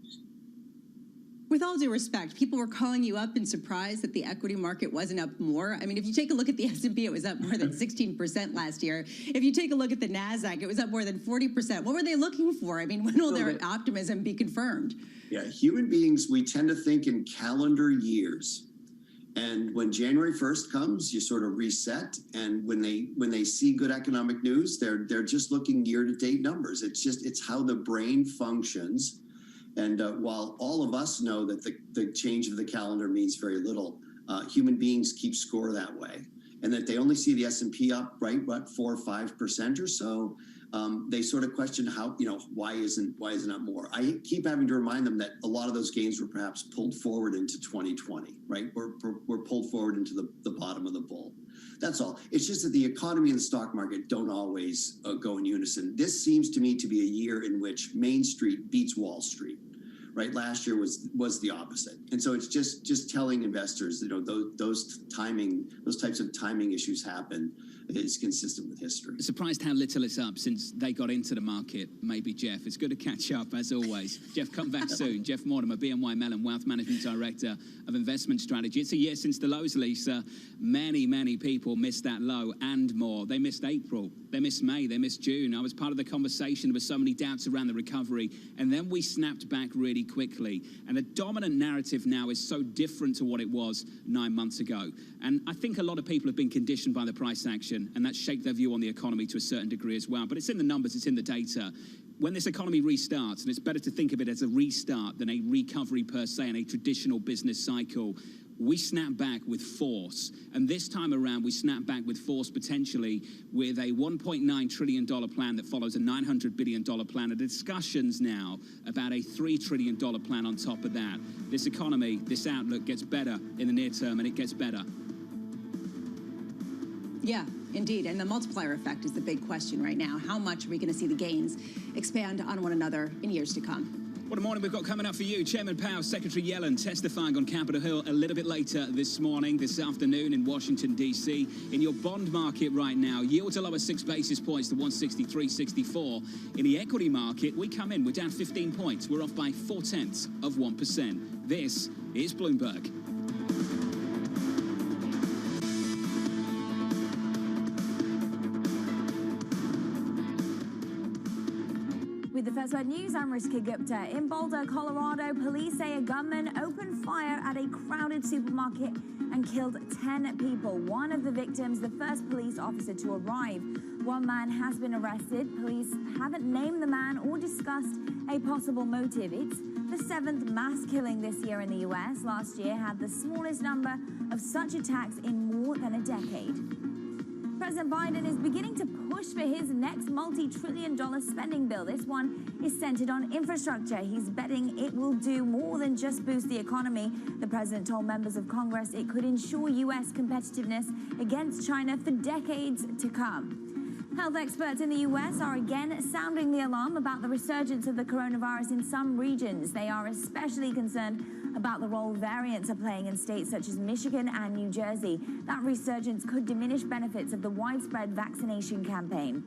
With all due respect, people were calling you up in surprise that the equity market wasn't up more. I mean, if you take a look at the S&P, it was up more than 16% last year. If you take a look at the NASDAQ, it was up more than 40%. What were they looking for? I mean, when will their optimism be confirmed? Yeah, human beings, we tend to think in calendar years. And when January 1st comes, you sort of reset. And when they see good economic news, they're just looking year-to-date numbers. It's how the brain functions. And while all of us know that the change of the calendar means very little, human beings keep score that way. And that they only see the S&P up, right, 4 or 5% or so. They sort of question how, why isn't it more? I keep having to remind them that a lot of those gains were perhaps pulled forward into 2020, right? We're pulled forward into the bottom of the bull. That's all. It's just that the economy and the stock market don't always go in unison. This seems to me to be a year in which Main Street beats Wall Street. Right, last year was the opposite, and so it's just telling investors, those types of timing issues happen is consistent with history. Surprised how little it's up since they got into the market. Maybe Jeff. It's good to catch up as always. Jeff, come back soon. Jeff Mortimer, BNY Mellon Wealth Management Director of Investment Strategy. It's a year since the lows, Lisa. Many people missed that low and more. They missed April. They missed May. They missed June. I was part of the conversation. There were so many doubts around the recovery, and then we snapped back really quickly. And the dominant narrative now is so different to what it was 9 months ago. And I think a lot of people have been conditioned by the price action, and that's shaped their view on the economy to a certain degree as well. But it's in the numbers, it's in the data. When this economy restarts, and it's better to think of it as a restart than a recovery per se in a traditional business cycle, we snap back with force. And this time around, we snap back with force potentially with a $1.9 trillion plan that follows a $900 billion plan. And discussions now about a $3 trillion plan on top of that. This economy, this outlook gets better in the near term, and it gets better. Yeah, indeed. And the multiplier effect is the big question right now. How much are we going to see the gains expand on one another in years to come? What a morning we've got coming up for you. Chairman Powell, Secretary Yellen testifying on Capitol Hill a little bit later this afternoon in Washington, D.C. In your bond market right now, yields are lower 6 basis points to 163.64. In the equity market, we're down 15 points. We're off by 0.4%. This is Bloomberg. With the First Word News, I'm Rishka Gupta. In Boulder, Colorado, police say a gunman opened fire at a crowded supermarket and killed 10 people. One of the victims, the first police officer to arrive. One man has been arrested. Police haven't named the man or discussed a possible motive. It's the 7th mass killing this year in the U.S. Last year had the smallest number of such attacks in more than a decade. President Biden is beginning to push for his next multi-trillion-dollar spending bill. This one is centered on infrastructure. He's betting it will do more than just boost the economy. The president told members of Congress it could ensure U.S. competitiveness against China for decades to come. Health experts in the U.S. are again sounding the alarm about the resurgence of the coronavirus in some regions. They are especially concerned about the role variants are playing in states such as Michigan and New Jersey. That resurgence could diminish benefits of the widespread vaccination campaign.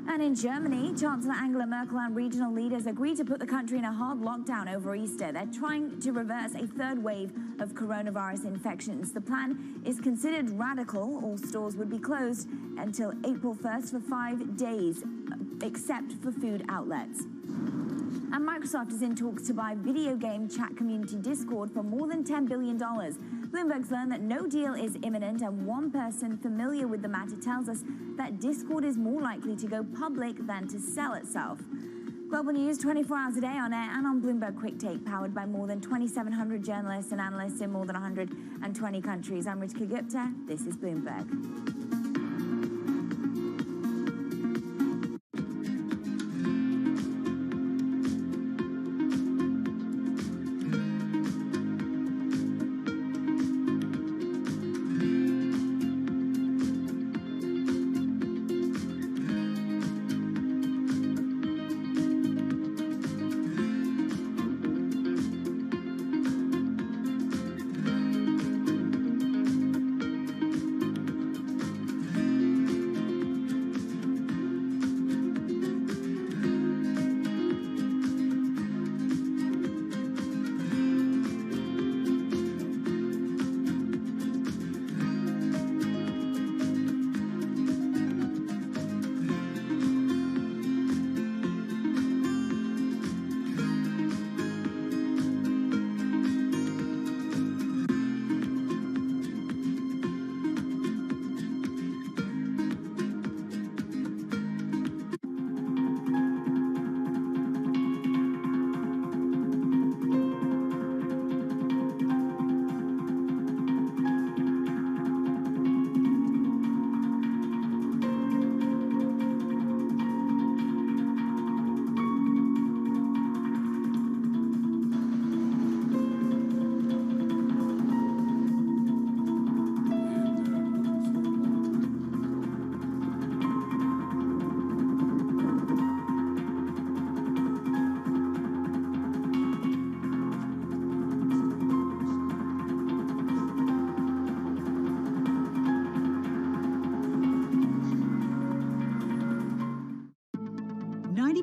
And in Germany, Chancellor Angela Merkel and regional leaders agreed to put the country in a hard lockdown over Easter. They're trying to reverse a third wave of coronavirus infections. The plan is considered radical. All stores would be closed until April 1st for 5 days, except for food outlets. And Microsoft is in talks to buy video game chat community Discord for more than $10 billion. Bloomberg's learned that no deal is imminent, and one person familiar with the matter tells us that Discord is more likely to go public than to sell itself. Global news 24 hours a day on air and on Bloomberg Quick Take, powered by more than 2,700 journalists and analysts in more than 120 countries. I'm Rishka Gupta. This is Bloomberg.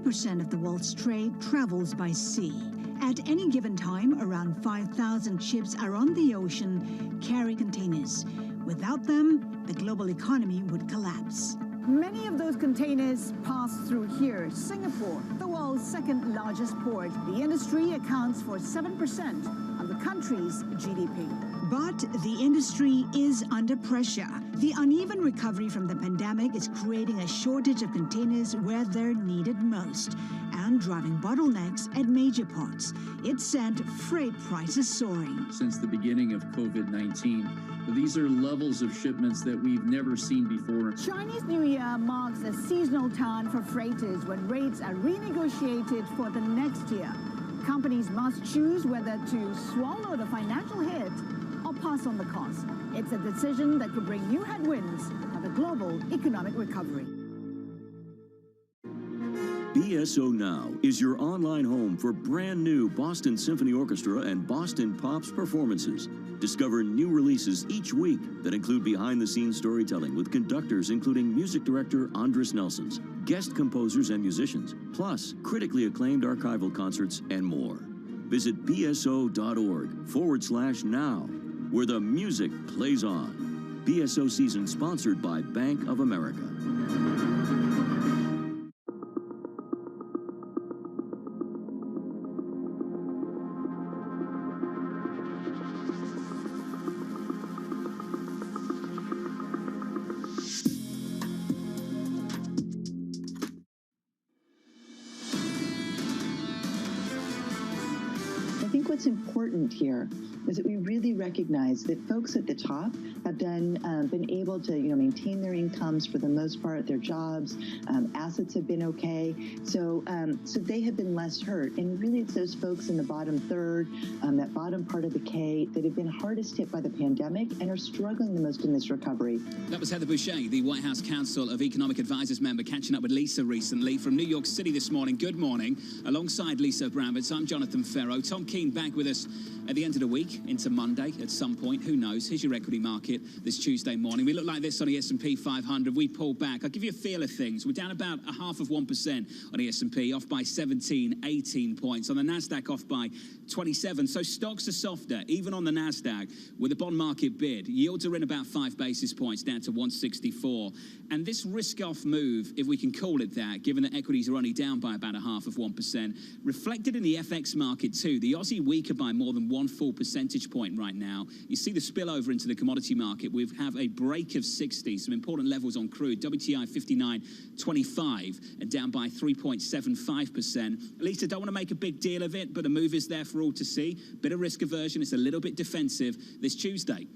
80% of the world's trade travels by sea. At any given time, around 5,000 ships are on the ocean carrying containers. Without them, the global economy would collapse. Many of those containers pass through here, Singapore, the world's second largest port. The industry accounts for 7% of the country's GDP. But the industry is under pressure. The uneven recovery from the pandemic is creating a shortage of containers where they're needed most and driving bottlenecks at major ports. It sent freight prices soaring. Since the beginning of COVID-19, these are levels of shipments that we've never seen before. Chinese New Year marks a seasonal turn for freighters when rates are renegotiated for the next year. Companies must choose whether to swallow the financial hit or pass on the cost. It's a decision that could bring new headwinds for the global economic recovery. BSO Now is your online home for brand new Boston Symphony Orchestra and Boston Pops performances. Discover new releases each week that include behind-the-scenes storytelling with conductors including music director Andres Nelsons, guest composers and musicians, plus critically acclaimed archival concerts and more. Visit bso.org/now, where the music plays on. BSO season sponsored by Bank of America. What's important here is that we really recognize that folks at the top have been able to maintain their incomes for the most part, their jobs, assets have been okay, so they have been less hurt. And really, it's those folks in the bottom third, that bottom part of the K, that have been hardest hit by the pandemic and are struggling the most in this recovery. That was Heather Boucher, the White House Council of Economic Advisors member, catching up with Lisa recently from New York City this morning. Good morning. Alongside Lisa Bramwitz, I'm Jonathan Ferro. Tom Keene back with us at the end of the week into Monday at some point. Who knows? Here's your equity market this Tuesday morning. We look like this on the S&P 500. We pull back. I'll give you a feel of things. We're down about 0.5% on the S&P, off by 17, 18 points. On the NASDAQ, off by 27. So stocks are softer, even on the NASDAQ, with the bond market bid. Yields are in about 5 basis points, down to 164. And this risk-off move, if we can call it that, given that equities are only down by about 0.5%, reflected in the FX market too. The Aussie weaker by more than 1 full percentage point right now. You see the spillover into the commodity market. We have a break of 60, some important levels on crude. WTI 59.25 and down by 3.75%. Lisa, don't want to make a big deal of it, but the move is there for all to see. Bit of risk aversion. It's a little bit defensive this Tuesday.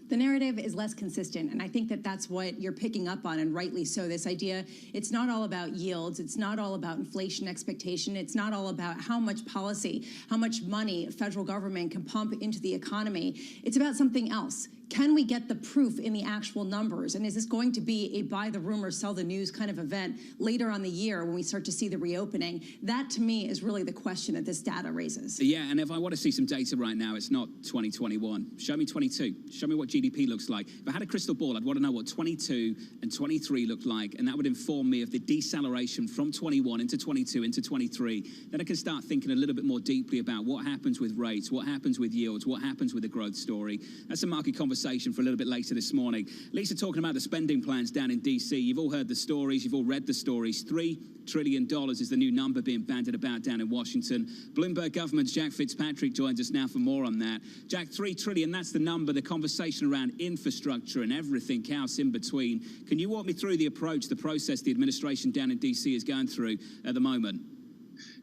The narrative is less consistent, and I think that that's what you're picking up on, and rightly so. This idea, it's not all about yields, it's not all about inflation expectation, it's not all about how much policy, how much money federal government can pump into the economy. It's about something else. Can we get the proof in the actual numbers? And is this going to be a buy the rumor, sell the news kind of event later on the year when we start to see the reopening? That, to me, is really the question that this data raises. Yeah, and if I want to see some data right now, it's not 2021. Show me 22. Show me what GDP looks like. If I had a crystal ball, I'd want to know what 22 and 23 look like, and that would inform me of the deceleration from 21 into 22 into 23. Then I can start thinking a little bit more deeply about what happens with rates, what happens with yields, what happens with the growth story. That's a market conversation for a little bit later this morning. Lisa, talking about the spending plans down in D.C. You've all heard the stories. You've all read the stories. $3 trillion is the new number being bandied about down in Washington. Bloomberg government's Jack Fitzpatrick joins us now for more on that. Jack, $3 trillion, that's the number, the conversation around infrastructure and everything else in between. Can you walk me through the approach, the process the administration down in D.C. is going through at the moment?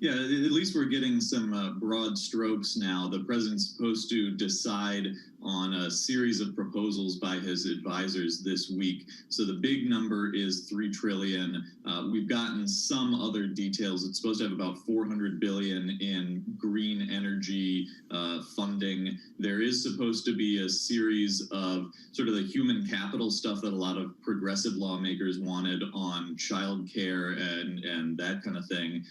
Yeah, at least we're getting some broad strokes now. The president's supposed to decide on a series of proposals by his advisors this week. So the big number is $3 trillion. We've gotten some other details. It's supposed to have about $400 billion in green energy funding. There is supposed to be a series of sort of the human capital stuff that a lot of progressive lawmakers wanted on childcare and that kind of thing.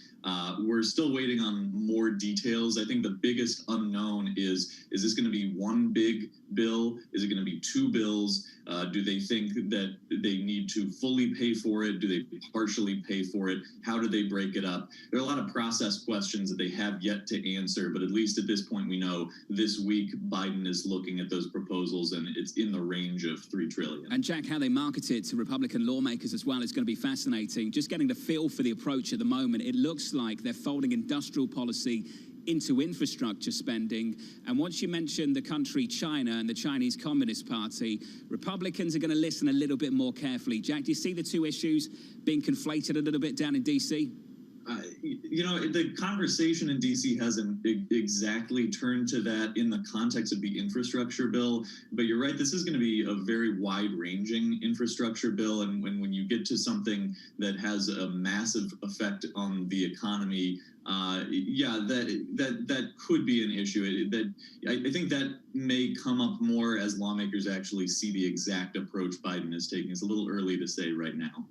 We're still waiting on more details. I think the biggest unknown is this going to be one big bill? Is it going to be two bills? Do they think that they need to fully pay for it? Do they partially pay for it? How do they break it up? There are a lot of process questions that they have yet to answer, but at least at this point we know this week Biden is looking at those proposals and it's in the range of $3 trillion. And Jack, how they market it to Republican lawmakers as well is going to be fascinating. Just getting the feel for the approach at the moment, it looks like they're folding industrial policy into infrastructure spending. And once you mention the country China and the Chinese Communist Party, Republicans are going to listen a little bit more carefully. Jack, do you see the two issues being conflated a little bit down in D.C.? You know, the conversation in D.C. hasn't exactly turned to that in the context of the infrastructure bill, but you're right, this is going to be a very wide-ranging infrastructure bill, and when you get to something that has a massive effect on the economy, yeah, that could be an issue. I think that may come up more as lawmakers actually see the exact approach Biden is taking. It's a little early to say right now.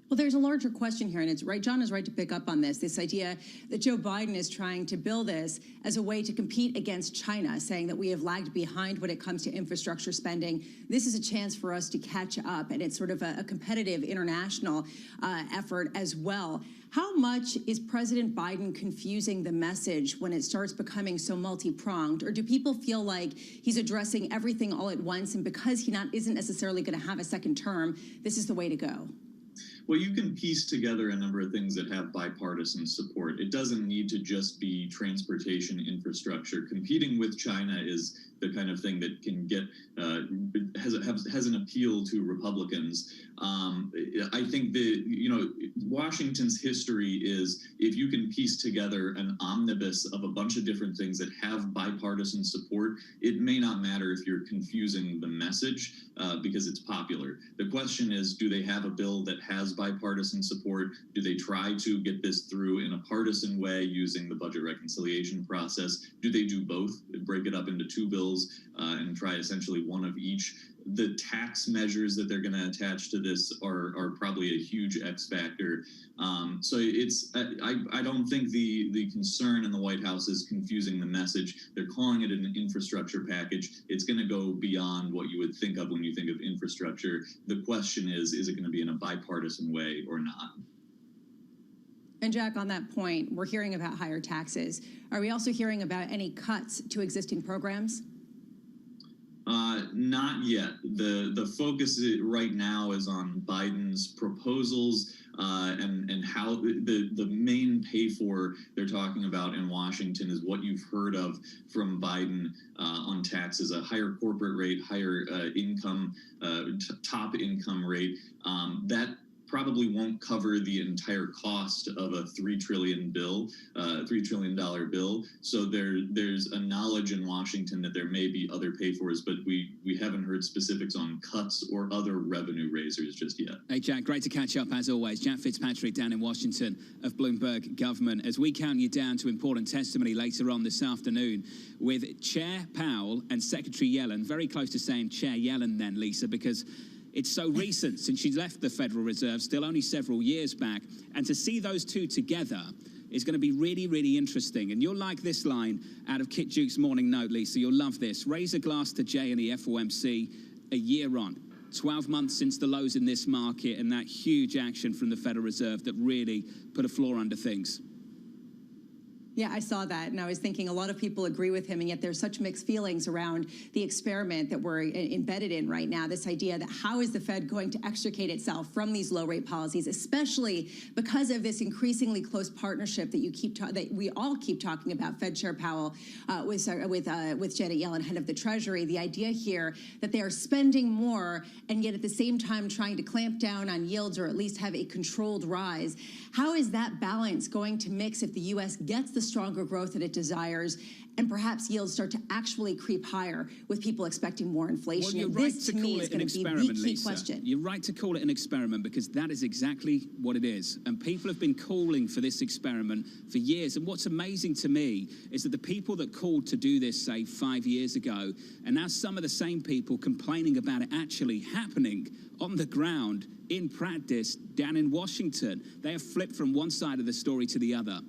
Well, there's a larger question here, and it's right. John is right to pick up on this idea that Joe Biden is trying to bill this as a way to compete against China, saying that we have lagged behind when it comes to infrastructure spending. This is a chance for us to catch up, and it's sort of a competitive international effort as well. How much is President Biden confusing the message when it starts becoming so multi-pronged? Or do people feel like he's addressing everything all at once, and because he isn't necessarily going to have a second term, this is the way to go? Well, you can piece together a number of things that have bipartisan support. It doesn't need to just be transportation infrastructure. Competing with China is the kind of thing that can get has an appeal to Republicans. I think Washington's history is if you can piece together an omnibus of a bunch of different things that have bipartisan support, it may not matter if you're confusing the message because it's popular. The question is, do they have a bill that has bipartisan support? Do they try to get this through in a partisan way using the budget reconciliation process? Do they do both, break it up into two bills and try essentially one of each? The tax measures that they're going to attach to this are probably a huge X factor. So I don't think the concern in the White House is confusing the message. They're calling it an infrastructure package. It's going to go beyond what you would think of when you think of infrastructure. The question is it going to be in a bipartisan way or not? And Jack, on that point, we're hearing about higher taxes. Are we also hearing about any cuts to existing programs? Not yet. The focus right now is on Biden's proposals and how the main pay for they're talking about in Washington is what you've heard of from Biden on taxes: a higher corporate rate, higher income, top income rate. That probably won't cover the entire cost of a $3 trillion bill. So there's a knowledge in Washington that there may be other pay-fors, but we haven't heard specifics on cuts or other revenue raisers just yet. Hey, Jack, great to catch up as always. Jack Fitzpatrick down in Washington of Bloomberg Government. As we count you down to important testimony later on this afternoon with Chair Powell and Secretary Yellen, very close to saying Chair Yellen then, Lisa, because it's so recent since she left the Federal Reserve, still only several years back. And to see those two together is going to be really, really interesting. And you'll like this line out of Kit Duke's morning note, Lisa. You'll love this. Raise a glass to Jay and the FOMC a year on. 12 months since the lows in this market and that huge action from the Federal Reserve that really put a floor under things. Yeah, I saw that, and I was thinking a lot of people agree with him, and yet there's such mixed feelings around the experiment that we're embedded in right now, this idea that how is the Fed going to extricate itself from these low-rate policies, especially because of this increasingly close partnership that that we all keep talking about, Fed Chair Powell with Janet Yellen, head of the Treasury, the idea here that they are spending more and yet at the same time trying to clamp down on yields or at least have a controlled rise. How is that balance going to mix if the U.S. gets the stronger growth that it desires and perhaps yields start to actually creep higher with people expecting more inflation? Well, you're right this, to me, is going to be the key question. You're right to call it an experiment because that is exactly what it is. And people have been calling for this experiment for years. And what's amazing to me is that the people that called to do this, say, 5 years ago, are now some of the same people complaining about it actually happening on the ground in practice down in Washington. They have flipped from one side of the story to the other.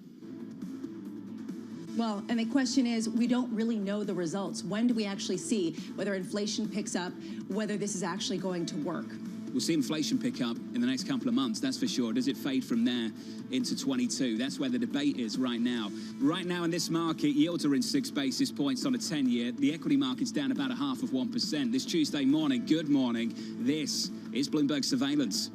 Well, and the question is, we don't really know the results. When do we actually see whether inflation picks up, whether this is actually going to work? We'll see inflation pick up in the next couple of months, that's for sure. Does it fade from there into 22? That's where the debate is right now. Right now in this market, yields are in 6 basis points on a 10-year. The equity market's down about 0.5%. This Tuesday morning, good morning. This is Bloomberg Surveillance.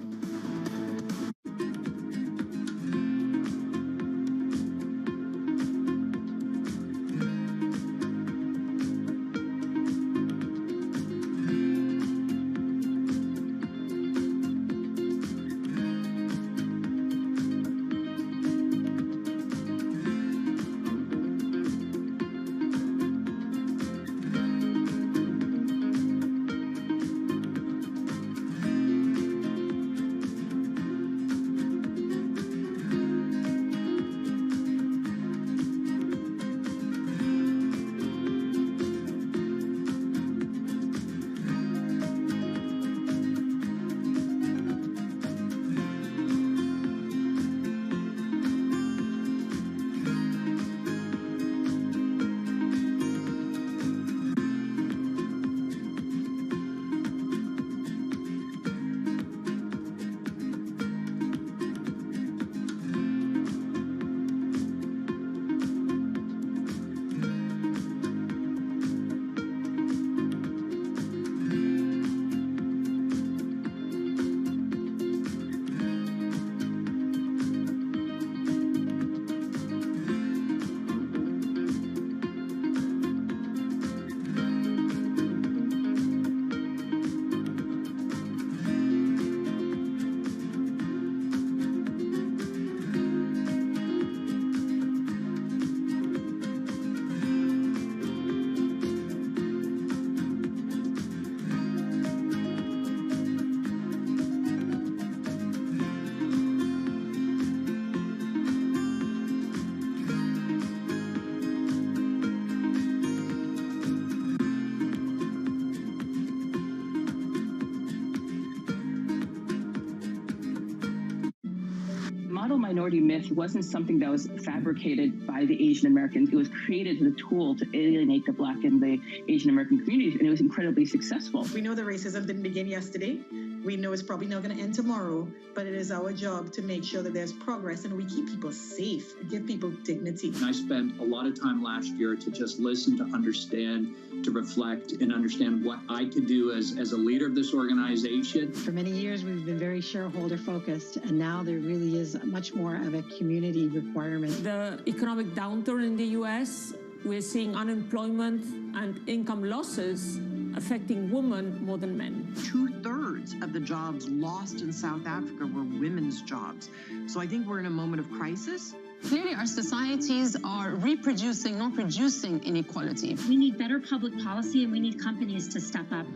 Model minority myth wasn't something that was fabricated by the Asian Americans. It was created as a tool to alienate the Black and the Asian American communities, and it was incredibly successful. We know that racism didn't begin yesterday. We know it's probably not going to end tomorrow, but it is our job to make sure that there's progress and we keep people safe, give people dignity. I spent a lot of time last year to just listen, to understand, to reflect, and understand what I could do as a leader of this organization. For many years, we've been very shareholder focused, and now there really is much more of a community requirement. The economic downturn in the U.S., we're seeing unemployment and income losses affecting women more than men. 2/3 of the jobs lost in South Africa were women's jobs. So I think we're in a moment of crisis. Clearly, our societies are reproducing, not producing inequality. We need better public policy and we need companies to step up.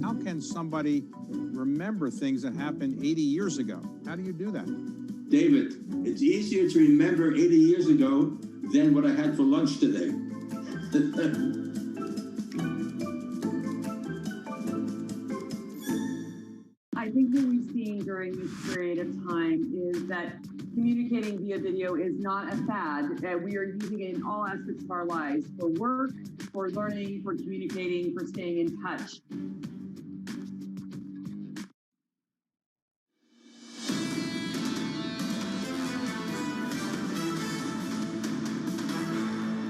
How can somebody remember things that happened 80 years ago? How do you do that? David, it's easier to remember 80 years ago than what I had for lunch today. I think what we've seen during this period of time is that communicating via video is not a fad. We are using it in all aspects of our lives, for work, for learning, for communicating, for staying in touch.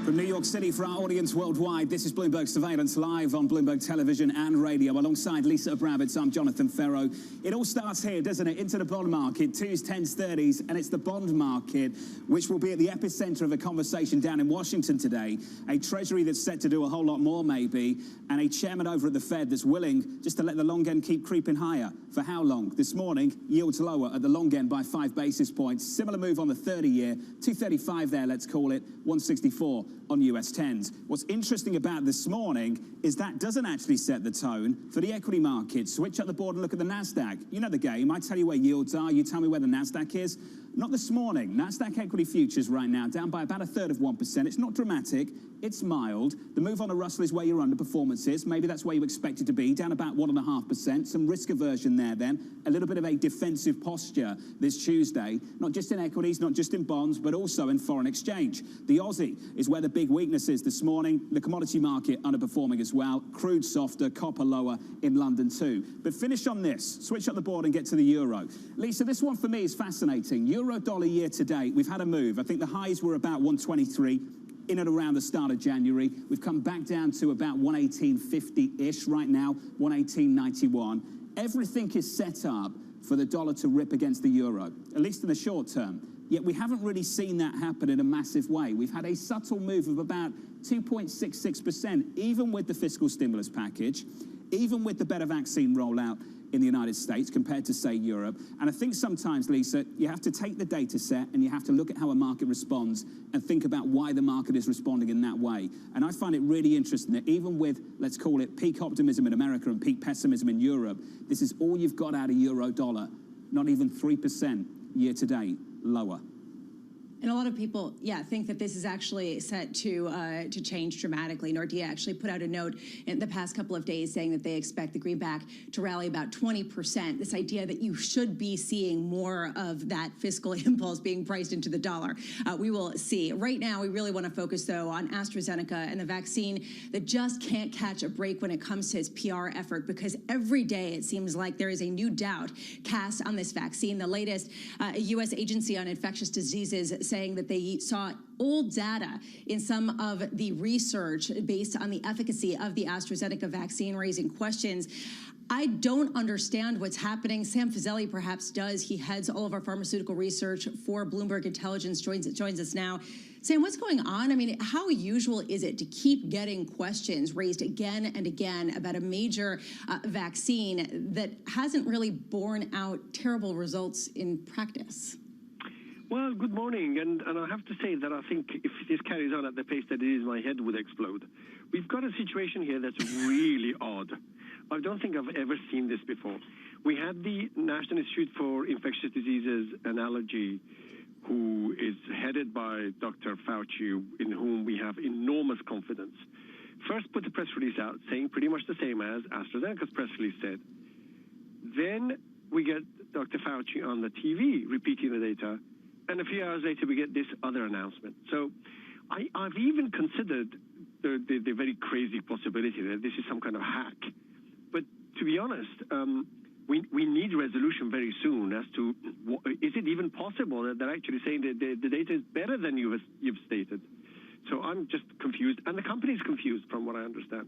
From New York City for our audience worldwide, this is Bloomberg Surveillance live on Bloomberg Television and radio. Alongside Lisa Abramowitz, I'm Jonathan Ferro. It all starts here, doesn't it? Into the bond market, 2s, 10s, 30s, and it's the bond market which will be at the epicenter of a conversation down in Washington today. A Treasury that's set to do a whole lot more, maybe, and a chairman over at the Fed that's willing just to let the long end keep creeping higher. For how long? This morning, yields lower at the long end by 5 basis points. Similar move on the 30-year, 235 there, let's call it, 164 on US 10s. What's interesting about this morning is that doesn't actually set the tone for the equity market. Switch up the board and look at the NASDAQ. You know the game. I tell you where yields are. You tell me where the NASDAQ is. Not this morning. Nasdaq equity futures right now down by about 1/3 of 1%. It's not dramatic. It's mild. The move on a Russell is where your underperformance is. Maybe that's where you expect it to be, down about 1.5%. Some risk aversion there then. A little bit of a defensive posture this Tuesday, not just in equities, not just in bonds, but also in foreign exchange. The Aussie is where the big weakness is this morning. The commodity market underperforming as well. Crude softer, copper lower in London too. But finish on this. Switch up the board and get to the euro. Lisa, this one for me is fascinating. Euro dollar year to date, we've had a move. I think the highs were about 123. In and around the start of January. We've come back down to about 118.50-ish right now, 118.91. Everything is set up for the dollar to rip against the euro, at least in the short term. Yet we haven't really seen that happen in a massive way. We've had a subtle move of about 2.66%, even with the fiscal stimulus package, even with the better vaccine rollout in the United States compared to, say, Europe. And I think sometimes, Lisa, you have to take the data set and you have to look at how a market responds and think about why the market is responding in that way. And I find it really interesting that even with, let's call it, peak optimism in America and peak pessimism in Europe, this is all you've got out of euro dollar, not even 3% year to date lower. And a lot of people, think that this is actually set to change dramatically. Nordea actually put out a note in the past couple of days saying that they expect the greenback to rally about 20%. This idea that you should be seeing more of that fiscal impulse being priced into the dollar. We will see. Right now, we really want to focus, though, on AstraZeneca and the vaccine that just can't catch a break when it comes to its PR effort, because every day it seems like there is a new doubt cast on this vaccine. The latest, U.S. Agency on Infectious Diseases saying that they saw old data in some of the research based on the efficacy of the AstraZeneca vaccine, raising questions. I don't understand what's happening. Sam Fazeli perhaps does. He heads all of our pharmaceutical research for Bloomberg Intelligence, joins us now. Sam, what's going on? I mean, how usual is it to keep getting questions raised again and again about a major vaccine that hasn't really borne out terrible results in practice? Well, good morning, and I have to say that I think if this carries on at the pace that it is, my head would explode. We've got a situation here that's really odd. I don't think I've ever seen this before. We had the National Institute for Infectious Diseases and Allergy, who is headed by Dr. Fauci, in whom we have enormous confidence. First put the press release out saying pretty much the same as AstraZeneca's press release said. Then we get Dr. Fauci on the TV repeating the data. And a few hours later, we get this other announcement. So I've even considered the very crazy possibility that this is some kind of hack. But to be honest, we need resolution very soon as to, is it even possible that they're actually saying that the data is better than you've stated? So I'm just confused. And the company is confused from what I understand.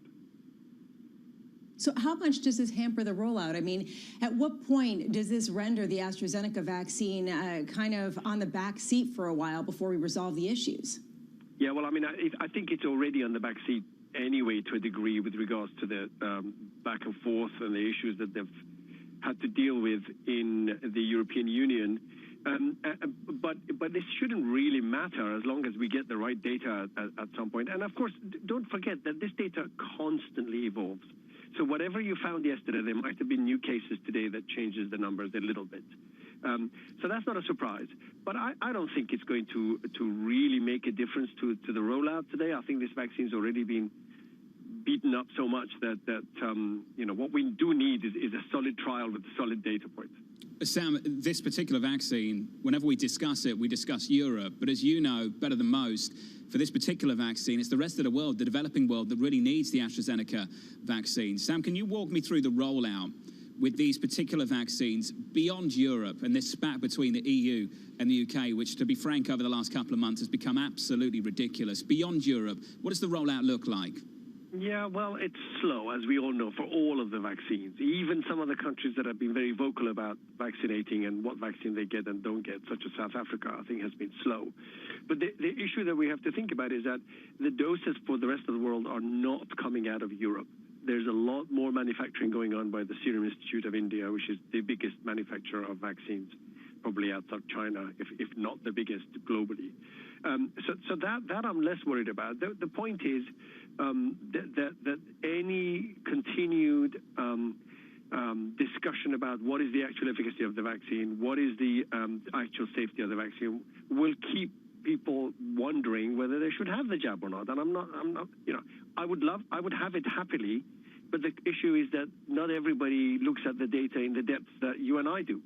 So how much does this hamper the rollout? I mean, at what point does this render the AstraZeneca vaccine kind of on the back seat for a while before we resolve the issues? Yeah, well, I mean, I think it's already on the back seat anyway to a degree with regards to the back and forth and the issues that they've had to deal with in the European Union. But this shouldn't really matter as long as we get the right data at some point. And of course, don't forget that this data constantly evolves. So whatever you found yesterday, there might have been new cases today that changes the numbers a little bit. So that's not a surprise. But I don't think it's going to really make a difference to the rollout today. I think this vaccine's already been beaten up so much that what we do need is a solid trial with solid data points. Sam, this particular vaccine, whenever we discuss it, we discuss Europe. But as you know better than most, for this particular vaccine, it's the rest of the world, the developing world, that really needs the AstraZeneca vaccine. Sam, can you walk me through the rollout with these particular vaccines beyond Europe and this spat between the EU and the UK, which, to be frank, over the last couple of months has become absolutely ridiculous? Beyond Europe, what does the rollout look like? Yeah, well, it's slow, as we all know, for all of the vaccines. Even some of the countries that have been very vocal about vaccinating and what vaccine they get and don't get, such as South Africa, I think has been slow. But the issue that we have to think about is that the doses for the rest of the world are not coming out of Europe. There's a lot more manufacturing going on by the Serum Institute of India, which is the biggest manufacturer of vaccines, probably outside China, if not the biggest globally. So that I'm less worried about. The point is that any continued discussion about about what is the actual efficacy of the vaccine, what is the actual safety of the vaccine, will keep people wondering whether they should have the jab or not. And I'm not, I would have it happily, but the issue is that not everybody looks at the data in the depth that you and I do.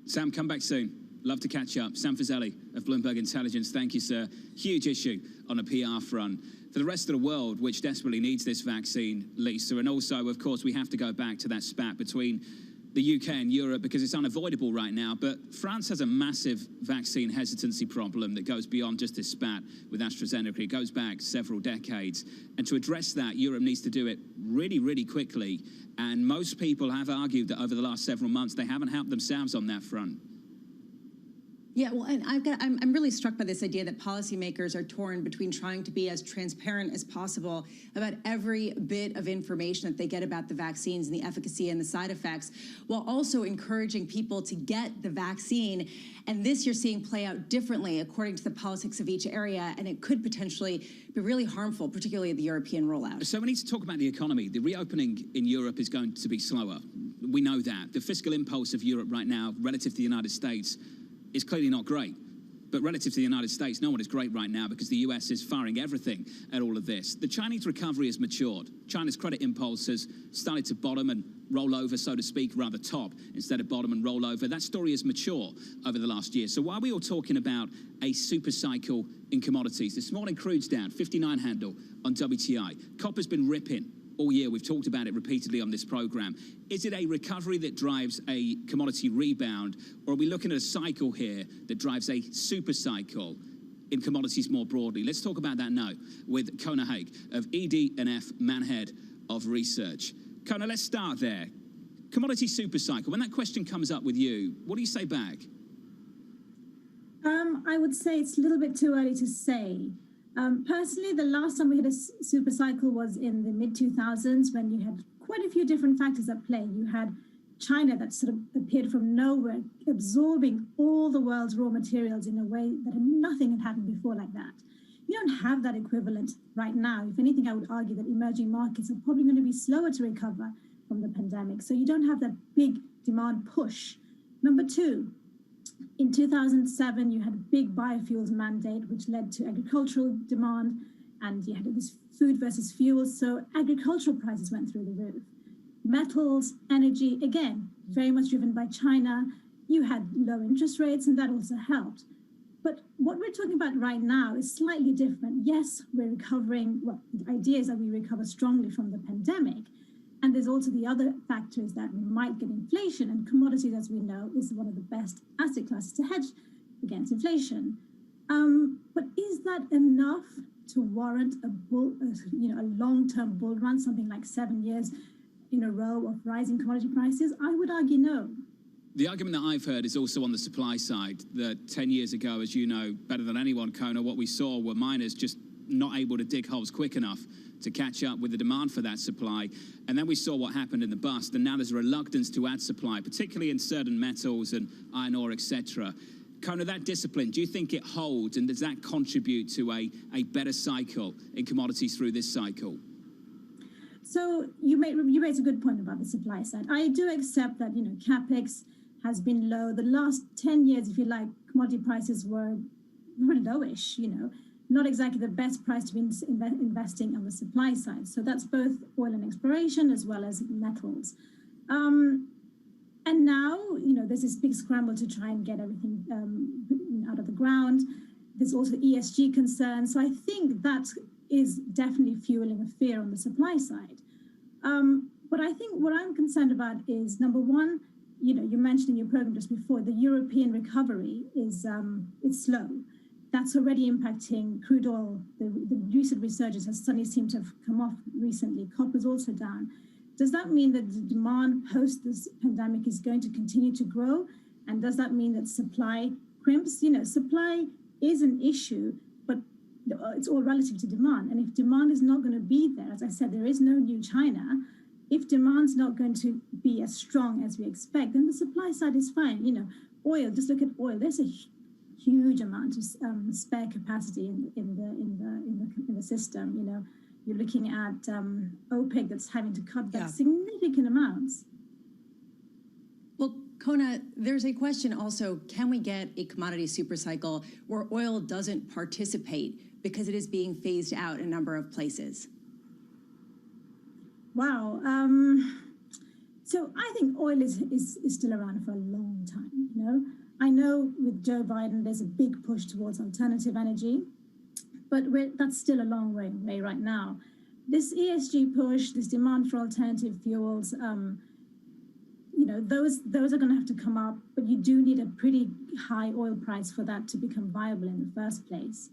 Sam, come back soon. Love to catch up. Sam Fazeli of Bloomberg Intelligence. Thank you, sir. Huge issue on a PR front for the rest of the world, which desperately needs this vaccine, Lisa. And also, of course, we have to go back to that spat between the UK and Europe because it's unavoidable right now. But France has a massive vaccine hesitancy problem that goes beyond just this spat with AstraZeneca. It goes back several decades. And to address that, Europe needs to do it really, really quickly. And most people have argued that over the last several months, they haven't helped themselves on that front. Yeah, well, and I'm really struck by this idea that policymakers are torn between trying to be as transparent as possible about every bit of information that they get about the vaccines and the efficacy and the side effects, while also encouraging people to get the vaccine. And this you're seeing play out differently according to the politics of each area, and it could potentially be really harmful, particularly the European rollout. So we need to talk about the economy. The reopening in Europe is going to be slower. We know that. The fiscal impulse of Europe right now, relative to the United States, is clearly not great. But relative to the United States, no one is great right now because the US is firing everything at all of this. The Chinese recovery has matured. China's credit impulse has started to bottom and roll over, so to speak, rather top instead of bottom and roll over. That story is mature over the last year. So why are we all talking about a super cycle in commodities? This morning, crude's down, 59 handle on WTI. Copper's been ripping all year. We've talked about it repeatedly on this program. Is it a recovery that drives a commodity rebound, or are we looking at a cycle here that drives a super cycle in commodities more broadly? Let's talk about that now with Kona Haig of ED&F Manhead of Research. Kona, let's start there. Commodity super cycle. When that question comes up with you, what do you say back? I would say it's a little bit too early to say. Personally, the last time we had a super cycle was in the mid-2000s when you had quite a few different factors at play. You had China that sort of appeared from nowhere, absorbing all the world's raw materials in a way that nothing had happened before like that. You don't have that equivalent right now. If anything, I would argue that emerging markets are probably going to be slower to recover from the pandemic. So you don't have that big demand push. Number two, in 2007, you had a big biofuels mandate, which led to agricultural demand, and you had this food versus fuels. So agricultural prices went through the roof. Metals, energy, again, very much driven by China. You had low interest rates, and that also helped. But what we're talking about right now is slightly different. Yes, we're recovering. Well, the idea is that we recover strongly from the pandemic. And there's also the other factor is that we might get inflation, and commodities, as we know, is one of the best asset classes to hedge against inflation. But is that enough to warrant a long-term bull run, something like 7 years in a row of rising commodity prices? I would argue no. The argument that I've heard is also on the supply side, that 10 years ago, as you know better than anyone, Kona, what we saw were miners just not able to dig holes quick enough to catch up with the demand for that supply. And then we saw what happened in the bust, and now there's a reluctance to add supply, particularly in certain metals and iron ore, etc. Kona, that discipline, do you think it holds, and does that contribute to a better cycle in commodities through this cycle? So you raise a good point about the supply side. I do accept that, CapEx has been low. The last 10 years, if you like, commodity prices were lowish, not exactly the best price to be investing on the supply side. So that's both oil and exploration as well as metals. And now, there's this big scramble to try and get everything out of the ground. There's also ESG concerns. So I think that is definitely fueling a fear on the supply side. But I think what I'm concerned about is, number one, you mentioned in your program just before, the European recovery is it's slow. That's already impacting crude oil. The recent resurgence has suddenly seemed to have come off recently. Copper's also down. Does that mean that the demand post this pandemic is going to continue to grow? And does that mean that supply crimps? Supply is an issue, but it's all relative to demand. And if demand is not going to be there, as I said, there is no new China. If demand's not going to be as strong as we expect, then the supply side is fine. Oil, just look at oil. There's a huge amount of spare capacity in the system. You're looking at OPEC that's having to cut back significant amounts. Kona, there's a question also, can we get a commodity supercycle where oil doesn't participate because it is being phased out in a number of places? Wow. So I think oil is still around for a long time, you know. I know with Joe Biden, there's a big push towards alternative energy, but that's still a long way away right now. This ESG push, this demand for alternative fuels, you know, those are going to have to come up, but you do need a pretty high oil price for that to become viable in the first place.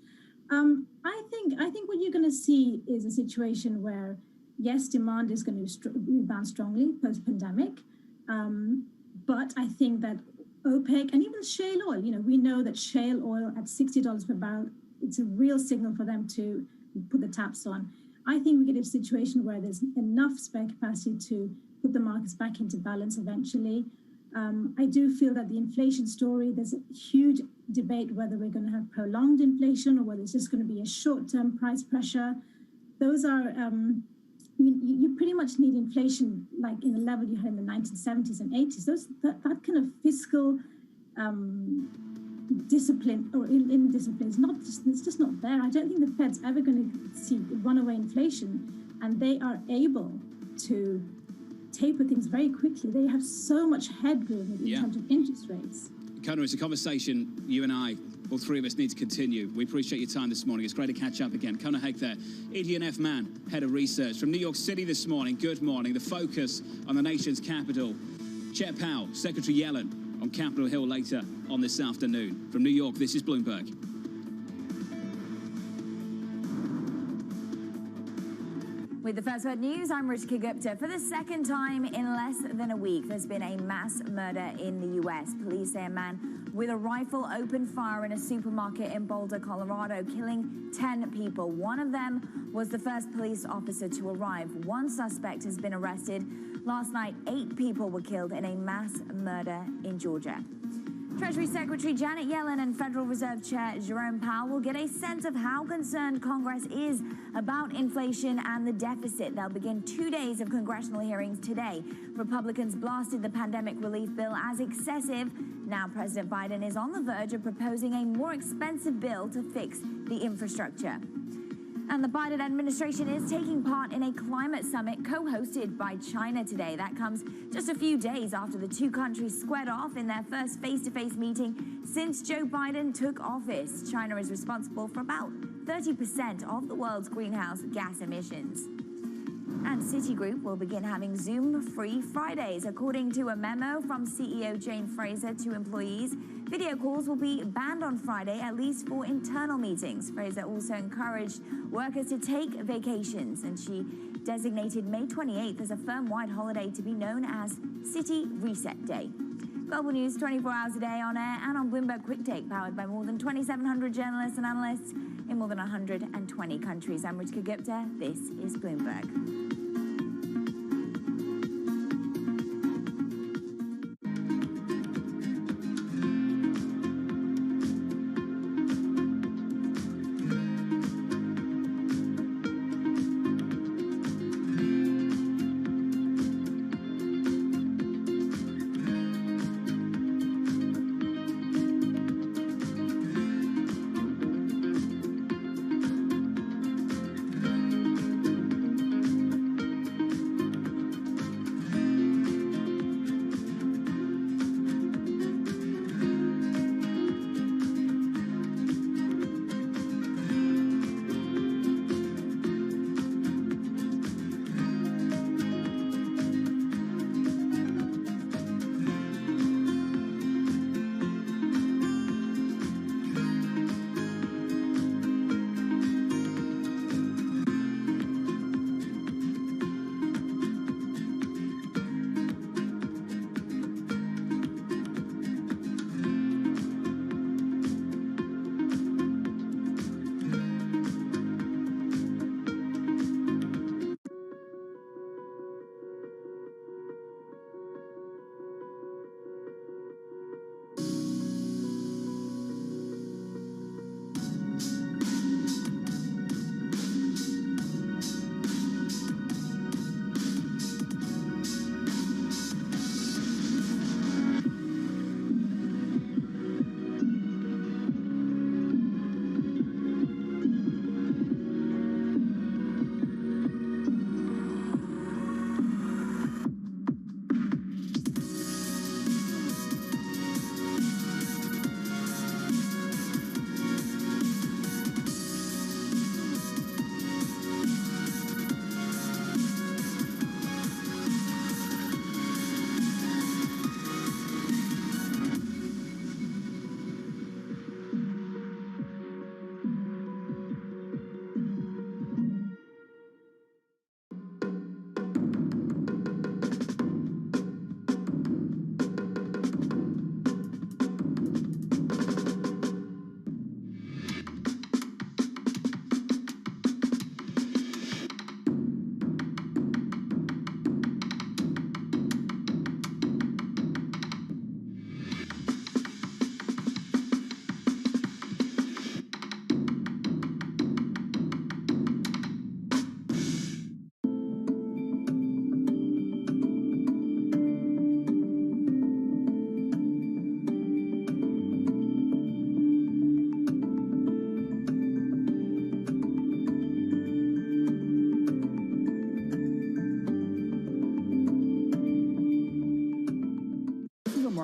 I think what you're going to see is a situation where, yes, demand is going to rebound strongly post-pandemic, but I think that OPEC and even shale oil, you know, we know that shale oil at $60 per barrel, it's a real signal for them to put the taps on. I think we get a situation where there's enough spare capacity to put the markets back into balance eventually. I do feel that the inflation story, there's a huge debate whether we're going to have prolonged inflation or whether it's just going to be a short-term price pressure. Those are, you pretty much need inflation like in the level you had in the 1970s and 80s. That kind of fiscal discipline or indiscipline is it's just not there. I don't think the Fed's ever going to see runaway inflation, and they are able to taper things very quickly. They have so much headroom in terms of interest rates. Kona, it's a conversation you and I, all three of us, need to continue. We appreciate your time this morning. It's great to catch up again. Kona Heck there, ED&F man, head of research from New York City this morning. Good morning. The focus on the nation's capital. Chair Powell, Secretary Yellen on Capitol Hill later on this afternoon. From New York, this is Bloomberg. With the First Word News, I'm Ritika Gupta. For the second time in less than a week, there's been a mass murder in the U.S. Police say a man with a rifle opened fire in a supermarket in Boulder, Colorado, killing 10 people. One of them was the first police officer to arrive. One suspect has been arrested. Last night, 8 people were killed in a mass murder in Georgia. Treasury Secretary Janet Yellen and Federal Reserve Chair Jerome Powell will get a sense of how concerned Congress is about inflation and the deficit. They'll begin 2 days of congressional hearings today. Republicans blasted the pandemic relief bill as excessive. Now President Biden is on the verge of proposing a more expensive bill to fix the infrastructure. And the Biden administration is taking part in a climate summit co-hosted by China today. That comes just a few days after the two countries squared off in their first face-to-face meeting since Joe Biden took office. China is responsible for about 30% of the world's greenhouse gas emissions. And Citigroup will begin having Zoom-free Fridays. According to a memo from CEO Jane Fraser to employees, video calls will be banned on Friday, at least for internal meetings. Fraser also encouraged workers to take vacations, and she designated May 28th as a firm-wide holiday to be known as Citi Reset Day. Global news 24 hours a day on air and on Bloomberg Quick Take, powered by more than 2,700 journalists and analysts in more than 120 countries. I'm Ritika Gupta. This is Bloomberg.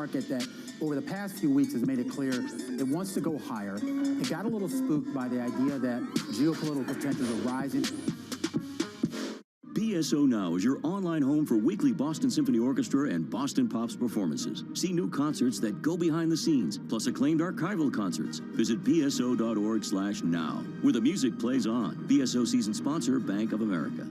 market that over the past few weeks has made it clear it wants to go higher. It got a little spooked by the idea that geopolitical tensions are rising. BSO Now is your online home for weekly Boston Symphony Orchestra and Boston Pops performances. See new concerts that go behind the scenes, plus acclaimed archival concerts. Visit bso.org/now, where the music plays on. BSO season sponsor, Bank of America.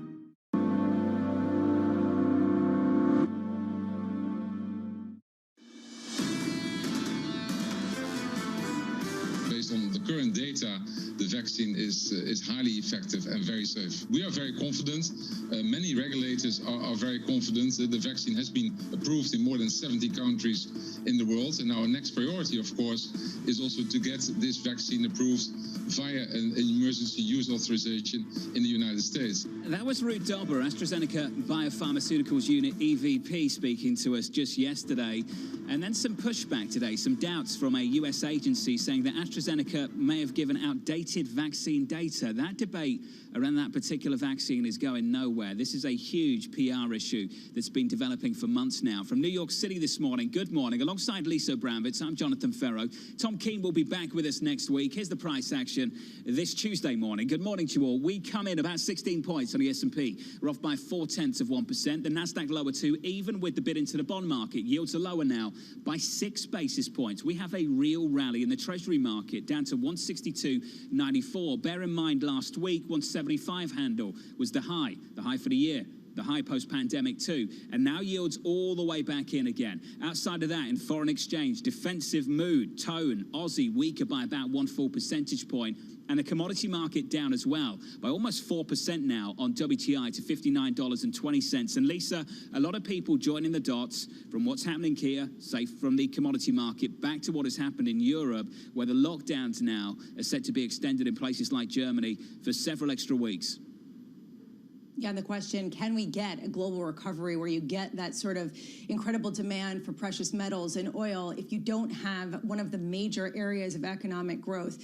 Based on the current data, the vaccine is highly effective and very safe. We are very confident. Many regulators are very confident that the vaccine has been approved in more than 70 countries in the world. And our next priority, of course, is also to get this vaccine approved via an emergency use authorization in the United States. That was Ruud Dobber, AstraZeneca Biopharmaceuticals Unit EVP, speaking to us just yesterday. And then some pushback today, some doubts from a US agency saying that AstraZeneca may have given outdated vaccine data. That debate around that particular vaccine is going nowhere. This is a huge PR issue that's been developing for months now. From New York City this morning, good morning. Alongside Lisa Bramvitz, I'm Jonathan Ferro. Tom Keane will be back with us next week. Here's the price action this Tuesday morning. Good morning to you all. We come in about 16 points on the S&P. We're off by 0.4%. The Nasdaq lower too, even with the bid into the bond market. Yields are lower now by 6 basis points. We have a real rally in the Treasury market, down to 162.94. Bear in mind, last week, 175 handle was the high for the year. The high post-pandemic too, and now yields all the way back in again. Outside of that, in foreign exchange, defensive mood, tone, Aussie weaker by about 1 full percentage point, and the commodity market down as well by almost 4% now on WTI to $59.20. And Lisa, a lot of people joining the dots from what's happening here, say from the commodity market, back to what has happened in Europe, where the lockdowns now are set to be extended in places like Germany for several extra weeks. Yeah, and the question, can we get a global recovery where you get that sort of incredible demand for precious metals and oil if you don't have one of the major areas of economic growth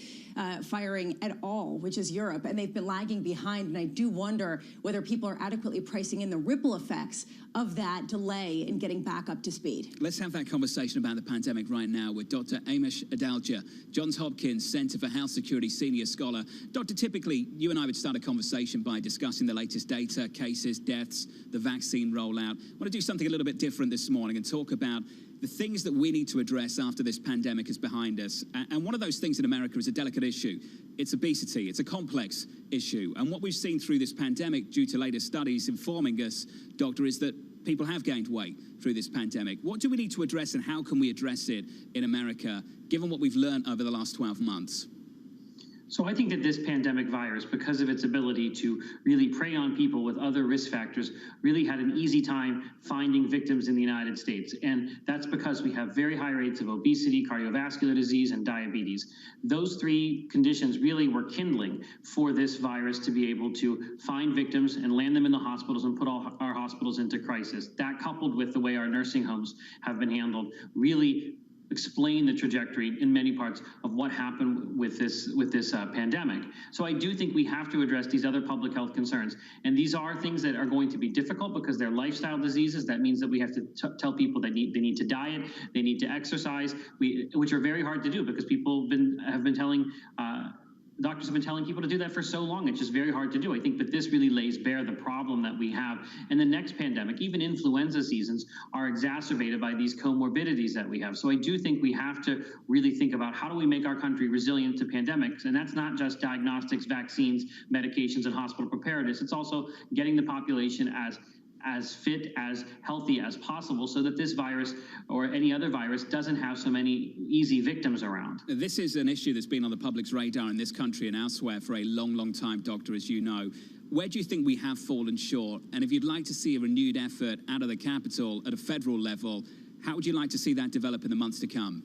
firing at all, which is Europe? And they've been lagging behind. And I do wonder whether people are adequately pricing in the ripple effects of that delay in getting back up to speed. Let's have that conversation about the pandemic right now with Dr. Amish Adalja, Johns Hopkins Center for Health Security Senior Scholar. Doctor, typically, you and I would start a conversation by discussing the latest data, cases, deaths, the vaccine rollout. I want to do something a little bit different this morning and talk about the things that we need to address after this pandemic is behind us. And one of those things in America is a delicate issue. It's obesity. It's a complex issue. And what we've seen through this pandemic, due to latest studies informing us, Doctor, is that people have gained weight through this pandemic. What do we need to address, and how can we address it in America, given what we've learned over the last 12 months? So I think that this pandemic virus, because of its ability to really prey on people with other risk factors, really had an easy time finding victims in the United States. And that's because we have very high rates of obesity, cardiovascular disease, and diabetes. Those three conditions really were kindling for this virus to be able to find victims and land them in the hospitals and put all our hospitals into crisis. That, coupled with the way our nursing homes have been handled, really explain the trajectory in many parts of what happened with this pandemic. So I do think we have to address these other public health concerns. And these are things that are going to be difficult because they're lifestyle diseases. That means that we have to tell people that they need to diet, they need to exercise, which are very hard to do because people have been telling doctors have been telling people to do that for so long. It's just very hard to do. I think that this really lays bare the problem that we have. And the next pandemic, even influenza seasons, are exacerbated by these comorbidities that we have. So I do think we have to really think about how do we make our country resilient to pandemics? And that's not just diagnostics, vaccines, medications, and hospital preparedness. It's also getting the population as fit, as healthy as possible so that this virus or any other virus doesn't have so many easy victims around. This is an issue that's been on the public's radar in this country and elsewhere for a long, long time, Doctor, as you know. Where do you think we have fallen short? And if you'd like to see a renewed effort out of the Capitol at a federal level, how would you like to see that develop in the months to come?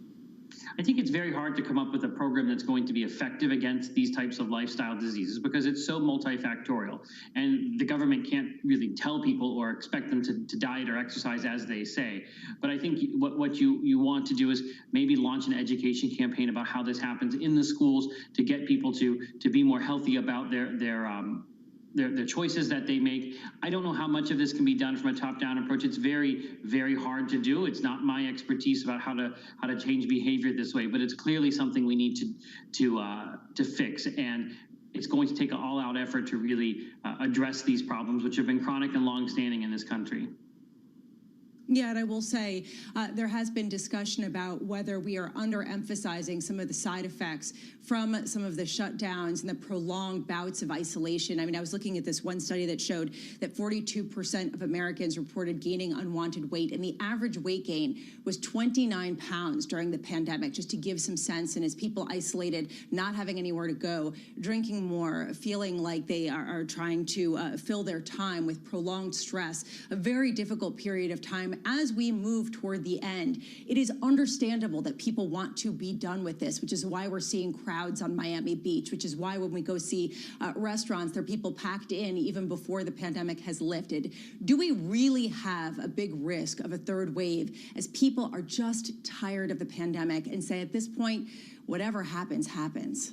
I think it's very hard to come up with a program that's going to be effective against these types of lifestyle diseases because it's so multifactorial. And the government can't really tell people or expect them to diet or exercise as they say. But I think what you want to do is maybe launch an education campaign about how this happens in the schools to get people to be more healthy about their choices that they make. I don't know how much of this can be done from a top-down approach. It's very, very hard to do. It's not my expertise about how to change behavior this way, but it's clearly something we need to fix. And it's going to take an all-out effort to really address these problems, which have been chronic and long-standing in this country. Yeah, and I will say there has been discussion about whether we are underemphasizing some of the side effects from some of the shutdowns and the prolonged bouts of isolation. I mean, I was looking at this one study that showed that 42% of Americans reported gaining unwanted weight, and the average weight gain was 29 pounds during the pandemic, just to give some sense. And as people isolated, not having anywhere to go, drinking more, feeling like they are trying to fill their time with prolonged stress, a very difficult period of time. As we move toward the end, it is understandable that people want to be done with this, which is why we're seeing crowds on Miami Beach, which is why when we go see restaurants, there are people packed in even before the pandemic has lifted. Do we really have a big risk of a third wave as people are just tired of the pandemic and say at this point, whatever happens, happens?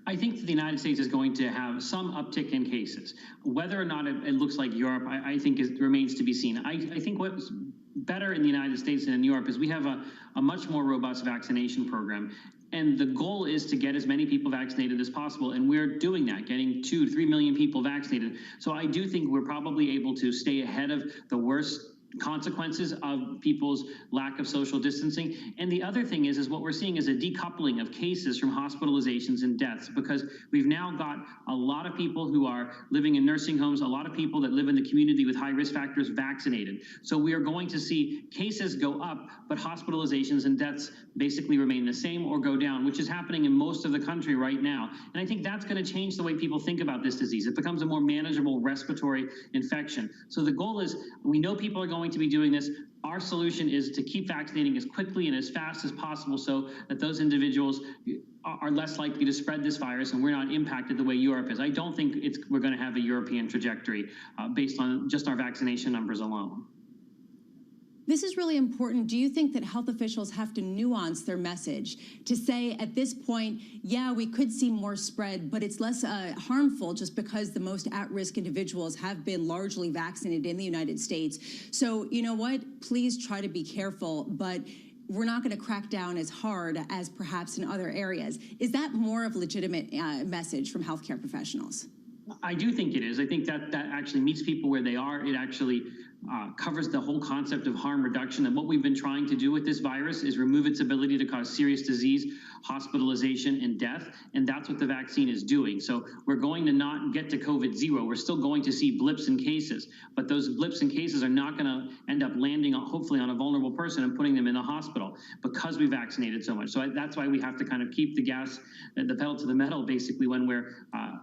I think that the United States is going to have some uptick in cases. Whether or not it looks like Europe, I think it remains to be seen. I think what's better in the United States than in Europe is we have a much more robust vaccination program. And the goal is to get as many people vaccinated as possible. And we're doing that, getting 2 to 3 million people vaccinated. So I do think we're probably able to stay ahead of the worst consequences of people's lack of social distancing. And the other thing is what we're seeing is a decoupling of cases from hospitalizations and deaths, because we've now got a lot of people who are living in nursing homes, a lot of people that live in the community with high risk factors vaccinated. So we are going to see cases go up, but hospitalizations and deaths basically remain the same or go down, which is happening in most of the country right now. And I think that's going to change the way people think about this disease. It becomes a more manageable respiratory infection. So the goal is, we know people are going to be doing this. Our solution is to keep vaccinating as quickly and as fast as possible so that those individuals are less likely to spread this virus and we're not impacted the way Europe is. I don't think we're going to have a European trajectory based on just our vaccination numbers alone. This is really important. Do you think that health officials have to nuance their message to say at this point, yeah, we could see more spread, but it's less harmful just because the most at-risk individuals have been largely vaccinated in the United States? So, you know what? Please try to be careful, but we're not going to crack down as hard as perhaps in other areas. Is that more of a legitimate message from healthcare professionals? I do think it is. I think that actually meets people where they are. It actually covers the whole concept of harm reduction. And what we've been trying to do with this virus is remove its ability to cause serious disease, hospitalization, and death. And that's what the vaccine is doing. So we're going to not get to COVID zero. We're still going to see blips in cases, but those blips in cases are not going to end up landing hopefully on a vulnerable person and putting them in the hospital because we vaccinated so much. So that's why we have to kind of keep the pedal to the metal basically when we're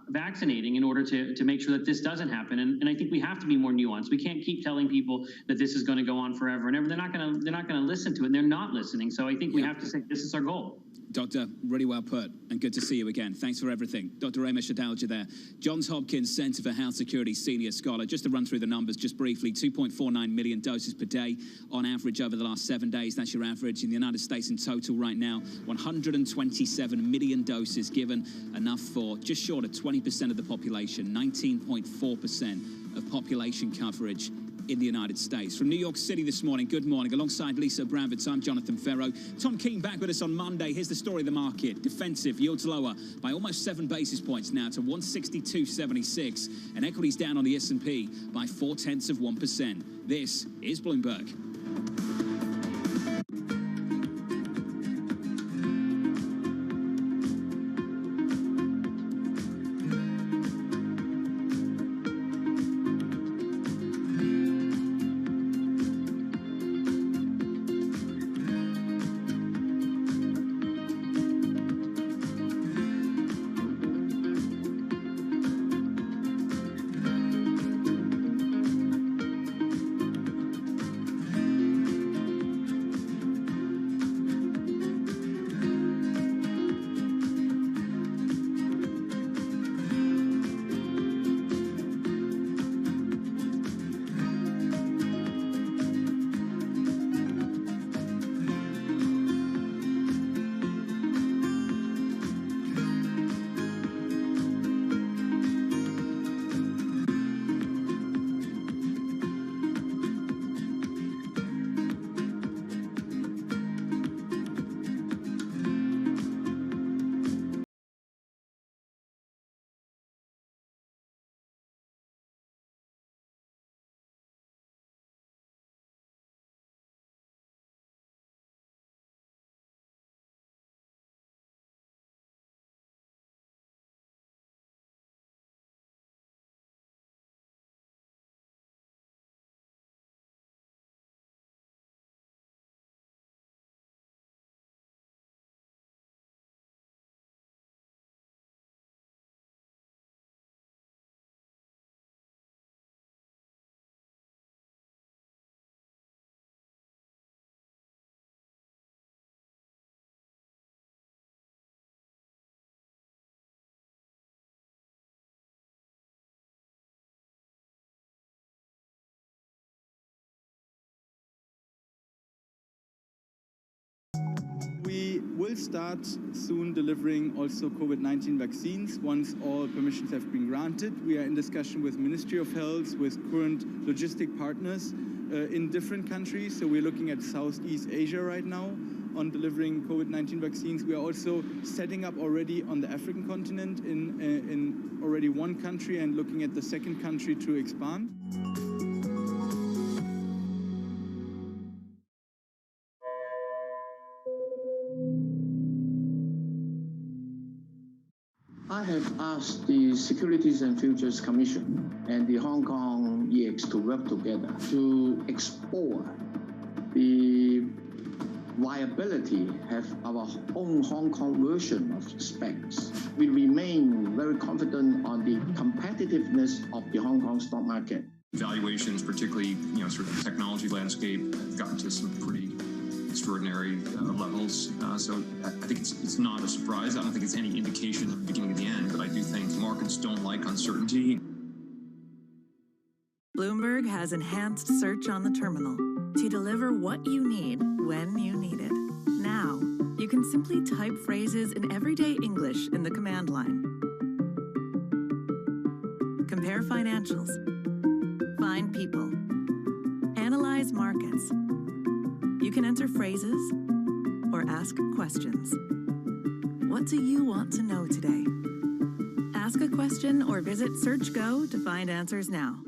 vaccinating in order to make sure that this doesn't happen. And I think we have to be more nuanced. We can't keep telling people that this is going to go on forever and ever. They're not going to listen to it, and they're not listening. So I think we have to say this is our goal. Doctor, really well put, and good to see you again. Thanks for everything. Dr. Ramesh Adalja there. Johns Hopkins Center for Health Security Senior Scholar. Just to run through the numbers just briefly, 2.49 million doses per day on average over the last 7 days. That's your average. In the United States in total right now, 127 million doses given, enough for just short of 20% of the population, 19.4% of population coverage in the United States. From New York City this morning, good morning. Alongside Lisa Bradford, I'm Jonathan Ferro. Tom Keane back with us on Monday. Here's the story of the market. Defensive, yields lower by almost 7 basis points now to 162.76. And equities down on the S&P by 0.4%. This is Bloomberg. will start soon delivering also COVID-19 vaccines once all permissions have been granted. We are in discussion with Ministry of Health, with current logistic partners in different countries. So we're looking at Southeast Asia right now on delivering COVID-19 vaccines. We are also setting up already on the African continent in already one country and looking at the second country to expand. I have asked the Securities and Futures Commission and the Hong Kong EX to work together to explore the viability of our own Hong Kong version of specs. We remain very confident on the competitiveness of the Hong Kong stock market. Valuations, particularly, sort of the technology landscape, have gotten to some pretty extraordinary levels. So I think it's not a surprise. I don't think it's any indication of the beginning of the end, but I do think markets don't like uncertainty. Bloomberg has enhanced search on the terminal to deliver what you need when you need it. Now, you can simply type phrases in everyday English in the command line. Compare financials. Find people. Analyze markets. You can enter phrases or ask questions. What do you want to know today? Ask a question or visit SearchGo to find answers now.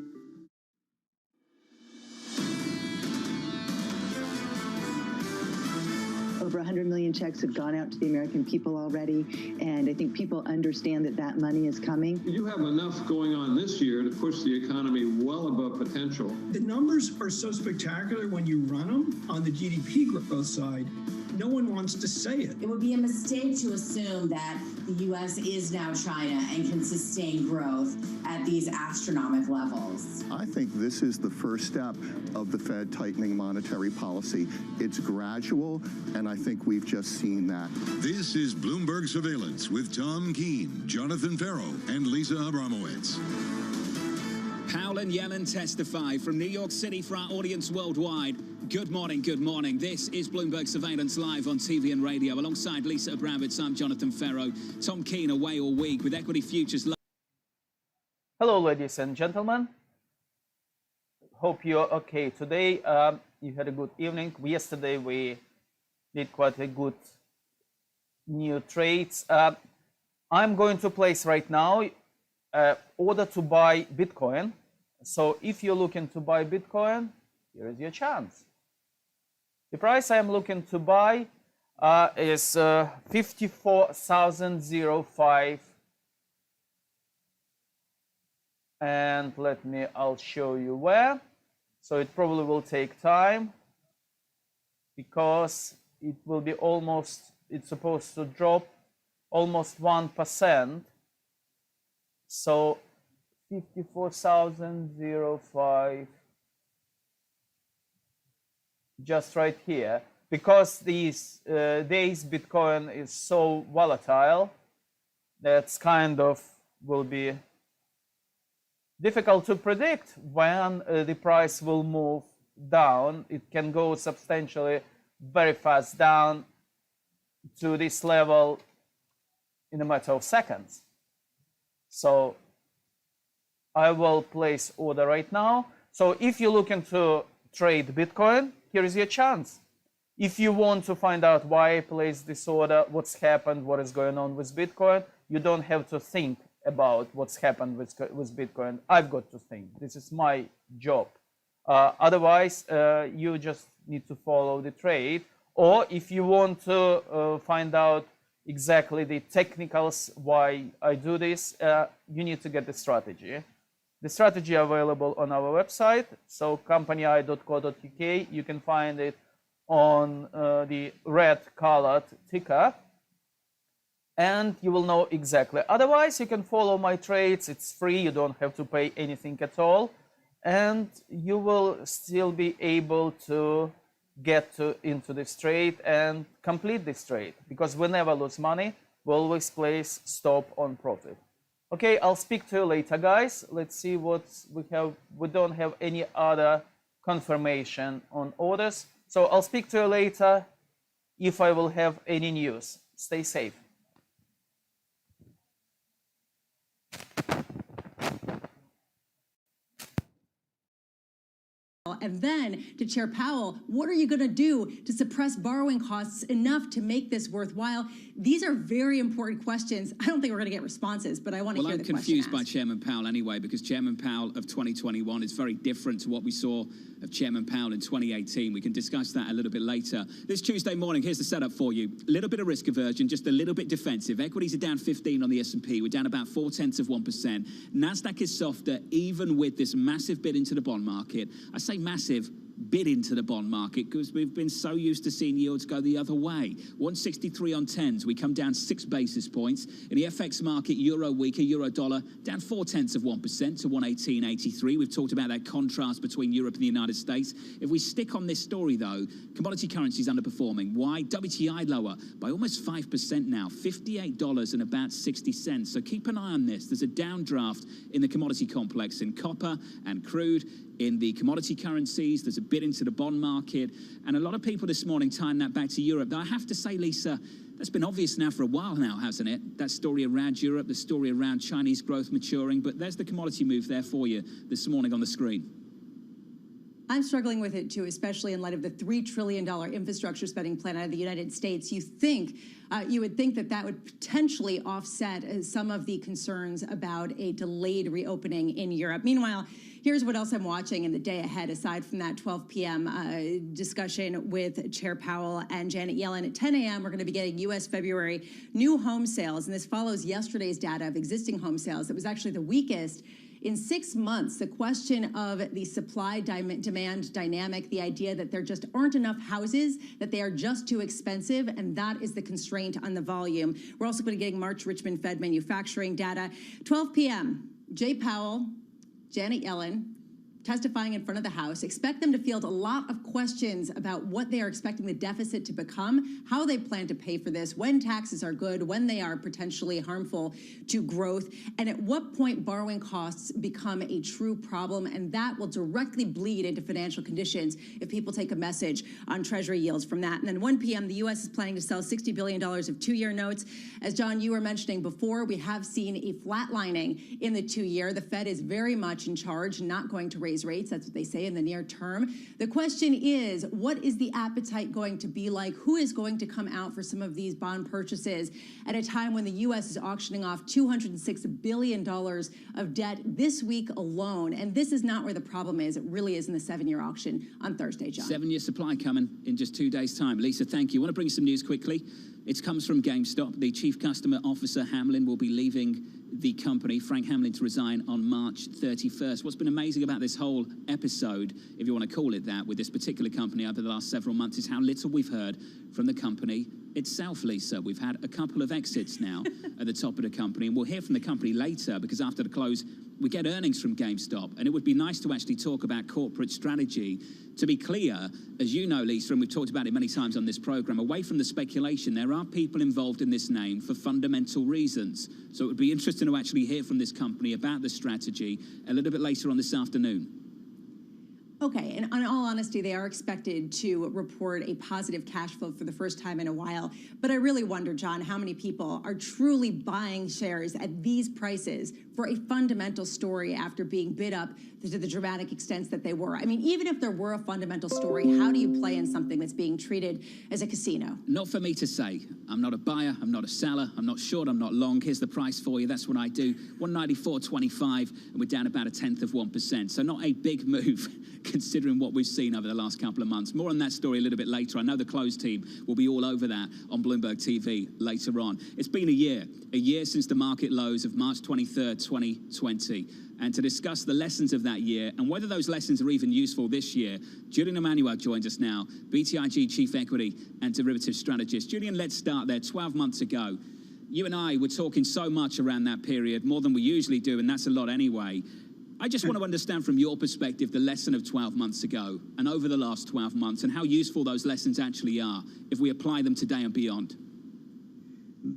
Over 100 million checks have gone out to the American people already, and I think people understand that that money is coming. You have enough going on this year to push the economy well above potential. The numbers are so spectacular when you run them on the GDP growth side. No one wants to say it. It would be a mistake to assume that the U.S. is now China and can sustain growth at these astronomical levels. I think this is the first step of the Fed tightening monetary policy. It's gradual, and I think we've just seen that. This is Bloomberg Surveillance with Tom Keene, Jonathan Farrow, and Lisa Abramowitz. Powell and Yellen testify from New York City for our audience worldwide. Good morning, good morning. This is Bloomberg Surveillance live on TV and radio. Alongside Lisa Abramowitz, I'm Jonathan Farrow. Tom Keene away all week with equity futures. Hello, ladies and gentlemen. Hope you're okay today. You had a good evening. Yesterday we did quite a good new trades. I'm going to place right now order to buy Bitcoin. So if you're looking to buy Bitcoin, here is your chance. The price I am looking to buy is 54,005. And I'll show you where. So it probably will take time because it will be it's supposed to drop almost 1%. So 54,005 just right here, because these days Bitcoin is so volatile, that's kind of will be difficult to predict when the price will move down. It can go substantially very fast down to this level in a matter of seconds. So I will place order right now. So if you're looking to trade Bitcoin, here is your chance. If you want to find out why I placed this order, what's happened, what is going on with Bitcoin, you don't have to think about what's happened with Bitcoin. I've got to think. This is my job. Otherwise, you just need to follow the trade. Or if you want to find out exactly the technicals why I do this, you need to get the strategy. The strategy available on our website, so company.co.uk. You can find it on the red colored ticker, and you will know exactly. Otherwise, you can follow my trades. It's free. You don't have to pay anything at all, and you will still be able to get into this trade and complete this trade, because we never lose money. We always place stop on profit. Okay, I'll speak to you later, guys. Let's see what we have. We don't have any other confirmation on orders, so I'll speak to you later. if I will have any news. Stay safe. And then to Chair Powell, what are you going to do to suppress borrowing costs enough to make this worthwhile? These are very important questions. I don't think we're going to get responses, but I want to hear the question. Well, I'm confused by Chairman Powell anyway, because Chairman Powell of 2021 is very different to what we saw of Chairman Powell in 2018. We can discuss that a little bit later. This Tuesday morning, here's the setup for you. A little bit of risk aversion, just a little bit defensive. Equities are down 15 on the S&P. We're down about 0.4%. NASDAQ is softer, even with this massive bid into the bond market. I say massive bid into the bond market because we've been so used to seeing yields go the other way. 163 on 10s, we come down 6 basis points. In the FX market, euro weaker, euro dollar down 0.4% to 118.83. We've talked about that contrast between Europe and the United States. If we stick on this story though, commodity currencies underperforming. Why? WTI lower by almost 5% now, $58 and about 60 cents. So keep an eye on this. There's a downdraft in the commodity complex in copper and crude. In the commodity currencies, there's a bid into the bond market, and a lot of people this morning tying that back to Europe. Now, I have to say, Lisa, that's been obvious now for a while now, hasn't it? That story around Europe, the story around Chinese growth maturing, but there's the commodity move there for you this morning on the screen. I'm struggling with it too, especially in light of the $3 trillion infrastructure spending plan out of the United States. You would think that that would potentially offset some of the concerns about a delayed reopening in Europe. Meanwhile, here's what else I'm watching in the day ahead, aside from that 12 p.m. discussion with Chair Powell and Janet Yellen. At 10 a.m., we're going to be getting U.S. February new home sales, and this follows yesterday's data of existing home sales. It was actually the weakest in 6 months. The question of the supply-demand dynamic, the idea that there just aren't enough houses, that they are just too expensive, and that is the constraint on the volume. We're also going to be getting March Richmond Fed manufacturing data. 12 p.m., Jay Powell, Janet Yellen, testifying in front of the House. Expect them to field a lot of questions about what they are expecting the deficit to become, how they plan to pay for this, when taxes are good, when they are potentially harmful to growth, and at what point borrowing costs become a true problem. And that will directly bleed into financial conditions if people take a message on Treasury yields from that. And then 1 p.m., the U.S. is planning to sell $60 billion of two-year notes. As John, you were mentioning before, we have seen a flatlining in the two-year. The Fed is very much in charge, not going to raise rates. That's what they say in the near term. The question is, what is the appetite going to be like? Who is going to come out for some of these bond purchases at a time when the U.S. is auctioning off $206 billion of debt this week alone? And this is not where the problem is. It really is in the 7-year auction on Thursday, John. 7-year supply coming in just 2 days' time. Lisa, thank you. I want to bring some news quickly. It comes from GameStop. The Chief Customer Officer, Hamlin, will be leaving the company, Frank Hamlin, to resign on March 31st. What's been amazing about this whole episode, if you want to call it that, with this particular company over the last several months is how little we've heard from the company itself, Lisa. We've had a couple of exits now at the top of the company, and we'll hear from the company later because after the close, we get earnings from GameStop, and it would be nice to actually talk about corporate strategy. To be clear, as you know, Lisa, and we've talked about it many times on this program, away from the speculation, there are people involved in this name for fundamental reasons. So it would be interesting to actually hear from this company about the strategy a little bit later on this afternoon. Okay, and in all honesty, they are expected to report a positive cash flow for the first time in a while. But I really wonder, John, how many people are truly buying shares at these prices for a fundamental story after being bid up to the dramatic extents that they were. I mean, even if there were a fundamental story, how do you play in something that's being treated as a casino? Not for me to say. I'm not a buyer, I'm not a seller, I'm not short, I'm not long. Here's the price for you. That's what I do. 194.25, and we're down about 0.1%. So not a big move considering what we've seen over the last couple of months. More on that story a little bit later. I know the close team will be all over that on Bloomberg TV later on. It's been a year since the market lows of March 23rd, 2020. And to discuss the lessons of that year and whether those lessons are even useful this year, Julian Emanuel joins us now, BTIG Chief Equity and Derivatives Strategist. Julian, let's start there. 12 months ago, you and I were talking so much around that period, more than we usually do, and that's a lot anyway. I just want to understand from your perspective the lesson of 12 months ago and over the last 12 months and how useful those lessons actually are if we apply them today and beyond.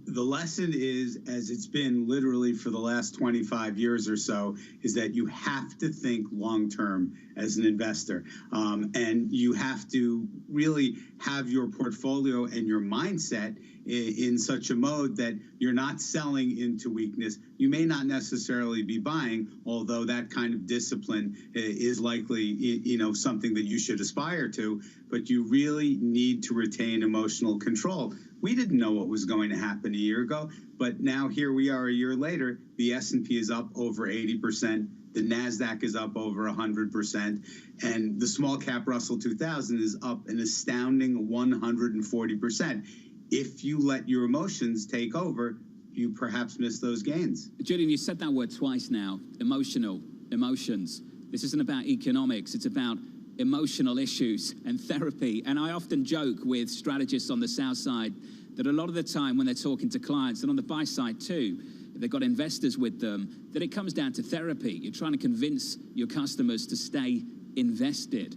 The lesson is, as it's been literally for the last 25 years or so, is that you have to think long-term as an investor. And you have to really have your portfolio and your mindset in such a mode that you're not selling into weakness. You may not necessarily be buying, although that kind of discipline is likely, something that you should aspire to, but you really need to retain emotional control. We didn't know what was going to happen a year ago, but now here we are a year later. The S&P is up over 80%. The NASDAQ is up over 100%. And the small cap Russell 2000 is up an astounding 140%. If you let your emotions take over, you perhaps miss those gains. Julian, you said that word twice now, emotions. This isn't about economics, it's about emotional issues and therapy. And I often joke with strategists on the south side that a lot of the time when they're talking to clients, and on the buy side too, if they've got investors with them, that it comes down to therapy. You're trying to convince your customers to stay invested.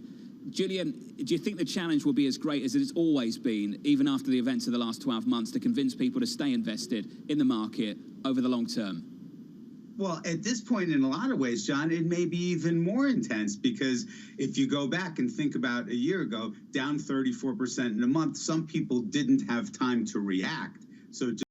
Julian, do you think the challenge will be as great as it's always been, even after the events of the last 12 months, to convince people to stay invested in the market over the long term? Well, at this point, in a lot of ways, John, it may be even more intense, because if you go back and think about a year ago, down 34% in a month, some people didn't have time to react. So